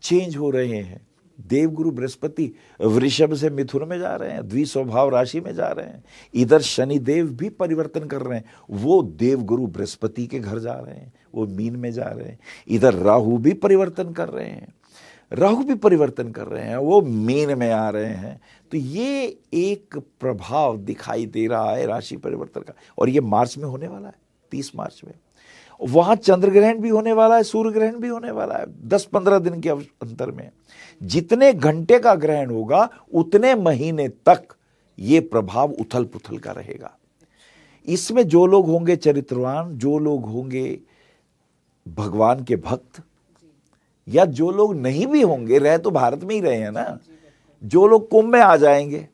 चेंज हो रहे हैं। देवगुरु बृहस्पति वृषभ से मिथुन में जा रहे हैं, द्विस्वभाव राशि में जा रहे हैं। इधर शनि देव भी परिवर्तन कर रहे हैं, वो देवगुरु बृहस्पति के घर जा रहे हैं, वो मीन में जा रहे हैं। इधर राहु भी परिवर्तन कर रहे हैं, वो मीन में आ रहे हैं। तो ये एक प्रभाव दिखाई दे रहा है राशि परिवर्तन का, और ये मार्च में होने वाला है, 30 मार्च में। वहां चंद्र ग्रहण भी होने वाला है, सूर्य ग्रहण भी होने वाला है, 10-15 दिन के अंतर में। जितने घंटे का ग्रहण होगा उतने महीने तक ये प्रभाव उथल पुथल का रहेगा। इसमें जो लोग होंगे चरित्रवान, जो लोग होंगे भगवान के भक्त, या जो लोग नहीं भी होंगे, रह तो भारत में ही रहे हैं ना, जो लोग कुंभ में आ जाएंगे,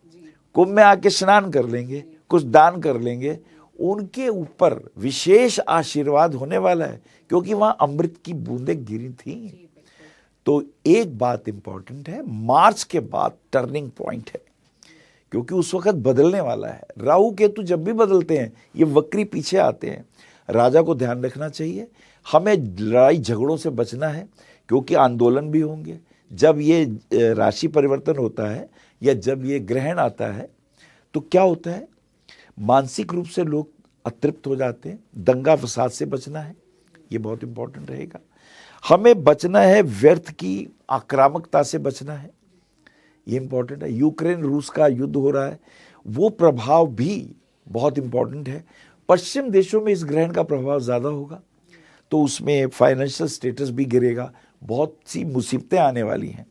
कुंभ में आके स्नान कर लेंगे, कुछ दान कर लेंगे, उनके ऊपर विशेष आशीर्वाद होने वाला है, क्योंकि वहां अमृत की बूंदें गिरी थी। तो एक बात इंपॉर्टेंट है, मार्च के बाद टर्निंग पॉइंट है, क्योंकि उस वक्त बदलने वाला है। राहु केतु जब भी बदलते हैं ये वक्री पीछे आते हैं। राजा को ध्यान रखना चाहिए, हमें लड़ाई झगड़ों से बचना है, क्योंकि आंदोलन भी होंगे। जब ये राशि परिवर्तन होता है या जब ये ग्रहण आता है तो क्या होता है, मानसिक रूप से लोग अतृप्त हो जाते हैं। दंगा फसाद से बचना है, ये बहुत इंपॉर्टेंट रहेगा। हमें बचना है, व्यर्थ की आक्रामकता से बचना है, ये इंपॉर्टेंट है। यूक्रेन रूस का युद्ध हो रहा है, वो प्रभाव भी बहुत इंपॉर्टेंट है। पश्चिम देशों में इस ग्रहण का प्रभाव ज़्यादा होगा, तो उसमें फाइनेंशियल स्टेटस भी गिरेगा, बहुत सी मुसीबतें आने वाली हैं।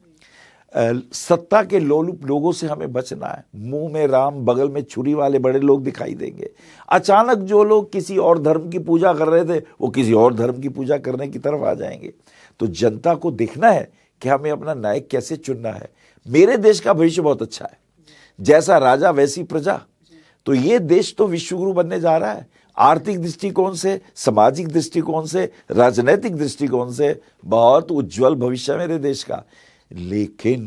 सत्ता के लोलुप लोगों से हमें बचना है। मुंह में राम बगल में छुरी वाले बड़े लोग दिखाई देंगे। अचानक जो लोग किसी और धर्म की पूजा कर रहे थे वो किसी और धर्म की पूजा करने की तरफ आ जाएंगे। तो जनता को देखना है कि हमें अपना नायक कैसे चुनना है। मेरे देश का भविष्य बहुत अच्छा है, जैसा राजा वैसी प्रजा। तो ये देश तो विश्वगुरु बनने जा रहा है। आर्थिक दृष्टिकोण से, सामाजिक दृष्टिकोण से, राजनीतिक दृष्टिकोण से बहुत उज्जवल भविष्य मेरे देश का। लेकिन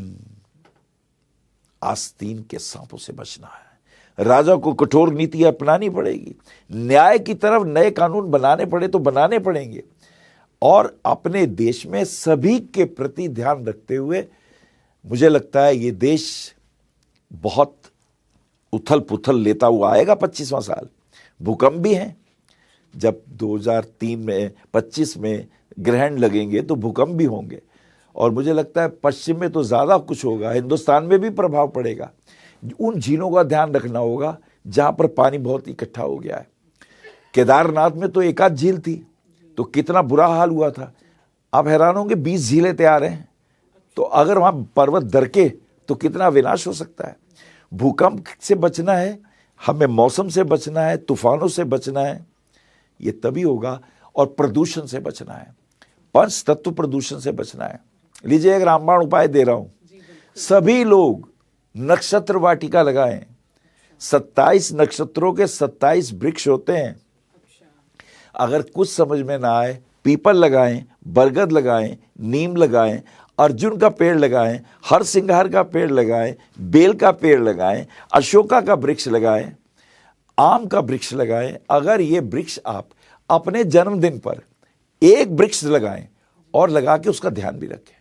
आस्तीन के सांपों से बचना है। राजा को कठोर नीति अपनानी पड़ेगी। न्याय की तरफ नए कानून बनाने पड़े तो बनाने पड़ेंगे, और अपने देश में सभी के प्रति ध्यान रखते हुए मुझे लगता है ये देश बहुत उथल पुथल लेता हुआ आएगा। 25वां साल, भूकंप भी हैं। जब 2003 में 25 में ग्रहण लगेंगे तो भूकंप भी होंगे, और मुझे लगता है पश्चिम में तो ज़्यादा कुछ होगा, हिंदुस्तान में भी प्रभाव पड़ेगा। उन झीलों का ध्यान रखना होगा जहाँ पर पानी बहुत इकट्ठा हो गया है। केदारनाथ में तो एक आध झील थी तो कितना बुरा हाल हुआ था। आप हैरान होंगे 20 झीलें तैयार हैं, तो अगर वहाँ पर्वत दरके तो कितना विनाश हो सकता है। भूकंप से बचना है, हमें मौसम से बचना है, तूफानों से बचना है, ये तभी होगा। और प्रदूषण से बचना है, पंच तत्व प्रदूषण से बचना है। लीजिए एक रामबाण उपाय दे रहा हूं, सभी लोग नक्षत्र वाटिका लगाएं। 27 नक्षत्रों के 27 वृक्ष होते हैं। अगर कुछ समझ में ना आए, पीपल लगाएं, बरगद लगाएं, नीम लगाएं, अर्जुन का पेड़ लगाएं, हरसिंगार का पेड़ लगाएं, बेल का पेड़ लगाएं, अशोका का वृक्ष लगाएं, आम का वृक्ष लगाएं। अगर ये वृक्ष आप अपने जन्मदिन पर एक वृक्ष लगाएं और लगा के उसका ध्यान भी रखें,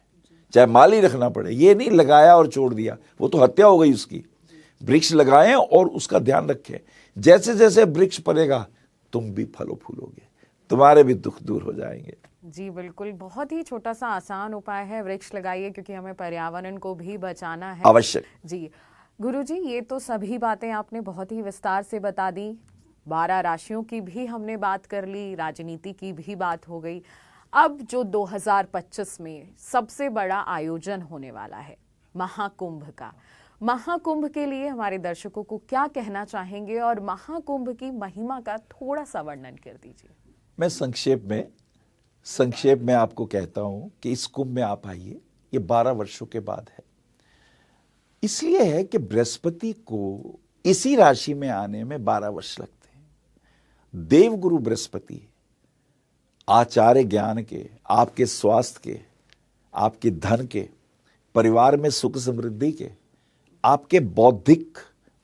चाहे माली रखना पड़े, ये नहीं लगाया और छोड़ दिया, वो तो हत्या हो गई उसकी। वृक्ष लगाएं और उसका ध्यान रखें। जैसे जैसे वृक्ष पड़ेगा तुम भी फलो फूलोगे, तुम्हारे भी दुख दूर हो जाएंगे। जी बिल्कुल, बहुत ही छोटा सा आसान उपाय है, वृक्ष लगाइए, क्योंकि हमें पर्यावरण को भी बचाना है। आवश्यक। जी गुरुजी, ये तो सभी बातें आपने बहुत ही विस्तार से बता दी। 12 राशियों की भी हमने बात कर ली, राजनीति की भी बात हो गई। अब जो 2025 में सबसे बड़ा आयोजन होने वाला है महाकुंभ का, महाकुंभ के लिए हमारे दर्शकों को क्या कहना चाहेंगे, और महाकुंभ की महिमा का थोड़ा सा वर्णन कर दीजिए। मैं संक्षेप में आपको कहता हूं कि इस कुंभ में आप आइए। ये 12 वर्षों के बाद है। इसलिए है कि बृहस्पति को इसी राशि में आने में 12 वर्ष लगते हैं। देवगुरु बृहस्पति आचार्य ज्ञान के, आपके स्वास्थ्य के, आपके धन के, परिवार में सुख समृद्धि के, आपके बौद्धिक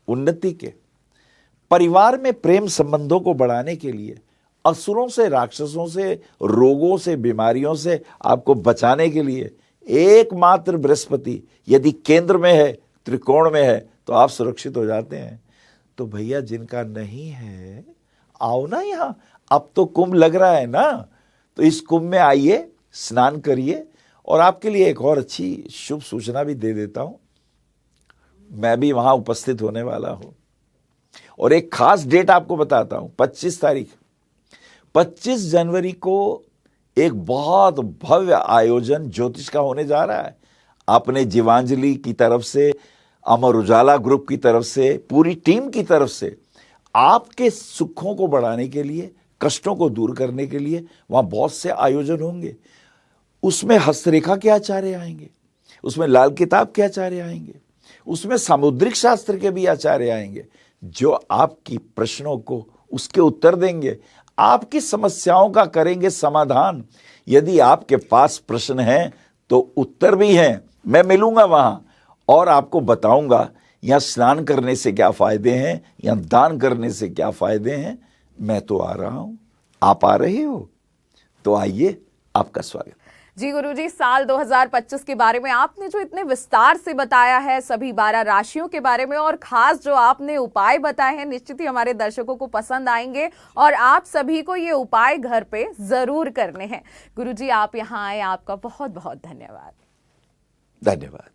उन्नति के, परिवार में प्रेम संबंधों को बढ़ाने के लिए, असुरों से, राक्षसों से, रोगों से, बीमारियों से आपको बचाने के लिए एकमात्र बृहस्पति यदि केंद्र में है, त्रिकोण में है, तो आप सुरक्षित हो जाते हैं। तो भैया जिनका नहीं है आओ ना यहाँ, अब तो कुंभ लग रहा है ना, तो इस कुंभ में आइए, स्नान करिए। और आपके लिए एक और अच्छी शुभ सूचना भी दे देता हूं, मैं भी वहां उपस्थित होने वाला हूं, और एक खास डेट आपको बताता हूं। 25 तारीख 25 जनवरी को एक बहुत भव्य आयोजन ज्योतिष का होने जा रहा है। आपने जीवांजलि की तरफ से, अमर उजाला ग्रुप की तरफ से, पूरी टीम की तरफ से आपके सुखों को बढ़ाने के लिए, कष्टों को दूर करने के लिए वहां बहुत से आयोजन होंगे। उसमें हस्तरेखा के आचार्य आएंगे, उसमें लाल किताब के आचार्य आएंगे, उसमें सामुद्रिक शास्त्र के भी आचार्य आएंगे, जो आपकी प्रश्नों को उसके उत्तर देंगे, आपकी समस्याओं का करेंगे समाधान। यदि आपके पास प्रश्न हैं तो उत्तर भी हैं। मैं मिलूंगा वहां और आपको बताऊंगा या स्नान करने से क्या फायदे हैं, या दान करने से क्या फायदे हैं, मैं तो आ रहा हूं, आप आ रहे हो, तो आइए, आपका स्वागत। जी गुरुजी, साल 2025 के बारे में आपने जो इतने विस्तार से बताया है, सभी 12 राशियों के बारे में, और खास जो आपने उपाय बताए हैं, निश्चित ही हमारे दर्शकों को पसंद आएंगे और आप सभी को ये उपाय घर पे जरूर करने हैं। गुरुजी, आप यहाँ आए, आपका बहुत बहुत धन्यवाद। धन्यवाद।